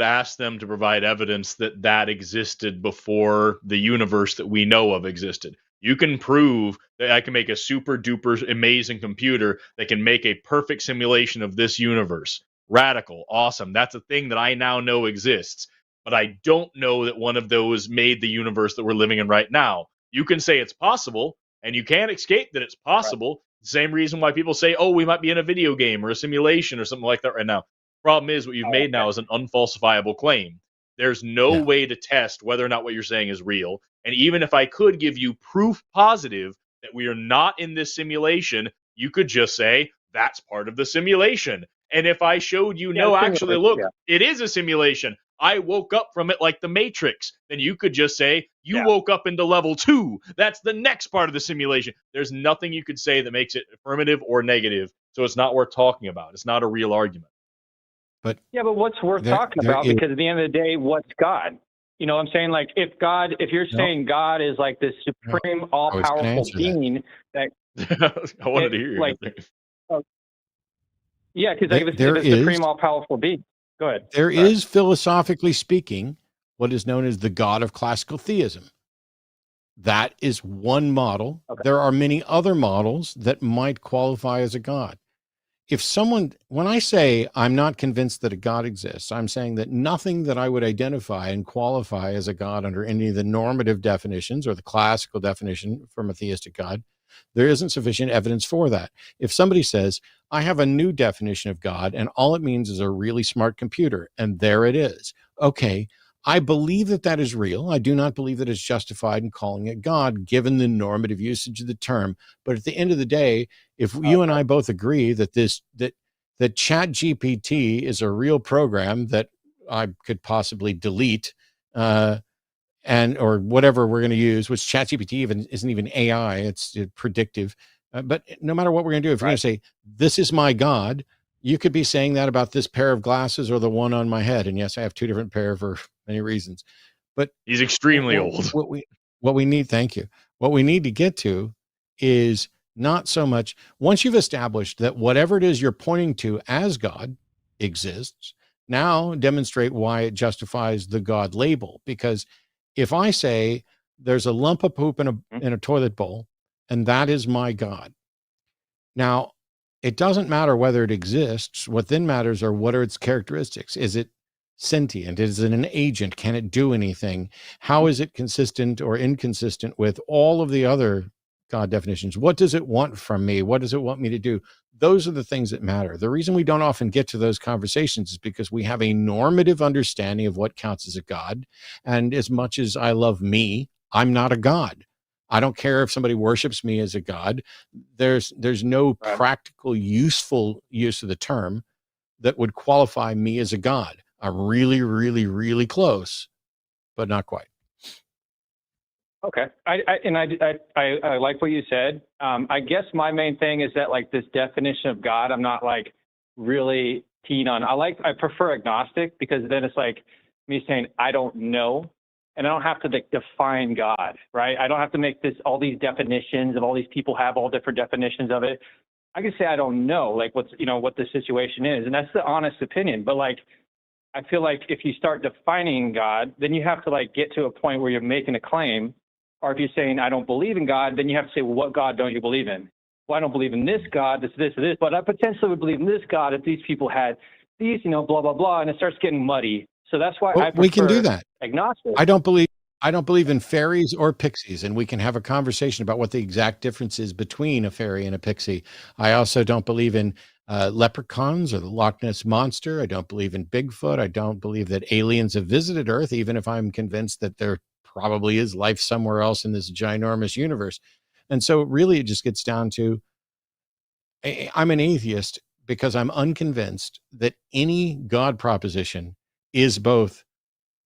ask them to provide evidence that existed before the universe that we know of existed. You can prove that I can make a super duper amazing computer that can make a perfect simulation of this universe. Radical, awesome. That's a thing that I now know exists. But I don't know that one of those made the universe that we're living in right now. You can say it's possible, and you can't escape that it's possible. Right. Same reason why people say, oh, we might be in a video game or a simulation or something like that right now. Problem is, what you've made now is an unfalsifiable claim. There's no way to test whether or not what you're saying is real. And even if I could give you proof positive that we are not in this simulation, you could just say that's part of the simulation. And if I showed you, no, actually, look, it is a simulation. I woke up from it like the Matrix. Then you could just say you woke up into level 2. That's the next part of the simulation. There's nothing you could say that makes it affirmative or negative. So it's not worth talking about. It's not a real argument. But what's worth talking about? Because at the end of the day, what's God? You know what I'm saying? Like, if you're saying God is like this supreme, all-powerful being that I wanted to hear you. Like, because if it's a supreme, all-powerful being. Go ahead. There is, philosophically speaking, what is known as the God of classical theism. That is one model. Okay. There are many other models that might qualify as a God. When I say I'm not convinced that a God exists, I'm saying that nothing that I would identify and qualify as a God under any of the normative definitions or the classical definition from a theistic God, there isn't sufficient evidence for that. If somebody says, I have a new definition of God, and all it means is a really smart computer, and there it is. Okay, I believe that that is real. I do not believe that it's justified in calling it God, given the normative usage of the term. But at the end of the day, if you and I both agree that that ChatGPT is a real program that I could possibly delete, or whatever we're going to use, which ChatGPT isn't even AI, it's predictive. But no matter what we're going to do, if we're going to say, this is my God, you could be saying that about this pair of glasses or the one on my head. And yes, I have two different pair for many reasons. But he's extremely old. What we need, thank you. What we need to get to is not so much, once you've established that whatever it is you're pointing to as God exists, now demonstrate why it justifies the God label. Because if I say there's a lump of poop in a toilet bowl, and that is my God. Now, it doesn't matter whether it exists. What then matters are what are its characteristics. Is it sentient? Is it an agent? Can it do anything? How is it consistent or inconsistent with all of the other God definitions? What does it want from me? What does it want me to do? Those are the things that matter. The reason we don't often get to those conversations is because we have a normative understanding of what counts as a God. And as much as I love me, I'm not a God. I don't care if somebody worships me as a God. There's no practical, useful use of the term that would qualify me as a God. I'm really, really, really close, but not quite. Okay. I like what you said. I guess my main thing is that, like, this definition of God, I'm not like really keen on. I prefer agnostic, because then it's like me saying I don't know, and I don't have to define God, right? I don't have to make all these definitions of all these people have all different definitions of it. I can say I don't know, like what the situation is, and that's the honest opinion. But like, I feel like if you start defining God, then you have to like get to a point where you're making a claim. Or if you're saying I don't believe in God, then you have to say, well, what God don't you believe in? Well, I don't believe in this God, this, but I potentially would believe in this God if these people had these, blah, blah, blah, and it starts getting muddy. So that's why I prefer we can do that. Agnostic. I don't believe I don't believe in fairies or pixies, and we can have a conversation about what the exact difference is between a fairy and a pixie. I also don't believe in leprechauns or the Loch Ness Monster. I don't believe in Bigfoot. I don't believe that aliens have visited Earth, even if I'm convinced that there probably is life somewhere else in this ginormous universe. And so really it just gets down to, I'm an atheist because I'm unconvinced that any God proposition is both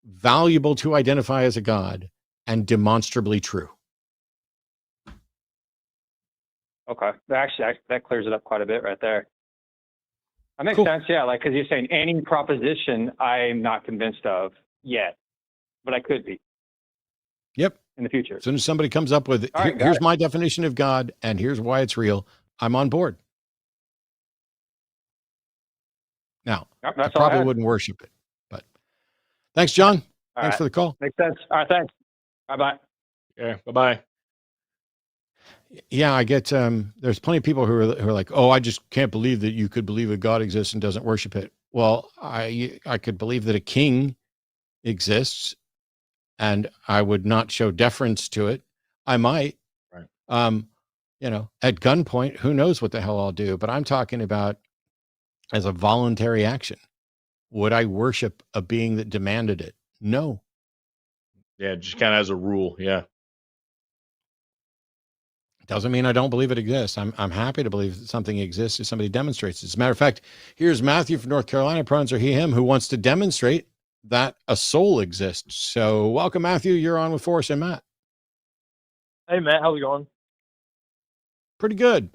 valuable to identify as a God and demonstrably true. Okay. Actually, that clears it up quite a bit right there. That makes Cool. sense. Yeah. Like, because you're saying any proposition I'm not convinced of yet, but I could be Yep. in the future. As soon as somebody comes up with, All right, here's it. my definition of God and here's why it's real, I'm on board. Now, Yep, I that's all I probably had. wouldn't worship it, but thanks, John. All Thanks right. for the call. Makes sense. All right. Thanks. Bye-bye. Yeah. Bye-bye. Yeah, I get, there's plenty of people who are like, oh, I just can't believe that you could believe that God exists and doesn't worship it. Well, I could believe that a king exists and I would not show deference to it. I might, Right. At gunpoint, who knows what the hell I'll do, but I'm talking about as a voluntary action. Would I worship a being that demanded it? No. Yeah, just kind of as a rule. Yeah. Doesn't mean I don't believe it exists. I'm happy to believe that something exists if somebody demonstrates it. As a matter of fact, here's Matthew from North Carolina, pronouns are he, him, who wants to demonstrate that a soul exists. So welcome, Matthew. You're on with Forrest and Matt. Hey, Matt, how's it going? Pretty good.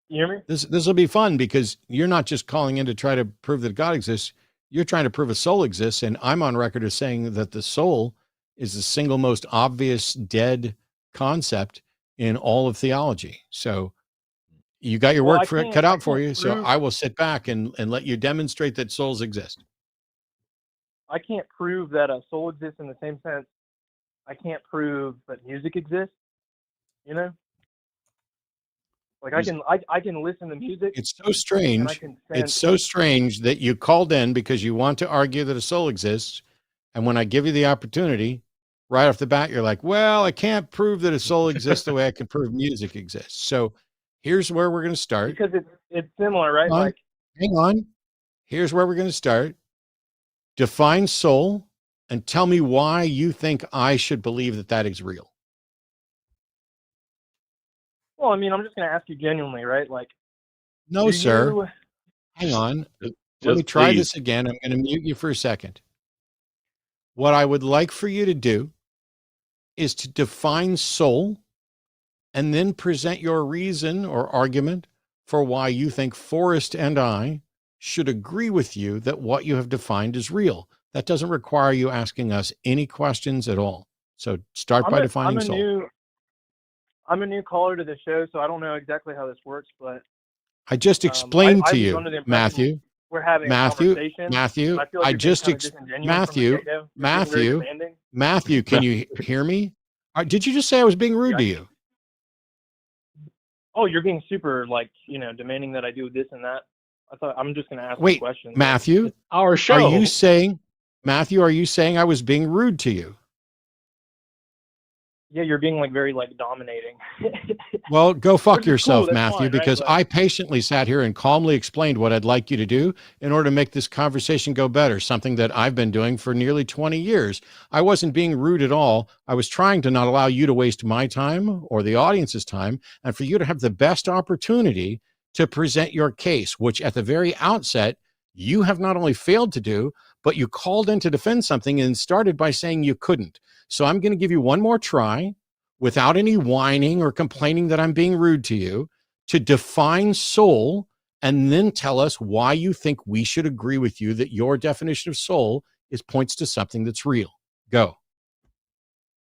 You hear me? This will be fun because you're not just calling in to try to prove that God exists. You're trying to prove a soul exists. And I'm on record as saying that the soul is the single most obvious dead concept in all of theology. So you got your work cut out for you. So I will sit back and let you demonstrate that souls exist. I can't prove that a soul exists in the same sense. I can't prove that music exists. You know, like I can listen to music. It's so strange. It's so strange that you called in because you want to argue that a soul exists, and when I give you the opportunity, right off the bat, you're like, "Well, I can't prove that a soul exists the way I can prove music exists." So here's where we're going to start. Because it's similar, right? Hang on. Here's where we're going to start. Define soul and tell me why you think I should believe that that is real. Well, I mean, I'm just going to ask you genuinely, right? Like, no, sir. Hang on. Let me try this again. I'm going to mute you for a second. What I would like for you to do is to define soul and then present your reason or argument for why you think Forrest and I should agree with you that what you have defined is real. That doesn't require you asking us any questions at all. So start by defining soul. I'm a new caller to the show, so I don't know exactly how this works, but I just explained to you, Matthew. We're having a conversation. Matthew, I just Matthew, can you hear me? Did you just say I was being rude to you? Oh, you're being super, demanding that I do this and that. I thought I'm just going to ask a question. Matthew, our show. Are you saying I was being rude to you? Yeah, you're being very dominating. Well, go fuck yourself, Matthew, fine, because right? I patiently sat here and calmly explained what I'd like you to do in order to make this conversation go better, something that I've been doing for nearly 20 years. I wasn't being rude at all. I was trying to not allow you to waste my time or the audience's time and for you to have the best opportunity to present your case, which at the very outset, you have not only failed to do, but you called in to defend something and started by saying you couldn't. So I'm going to give you one more try without any whining or complaining that I'm being rude to you to define soul and then tell us why you think we should agree with you that your definition of soul points to something that's real. Go.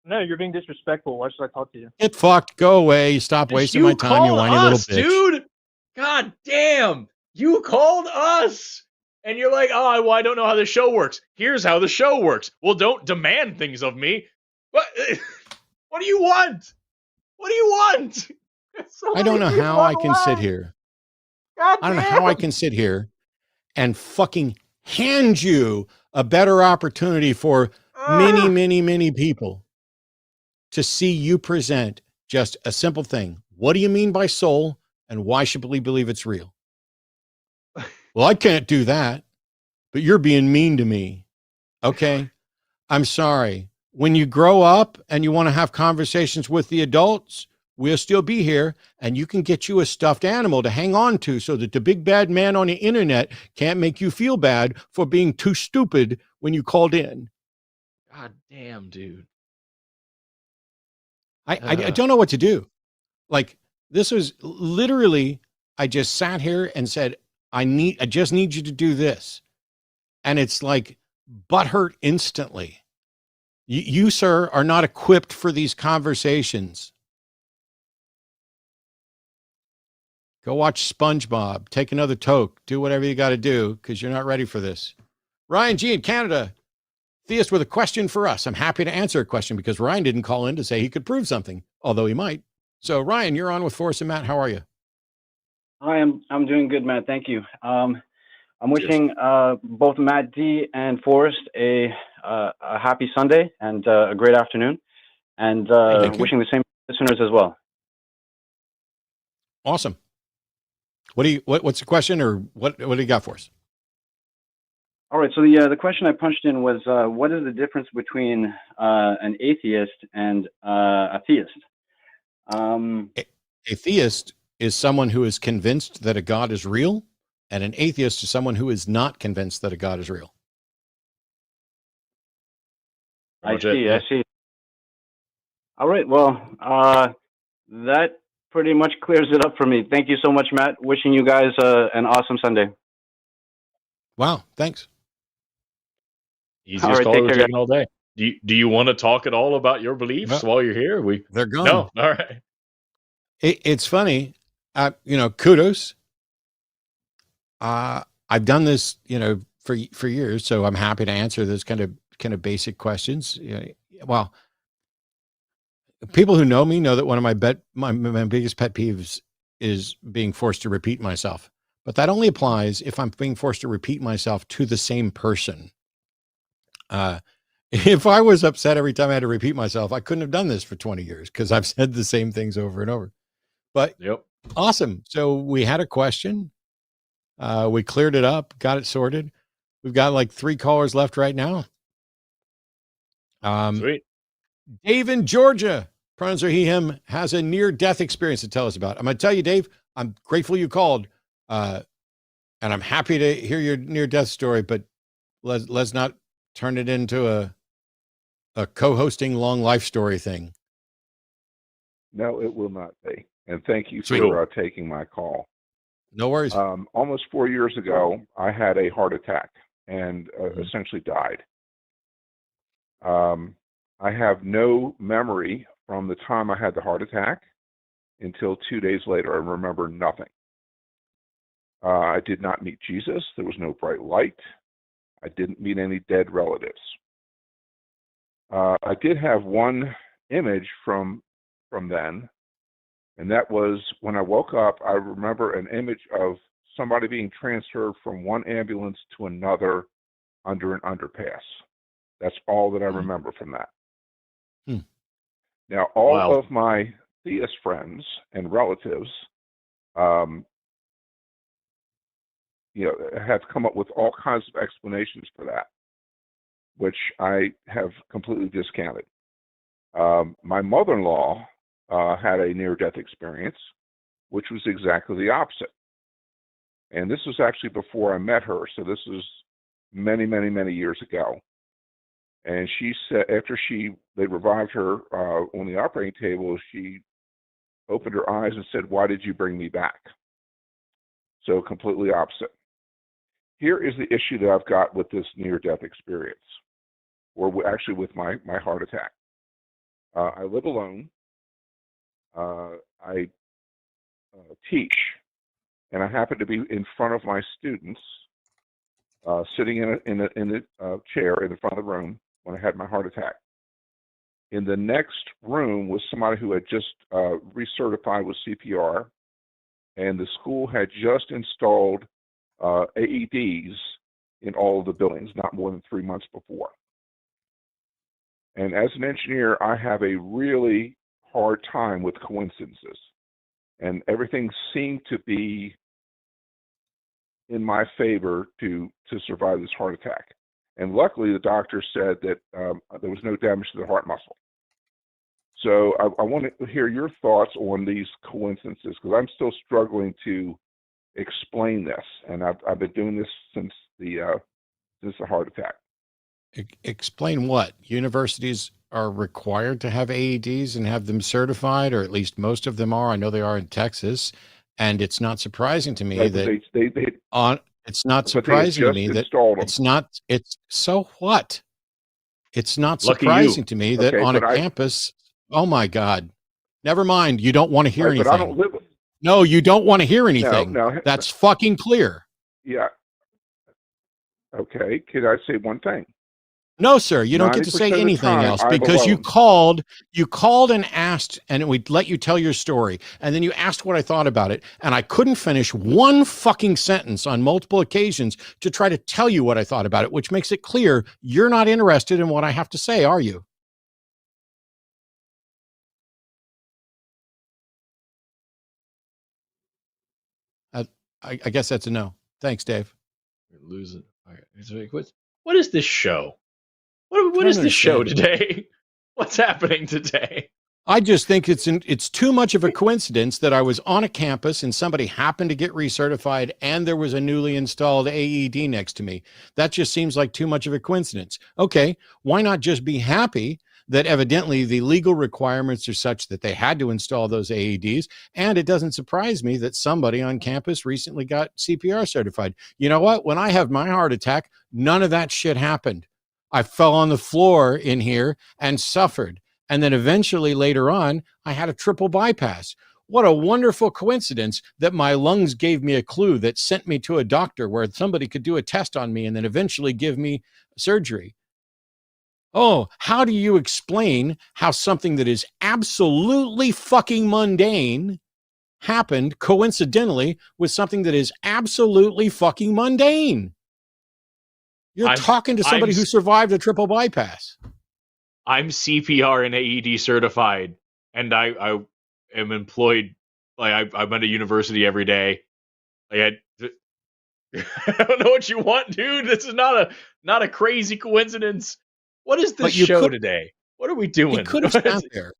No, you're being disrespectful. Why should I talk to you? Get fucked. Go away. Stop wasting my time, you whiny little bitch. Dude. God damn. You called us. And you're like, oh, well, I don't know how the show works. Here's how the show works. Well, don't demand things of me. What do you want? What do you want? I don't know how I can sit here. I don't know how I can sit here and fucking hand you a better opportunity for many, many, many people. to see you present just a simple thing. What do you mean by soul, and why should we believe it's real? Well, I can't do that, but you're being mean to me. Okay, I'm sorry. When you grow up and you want to have conversations with the adults, we'll still be here, and you can get you a stuffed animal to hang on to so that the big bad man on the internet can't make you feel bad for being too stupid when you called in. God damn, dude. I don't know what to do. Like, this was literally, I just sat here and said, I just need you to do this. And it's like butthurt instantly. You, sir, are not equipped for these conversations. Go watch SpongeBob, take another toke, do whatever you got to do, because you're not ready for this. Ryan G in Canada, theist with a question for us. I'm happy to answer a question because Ryan didn't call in to say he could prove something, although he might. So Ryan, you're on with Forrest and Matt. How are you? Hi, I'm doing good, Matt. Thank you. I'm wishing both Matt D and Forrest a happy Sunday and a great afternoon, and wishing the same listeners as well. Awesome. What's the question, or what do you got for us? All right. So the question I punched in was, what is the difference between an atheist and a theist? A theist is someone who is convinced that a God is real, and an atheist is someone who is not convinced that a God is real. I see. All right. Well, that pretty much clears it up for me. Thank you so much, Matt. Wishing you guys an awesome Sunday. Wow. Thanks. Easiest call we're taking all day. Do you want to talk at all about your beliefs while you're here? They're gone. No. All right. It's funny. Kudos. I've done this, for years, so I'm happy to answer those kind of basic questions. Well, people who know me know that one of my biggest pet peeves is being forced to repeat myself. But that only applies if I'm being forced to repeat myself to the same person. If I was upset every time I had to repeat myself, I couldn't have done this for 20 years because I've said the same things over and over. But awesome. So we had a question. We cleared it up, got it sorted. We've got like 3 callers left right now. Sweet. Dave in Georgia, pronouns are he, him, has a near-death experience to tell us about. I'm going to tell you, Dave, I'm grateful you called, and I'm happy to hear your near-death story, but let's not turn it into a co-hosting long life story thing. No, it will not be. And thank you for taking my call. No worries. Almost 4 years ago, I had a heart attack and essentially died. I have no memory from the time I had the heart attack until 2 days later. I remember nothing. I did not meet Jesus. There was no bright light. I didn't meet any dead relatives. I did have one image from then, and that was when I woke up. I remember an image of somebody being transferred from one ambulance to another under an underpass. That's all that I remember from that. Now, all of my theist friends and relatives, have come up with all kinds of explanations for that, which I have completely discounted. My mother-in-law had a near-death experience, which was exactly the opposite. And this was actually before I met her, so this was many, many, many years ago. And she said, after they revived her on the operating table, she opened her eyes and said, "Why did you bring me back?" So completely opposite. Here is the issue that I've got with this near-death experience, or actually with my heart attack. I live alone. I teach, and I happen to be in front of my students, sitting in a chair in the front of the room when I had my heart attack. In the next room was somebody who had just recertified with CPR, and the school had just installed AEDs in all of the buildings, not more than 3 months before. And as an engineer, I have a really hard time with coincidences. And everything seemed to be in my favor to survive this heart attack. And luckily, the doctor said that there was no damage to the heart muscle. So I want to hear your thoughts on these coincidences, because I'm still struggling to explain this. And I've been doing this since the heart attack. Explain what? Universities are required to have AEDs and have them certified, or at least most of them are. I know they are in Texas, and it's not surprising to me Right, that it's not but they had surprising to just me that installed them. it's not. It's so what? It's not Lucky surprising you. to me that Okay, on a but campus. Oh my God! Never mind. You don't want to hear Right, but I anything. don't live with. No, you don't want to hear No, anything. no. That's fucking clear. Yeah. Okay. Could I say one thing? No, sir, you don't get to 90% say of the anything time, else I'm because you alone. called and asked, and we'd let you tell your story. And then you asked what I thought about it. And I couldn't finish one fucking sentence on multiple occasions to try to tell you what I thought about it, which makes it clear you're not interested in what I have to say, are you? I guess that's a no. Thanks, Dave. We're losing. Okay. What is this show? What I is don't this show understand. today? What's happening today? I just think it's too much of a coincidence that I was on a campus and somebody happened to get recertified and there was a newly installed AED next to me. That just seems like too much of a coincidence. Okay, why not just be happy that evidently the legal requirements are such that they had to install those AEDs, and it doesn't surprise me that somebody on campus recently got CPR certified. You know what? When I had my heart attack, none of that shit happened. I fell on the floor in here and suffered. And then eventually later on, I had a triple bypass. What a wonderful coincidence that my lungs gave me a clue that sent me to a doctor where somebody could do a test on me and then eventually give me surgery. Oh, how do you explain how something that is absolutely fucking mundane happened coincidentally with something that is absolutely fucking mundane? You're talking to somebody who survived a triple bypass. I'm CPR and AED certified, and I am employed. Like I'm at a university every day. I don't know what you want, dude. This is not a crazy coincidence. What is this show today? What are we doing? He could have sat there.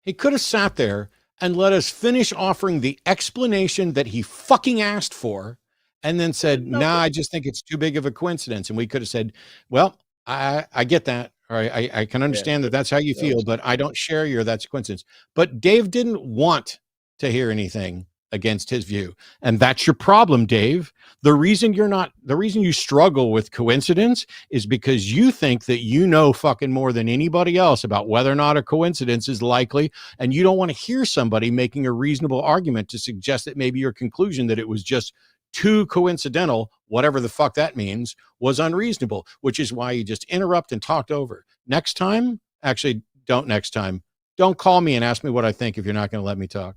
He could have sat there and let us finish offering the explanation that he fucking asked for, and then said, "Nah, I just think it's too big of a coincidence." And we could have said, "Well, I get that. Or I can understand that that's how you feel, but I don't share that's a coincidence." But Dave didn't want to hear anything against his view. And that's your problem, Dave. The reason you struggle with coincidence is because you think that you know fucking more than anybody else about whether or not a coincidence is likely. And you don't want to hear somebody making a reasonable argument to suggest that maybe your conclusion that it was just too coincidental, whatever the fuck that means, was unreasonable, which is why you just interrupt and talked over. Next time, actually, don't next time. Don't call me and ask me what I think if you're not going to let me talk.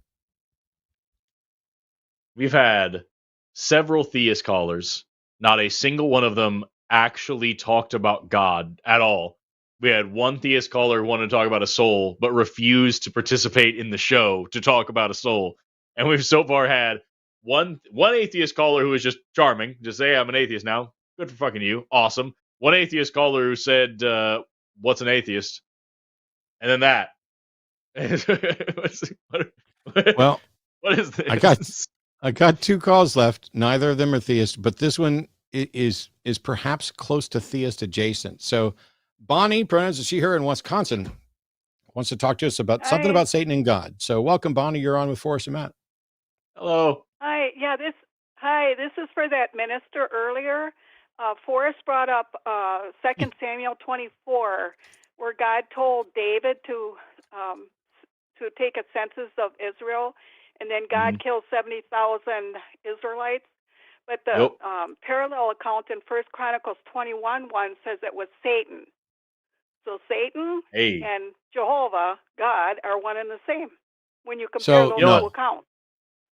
We've had several theist callers. Not a single one of them actually talked about God at all. We had one theist caller who wanted to talk about a soul, but refused to participate in the show to talk about a soul. And we've so far had one atheist caller who was just charming, just say, "I'm an atheist now." Good for fucking you. Awesome. One atheist caller who said, "What's an atheist?" And then that. Well, what is this? I got 2 calls left. Neither of them are theist, but this one is perhaps close to theist adjacent. So Bonnie, pronouns she, her in Wisconsin, wants to talk to us about something about Satan and God. So welcome, Bonnie. You're on with Forrest and Matt. Hello. Hi. Yeah, this is for that minister earlier. Forrest brought up 2 Samuel 24, where God told David to take a census of Israel, and then God killed 70,000 Israelites. But the parallel account in 1 Chronicles 21:1 says it was Satan. So Satan and Jehovah, God, are one and the same when you compare those two accounts.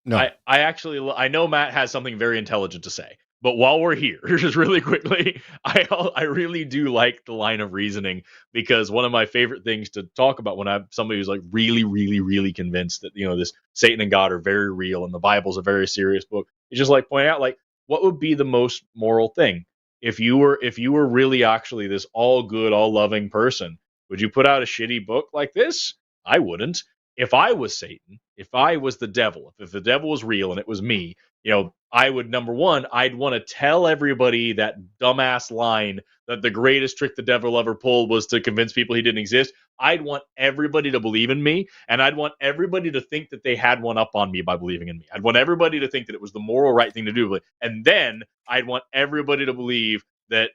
No, I know Matt has something very intelligent to say. But while we're here, just really quickly, I really do like the line of reasoning, because one of my favorite things to talk about when I'm somebody who's like really, really, really convinced that, this Satan and God are very real and the Bible's a very serious book, is just like pointing out, like, what would be the most moral thing if you were really actually this all good, all loving person? Would you put out a shitty book like this? I wouldn't. If I was Satan, if I was the devil, if the devil was real and it was me, I would, number one, I'd want to tell everybody that dumbass line that the greatest trick the devil ever pulled was to convince people he didn't exist. I'd want everybody to believe in me, and I'd want everybody to think that they had one up on me by believing in me. I'd want everybody to think that it was the moral right thing to do. And then I'd want everybody to believe that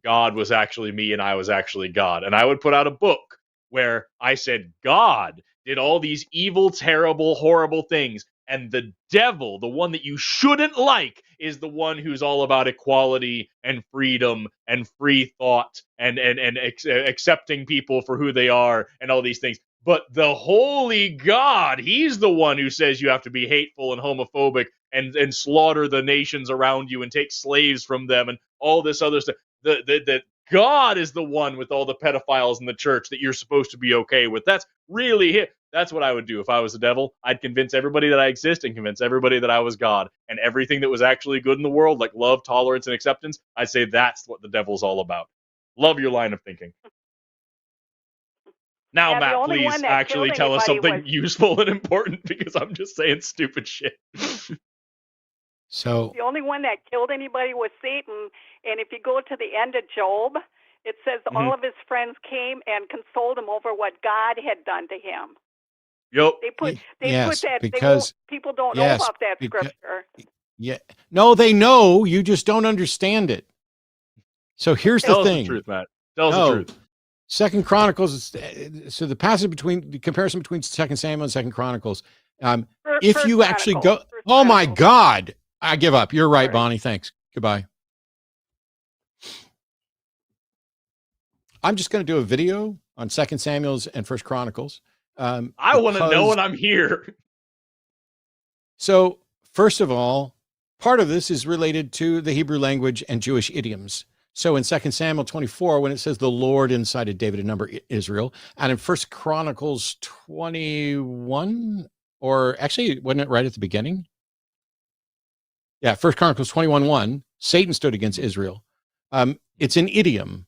God was actually me and I was actually God. And I would put out a book where I said God did all these evil, terrible, horrible things, and the devil, the one that you shouldn't like, is the one who's all about equality and freedom and free thought and accepting people for who they are and all these things. But the holy God, he's the one who says you have to be hateful and homophobic and slaughter the nations around you and take slaves from them and all this other stuff. The God is the one with all the pedophiles in the church that you're supposed to be okay with. That's really it. That's what I would do if I was the devil. I'd convince everybody that I exist and convince everybody that I was God. And everything that was actually good in the world, like love, tolerance, and acceptance, I'd say that's what the devil's all about. Love your line of thinking. Now, Yeah, Matt, please actually tell us something useful and important, because I'm just saying stupid shit. So the only one that killed anybody was Satan. And if you go to the end of Job, it says all of his friends came and consoled him over what God had done to him. Yep. They put that because people don't know about that scripture. Yeah. No, they know. You just don't understand it. So here's the thing. Tell us the truth, Matt. Tell us the truth. Second Chronicles. So the comparison between Second Samuel and Second Chronicles. If you actually go, oh my God, I give up. You're right, Bonnie. Thanks. Goodbye. I'm just going to do a video on Second Samuel's and First Chronicles. I want to know, and I'm here. So, first of all, part of this is related to the Hebrew language and Jewish idioms. So in 2 Samuel 24, when it says the Lord incited David to number Israel, and in 1 Chronicles 21, or actually, wasn't it right at the beginning? Yeah, 1 Chronicles 21:1, Satan stood against Israel. It's an idiom,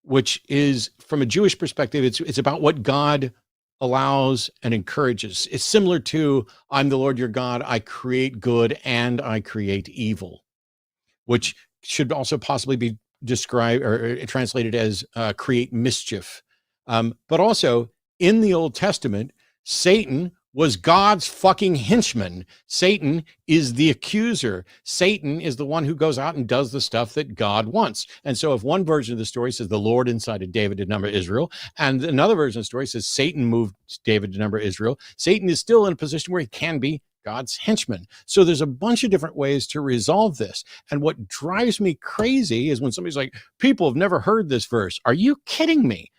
which is, from a Jewish perspective, it's about what God allows and encourages. It's similar to, I'm the Lord your God, I create good and I create evil, which should also possibly be described or translated as create mischief. But also in the Old Testament, Satan was God's fucking henchman. Satan is the accuser. Satan is the one who goes out and does the stuff that God wants. And so if one version of the story says the Lord incited David to number Israel, and another version of the story says Satan moved David to number Israel, Satan is still in a position where he can be God's henchman. So there's a bunch of different ways to resolve this. And what drives me crazy is when somebody's like, people have never heard this verse. Are you kidding me?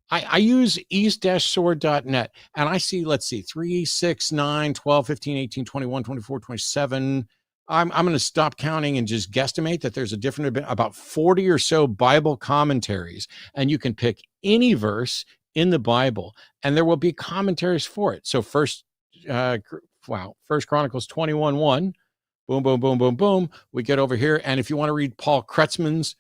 I use east-sword.net, and I see, let's see, 3, 6, 9, 12, 15, 18, 21, 24, 27. I'm going to stop counting and just guesstimate that there's about 40 or so Bible commentaries, and you can pick any verse in the Bible, and there will be commentaries for it. So First Chronicles 21:1, boom, boom, boom, boom, boom. We get over here, and if you want to read Paul Kretzmann's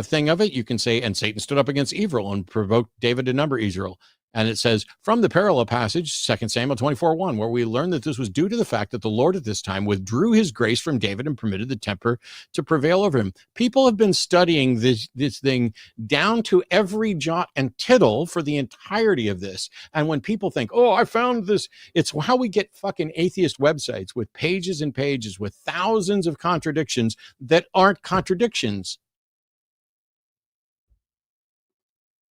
thing of it, you can say, and Satan stood up against Israel and provoked David to number Israel. And it says, from the parallel passage, 2 Samuel 24:1, where we learn that this was due to the fact that the Lord at this time withdrew his grace from David and permitted the temper to prevail over him. People have been studying this thing down to every jot and tittle for the entirety of this. And when people think, oh, I found this, it's how we get fucking atheist websites with pages and pages with thousands of contradictions that aren't contradictions.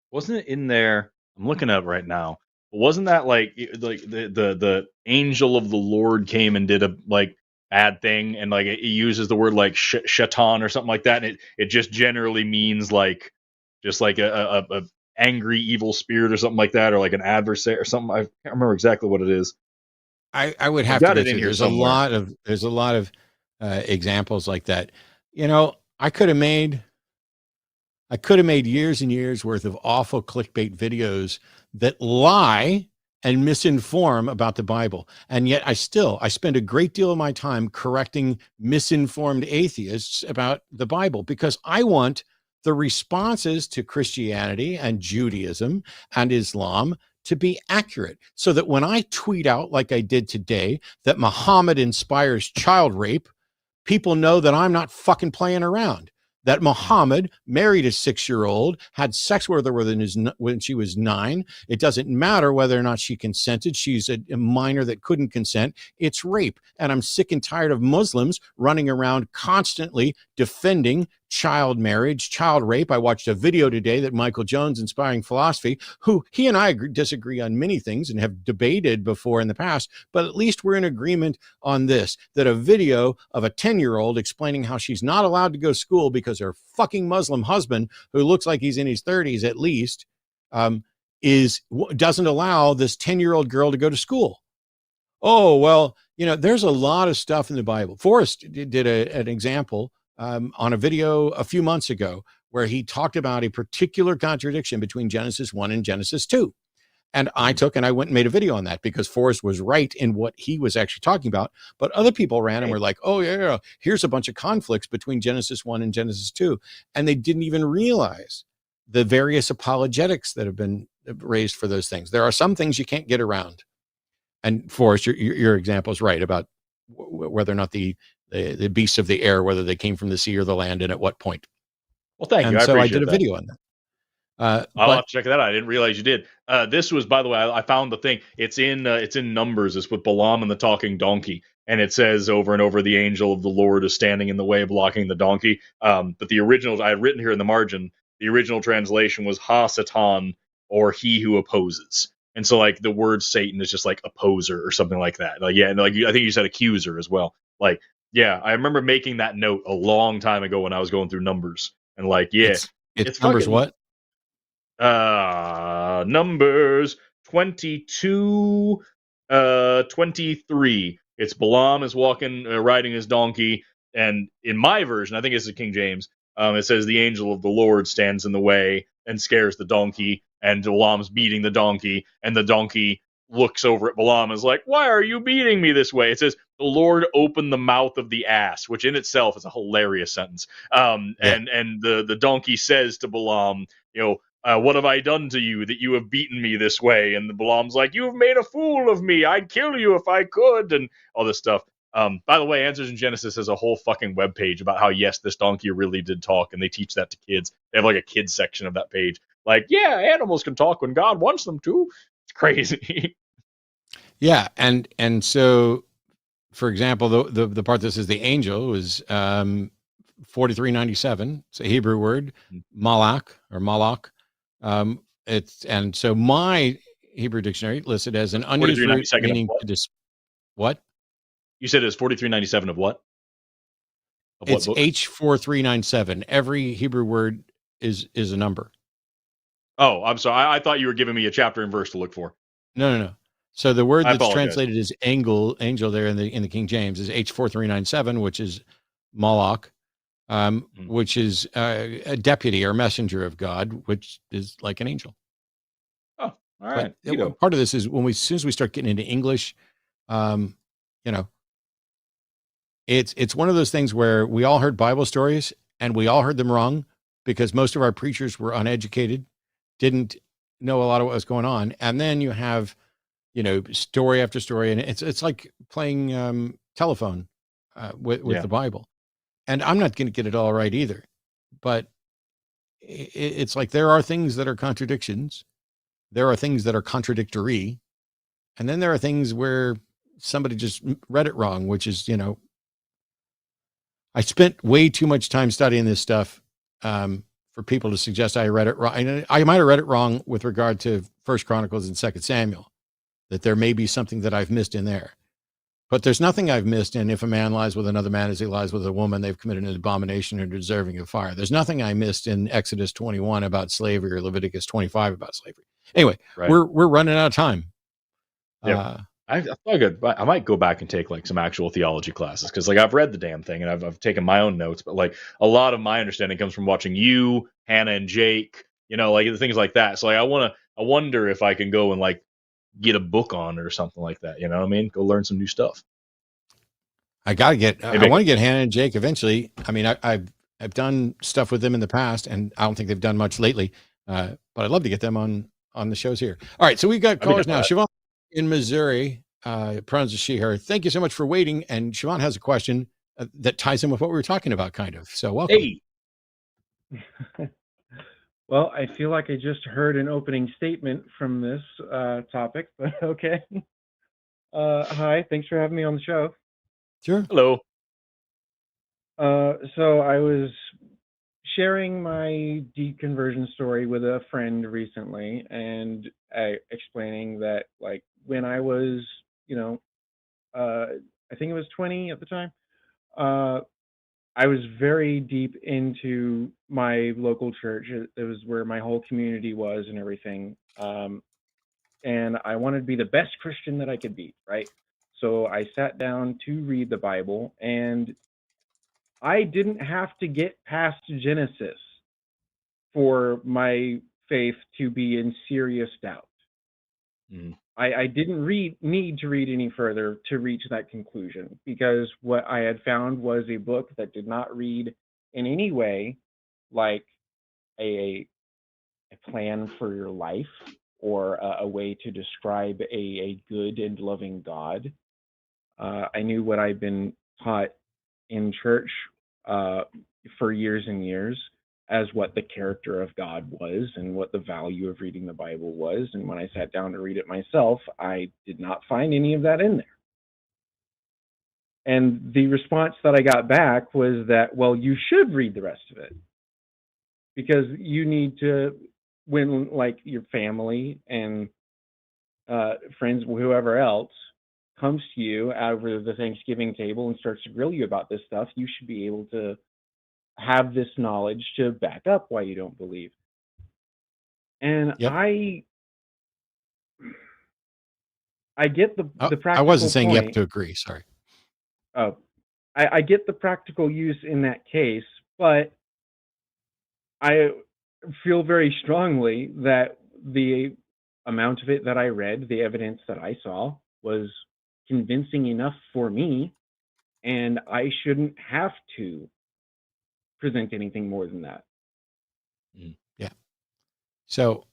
Wasn't it in there? I'm looking at it right now. But wasn't that like the angel of the Lord came and did a like bad thing, and like it uses the word like shaitan or something like that, and it just generally means like just like a angry evil spirit or something like that, or like an adversary or something. I can't remember exactly what it is. I would have to get it in here. There's a lot of examples like that. You know, I could have made years and years worth of awful clickbait videos that lie and misinform about the Bible. And yet I spend a great deal of my time correcting misinformed atheists about the Bible, because I want the responses to Christianity and Judaism and Islam to be accurate, so that when I tweet out, like I did today, that Muhammad inspires child rape, people know that I'm not fucking playing around. That Muhammad married a 6-year-old, had sex with her when she was 9. It doesn't matter whether or not she consented. She's a minor that couldn't consent. It's rape. And I'm sick and tired of Muslims running around constantly defending child marriage, child rape. I watched a video today that Michael Jones, Inspiring Philosophy, who he and I disagree on many things and have debated before in the past, but at least we're in agreement on this, that a video of a 10-year-old explaining how she's not allowed to go to school because her fucking Muslim husband, who looks like he's in his 30s at least, doesn't allow this 10-year-old girl to go to school. Oh, well, you know, there's a lot of stuff in the Bible. Forrest did an example on a video a few months ago where he talked about a particular contradiction between Genesis 1 and Genesis 2. And I went and made a video on that, because Forrest was right in what he was actually talking about. But other people ran and were like, oh, yeah, here's a bunch of conflicts between Genesis 1 and Genesis 2. And they didn't even realize the various apologetics that have been raised for those things. There are some things you can't get around. And Forrest, your example is right about whether or not the beasts of the air, whether they came from the sea or the land, and at what point. Well, thank you. So I appreciate did a that. video on that. I'll have to check that out. I didn't realize you did. This was, by the way, I found the thing. It's in Numbers. It's with Balaam and the talking donkey, and it says over and over, the angel of the Lord is standing in the way, blocking the donkey. But the original, I had written here in the margin, the original translation was Ha Satan, or he who opposes. And so, like, the word Satan is just like opposer or something like that. Like, yeah, and like I think you said accuser as well. Like, yeah, I remember making that note a long time ago when I was going through Numbers, and like, yeah, it's Numbers fucking, what? Numbers 22, 23. It's Balaam is walking, riding his donkey, and in my version, I think it's the King James. It says the angel of the Lord stands in the way and scares the donkey, and Balaam's beating the donkey, and the donkey looks over at Balaam and is like, why are you beating me this way? It says, the Lord opened the mouth of the ass, which in itself is a hilarious sentence. And the donkey says to Balaam, you know, what have I done to you that you have beaten me this way? And the Balaam's like, you have made a fool of me. I'd kill you if I could, and all this stuff. By the way, Answers in Genesis has a whole fucking webpage about how, yes, this donkey really did talk, and they teach that to kids. They have like a kids section of that page. Like, yeah, animals can talk when God wants them to. It's crazy. Yeah, and so, for example, the part that says the angel was 4397. It's a Hebrew word, malak or malak. And so my Hebrew dictionary listed as an unused root meaning to what? You said it's 4397 of what? Of it's what book? H4397. Every Hebrew word is a number. Oh, I'm sorry. I thought you were giving me a chapter and verse to look for. No. So the word that's translated as angel there in the King James is H4397, which is malak, which is a deputy or messenger of God, which is like an angel. Oh, all right. Part of this is as soon as we start getting into English, you know, it's one of those things where we all heard Bible stories and we all heard them wrong because most of our preachers were uneducated, didn't know a lot of what was going on. And then you have, you know, story after story, and it's like playing telephone with the Bible. And I'm not going to get it all right either, but it's like there are things that are contradictions. There are things that are contradictory. And then there are things where somebody just read it wrong, which is, you know, I spent way too much time studying this stuff for people to suggest I read it wrong. I might have read it wrong with regard to 1 Chronicles and 2 Samuel, that there may be something that I've missed in there. But there's nothing I've missed in if a man lies with another man as he lies with a woman, they've committed an abomination and are deserving of fire. There's nothing I missed in Exodus 21 about slavery or Leviticus 25 about slavery. Anyway, we're running out of time. Yeah. I might go back and take like some actual theology classes because like I've read the damn thing and I've taken my own notes, but like a lot of my understanding comes from watching you, Hannah, and Jake. Like things like that. So like I wonder if I can go and like get a book on it or something like that. You know what I mean? Go learn some new stuff. I want to get Hannah and Jake eventually. I mean, I've done stuff with them in the past, and I don't think they've done much lately. But I'd love to get them on the shows here. All right, so we've got callers now. Siobhan in Missouri, pronouns she, her. Thank you so much for waiting. And Siobhan has a question that ties in with what we were talking about, kind of. So welcome. Hey. Well, I feel like I just heard an opening statement from this topic, but okay. Hi, thanks for having me on the show. Sure. Hello. So I was sharing my deconversion story with a friend recently, and explaining that, like, when I was, I think it was 20 at the time, I was very deep into my local church. It was where my whole community was and everything. And I wanted to be the best Christian that I could be, right? So I sat down to read the Bible, and I didn't have to get past Genesis for my faith to be in serious doubt. Mm. I didn't need to read any further to reach that conclusion, because what I had found was a book that did not read in any way like a plan for your life, or a way to describe a good and loving God. I knew what I'd been taught in church for years and years as what the character of God was and what the value of reading the Bible was. And when I sat down to read it myself, I did not find any of that in there. And the response that I got back was that, well, you should read the rest of it, because you need to, when like your family and friends, whoever else comes to you over the Thanksgiving table and starts to grill you about this stuff, you should be able to have this knowledge to back up why you don't believe. And Yep. I get the practical I wasn't saying you have point. to agree. Sorry. Oh, I get the practical use in that case, but I feel very strongly that the amount of it that I read, the evidence that I saw, was convincing enough for me, and I shouldn't have to present anything more than that. Yeah. So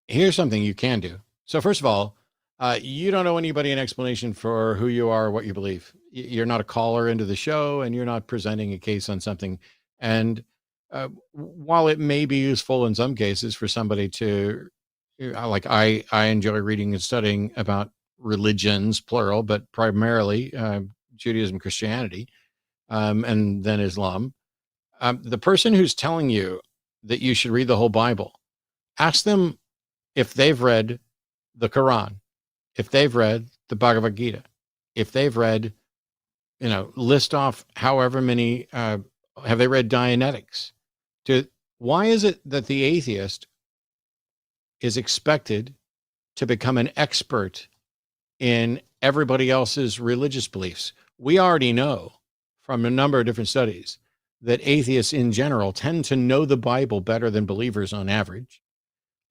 here's something you can do. So first of all, you don't owe anybody an explanation for who you are, what you believe. You're not a caller into the show, and you're not presenting a case on something. And while it may be useful in some cases for somebody to, like I enjoy reading and studying about religions, plural, but primarily Judaism, Christianity, and then Islam. The person who's telling you that you should read the whole Bible, ask them if they've read the Quran, if they've read the Bhagavad Gita, if they've read, list off however many, have they read Dianetics? Why is it that the atheist is expected to become an expert in everybody else's religious beliefs? We already know from a number of different studies that atheists in general tend to know the Bible better than believers on average.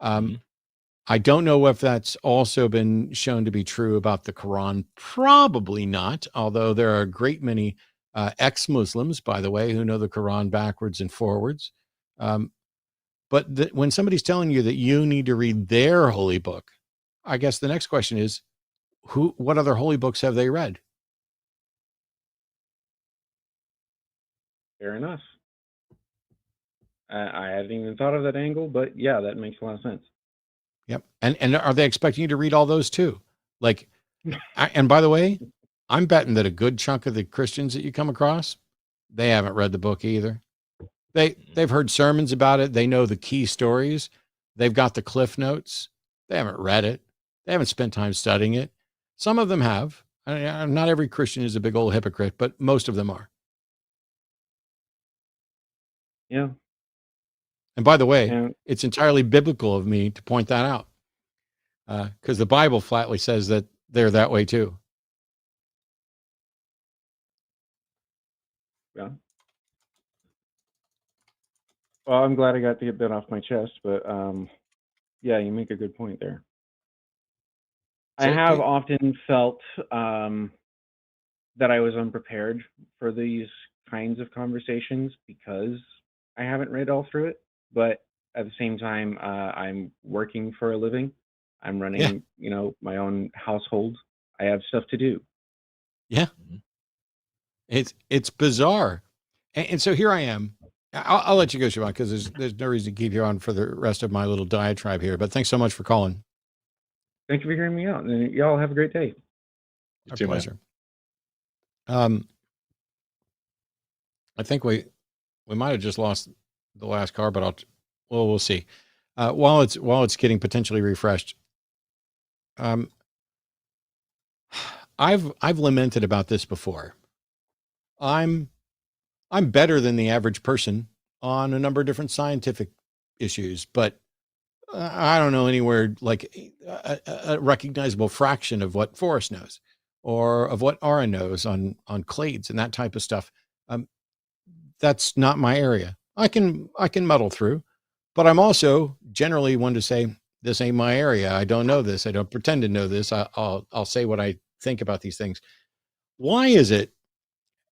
I don't know if that's also been shown to be true about the Quran. Probably not, although there are a great many ex-Muslims, by the way, who know the Quran backwards and forwards. But when somebody's telling you that you need to read their holy book, I guess the next question is, what other holy books have they read? Fair enough. I hadn't even thought of that angle, but yeah, that makes a lot of sense. Yep. And are they expecting you to read all those too? Like, and by the way, I'm betting that a good chunk of the Christians that you come across, they haven't read the book either. They've heard sermons about it. They know the key stories. They've got the cliff notes. They haven't read it. They haven't spent time studying it. Some of them have. Not every Christian is a big old hypocrite, but most of them are. Yeah. And by the way, it's entirely biblical of me to point that out, because the Bible flatly says that they're that way too. Yeah. Well, I'm glad I got to get that off my chest, but yeah, you make a good point there. I have often felt that I was unprepared for these kinds of conversations because I haven't read all through it. But at the same time, I'm working for a living. I'm running, my own household. I have stuff to do. Yeah. It's bizarre. And so here I am. I'll let you go, Siobhan, because there's no reason to keep you on for the rest of my little diatribe here. But thanks so much for calling. Thank you for hearing me out. And y'all have a great day. Our pleasure. I think we might have just lost the last car, but we'll see. While it's getting potentially refreshed, I've lamented about this before. I'm better than the average person on a number of different scientific issues, but I don't know anywhere like a recognizable fraction of what Forrest knows or of what Aron knows on clades and that type of stuff. That's not my area. I can muddle through, but I'm also generally one to say, this ain't my area. I don't know this. I don't pretend to know this. I'll say what I think about these things. Why is it?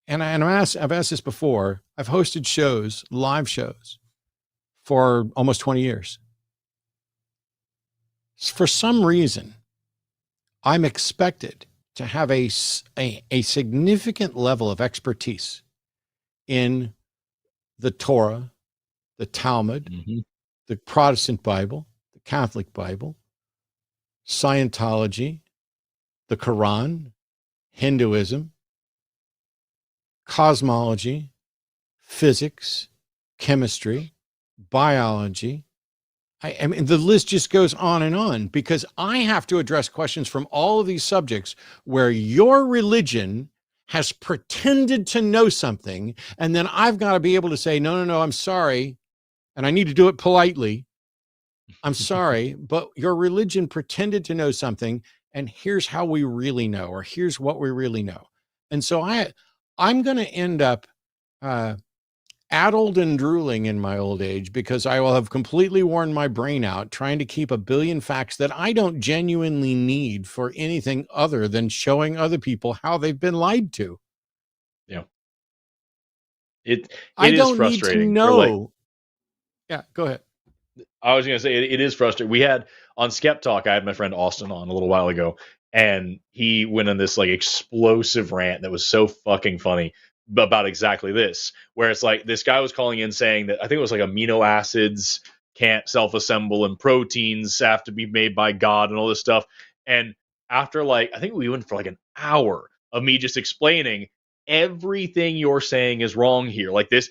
And I've asked this before. I've hosted shows, live shows, for almost 20 years. For some reason, I'm expected to have a significant level of expertise in the Torah, the Talmud, the Protestant Bible, the Catholic Bible, Scientology, the Quran, Hinduism, cosmology, physics, chemistry, biology. I mean, the list just goes on because I have to address questions from all of these subjects where your religion has pretended to know something. And then I've got to be able to say, no, I'm sorry. And I need to do it politely. I'm sorry, but your religion pretended to know something. And here's how we really know, or here's what we really know. And so I'm going to end up addled and drooling in my old age because I will have completely worn my brain out trying to keep a billion facts that I don't genuinely need for anything other than showing other people how they've been lied to. Yeah. It I is don't frustrating. need to know. Yeah, go ahead. I was going to say it is frustrating. We had on Skeptalk, I had my friend Austin on a little while ago, and he went on this like explosive rant that was so fucking funny about exactly this, where it's like this guy was calling in saying that I think it was like amino acids can't self-assemble and proteins have to be made by God and all this stuff. And after I think we went for like an hour of me just explaining everything you're saying is wrong here. Like this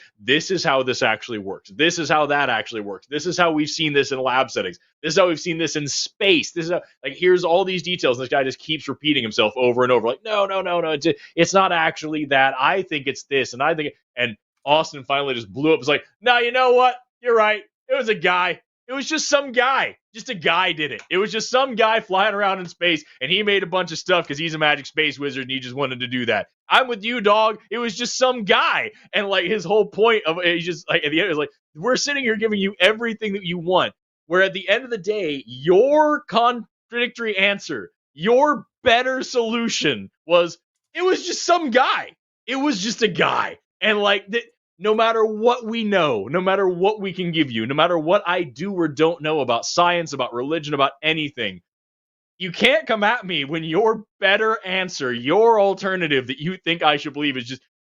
is how this actually works. This is how that actually works. This is how we've seen this in lab settings. This is how we've seen this in space. This is how, here's all these details. And this guy just keeps repeating himself over and over. Like, no. It's not actually that. I think it's this. And I think, and Austin finally just blew up. It's like, no, you know what? You're right. It was a guy. It was just some guy. Just a guy did it. It was just some guy flying around in space, and he made a bunch of stuff because he's a magic space wizard and he just wanted to do that. I'm with you, dog. It was just some guy. And his whole point of it, just at the end, it was we're sitting here giving you everything that you want. Where at the end of the day, your contradictory answer, your better solution was, it was just some guy. It was just a guy. And no matter what we know, no matter what we can give you, no matter what I do or don't know about science, about religion, about anything, you can't come at me when your better answer, your alternative that you think I should believe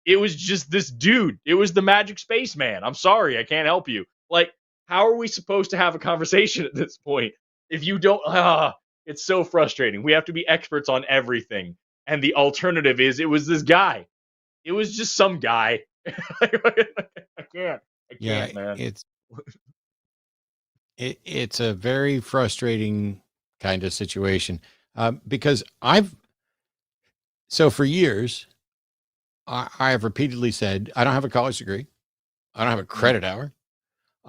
it was just this dude. It was the magic spaceman. I'm sorry, I can't help you. How are we supposed to have a conversation at this point if you don't? It's so frustrating. We have to be experts on everything. And the alternative is, it was this guy. It was just some guy. I can't, man. It's a very frustrating kind of situation because so for years, I have repeatedly said, I don't have a college degree. I don't have a credit hour.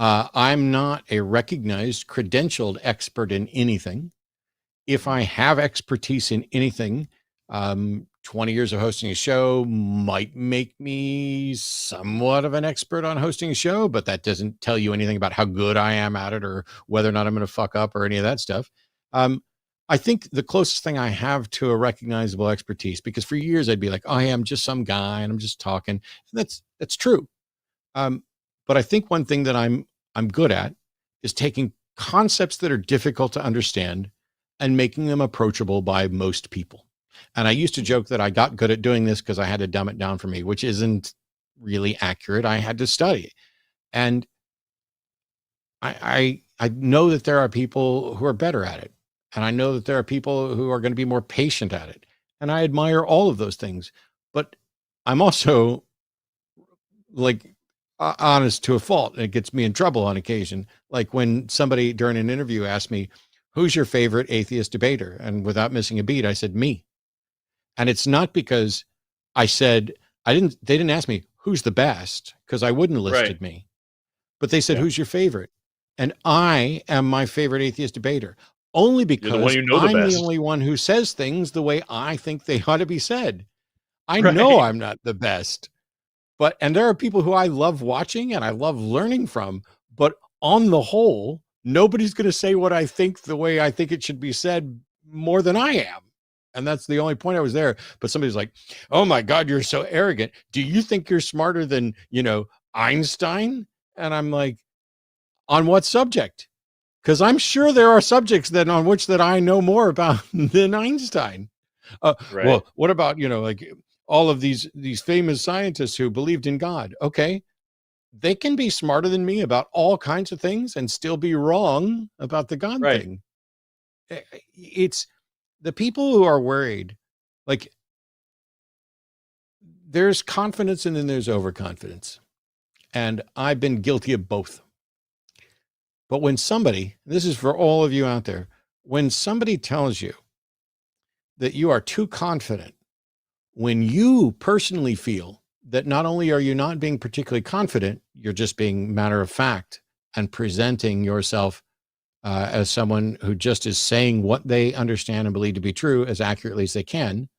I'm not a recognized, credentialed expert in anything. if I have expertise in anything, 20 years of hosting a show might make me somewhat of an expert on hosting a show, but that doesn't tell you anything about how good I am at it or whether or not I'm going to fuck up or any of that stuff. I think the closest thing I have to a recognizable expertise, because for years I'd be like, oh, I'm just some guy and I'm just talking. And that's true. But I think one thing that I'm good at is taking concepts that are difficult to understand and making them approachable by most people. And I used to joke that I got good at doing this because I had to dumb it down for me, which isn't really accurate. I had to study. And I know that there are people who are better at it. And I know that there are people who are going to be more patient at it. And I admire all of those things. But I'm also like honest to a fault. It gets me in trouble on occasion. Like when somebody during an interview asked me, who's your favorite atheist debater? And without missing a beat, I said, me. And it's not because I said, they didn't ask me who's the best, because I wouldn't have listed me, but they said, who's your favorite? And I am my favorite atheist debater, only because I'm the only one who says things the way I think they ought to be said. I know I'm not the best, and there are people who I love watching and I love learning from, but on the whole, nobody's going to say what I think the way I think it should be said more than I am. And that's the only point I was there. But somebody's like, oh my God, you're so arrogant. Do you think you're smarter than, Einstein? And I'm like, on what subject? Because I'm sure there are subjects on which that I know more about than Einstein. Well, what about, like all of these famous scientists who believed in God? Okay. They can be smarter than me about all kinds of things and still be wrong about the God thing. It's the people who are worried, like there's confidence and then there's overconfidence. And I've been guilty of both. But when somebody, this is for all of you out there, when somebody tells you that you are too confident, when you personally feel that not only are you not being particularly confident, you're just being matter of fact and presenting yourself as someone who just is saying what they understand and believe to be true as accurately as they can,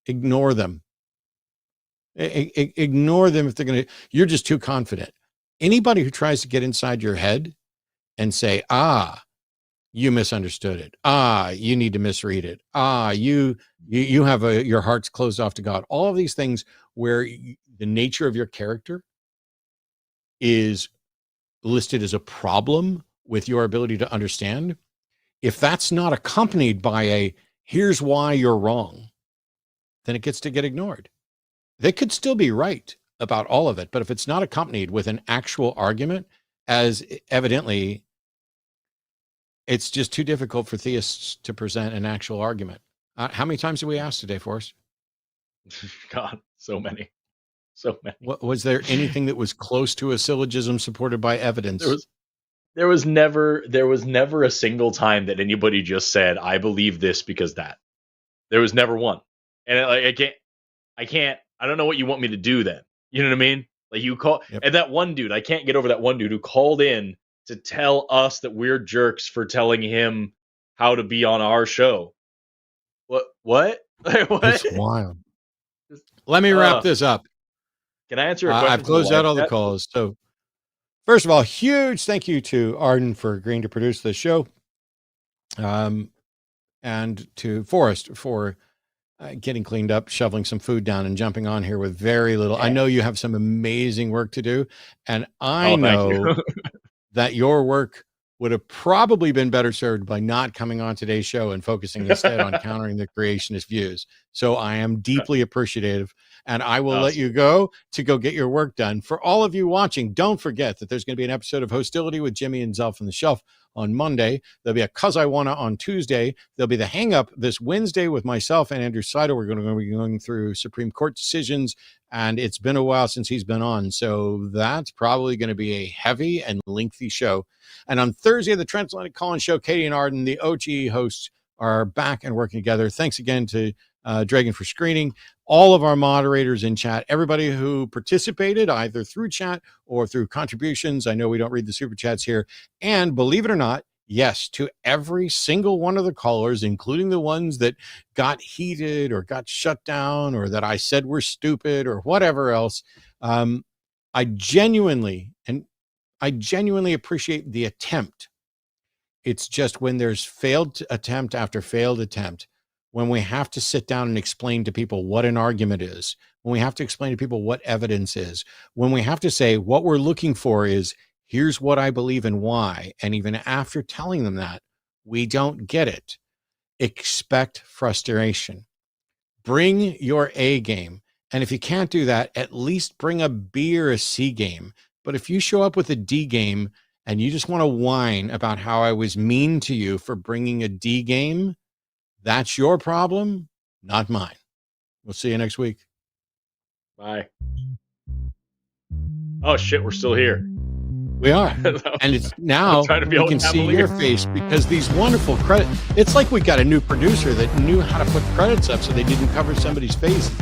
ignore them. Ignore them if you're just too confident. Anybody who tries to get inside your head and say, you misunderstood it. You need to misread it. You have your heart's closed off to God. All of these things where the nature of your character is listed as a problem with your ability to understand. If that's not accompanied by here's why you're wrong, then it gets to get ignored. They could still be right about all of it, but if it's not accompanied with an actual argument, as evidently it's just too difficult for theists to present an actual argument. How many times did we ask today, Forrest? God, so many. Was there anything that was close to a syllogism supported by evidence? There was never a single time that anybody just said, I believe this because that. There was never one. And I don't know what you want me to do then. You know what I mean? Like and that one dude, I can't get over that one dude who called in to tell us that we're jerks for telling him how to be on our show. What? What? It's wild. Let me wrap this up. Can I answer a question? I've closed out all the calls. So first of all, huge thank you to Aron for agreeing to produce this show. And to Forrest for getting cleaned up, shoveling some food down and jumping on here with very little. I know you have some amazing work to do. And I know that your work would have probably been better served by not coming on today's show and focusing instead on countering the creationist views. So I am deeply appreciative, and I will let you go to go get your work done. For all of you watching, don't forget that there's going to be an episode of Hostility with Jimmy and Zelf on the Shelf on Monday. There'll be a Cuz I Wanna on Tuesday. There'll be the Hang Up this Wednesday with myself and Andrew Seidel. We're going to be going through Supreme Court decisions, and it's been a while since he's been on. So that's probably going to be a heavy and lengthy show. And on Thursday, the Transatlantic Call-In Show, Katy and Arden, the OG hosts, are back and working together. Thanks again to Dragon for screening. All of our moderators in chat, everybody who participated either through chat or through contributions. I know we don't read the super chats here. And believe it or not, yes, to every single one of the callers, including the ones that got heated or got shut down or that I said were stupid or whatever else. I genuinely appreciate the attempt. It's just when there's failed attempt after failed attempt, when we have to sit down and explain to people what an argument is, when we have to explain to people what evidence is, when we have to say what we're looking for is, here's what I believe and why. And even after telling them that, we don't get it. Expect frustration. Bring your A game. And if you can't do that, at least bring a B or a C game. But if you show up with a D game and you just want to whine about how I was mean to you for bringing a D game, that's your problem, not mine. We'll see you next week. Bye. Oh shit, we're still here. We are. And it's now we can see your face because these wonderful credits. It's like we got a new producer that knew how to put credits up so they didn't cover somebody's face.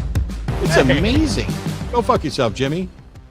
It's amazing. Go fuck yourself, Jimmy.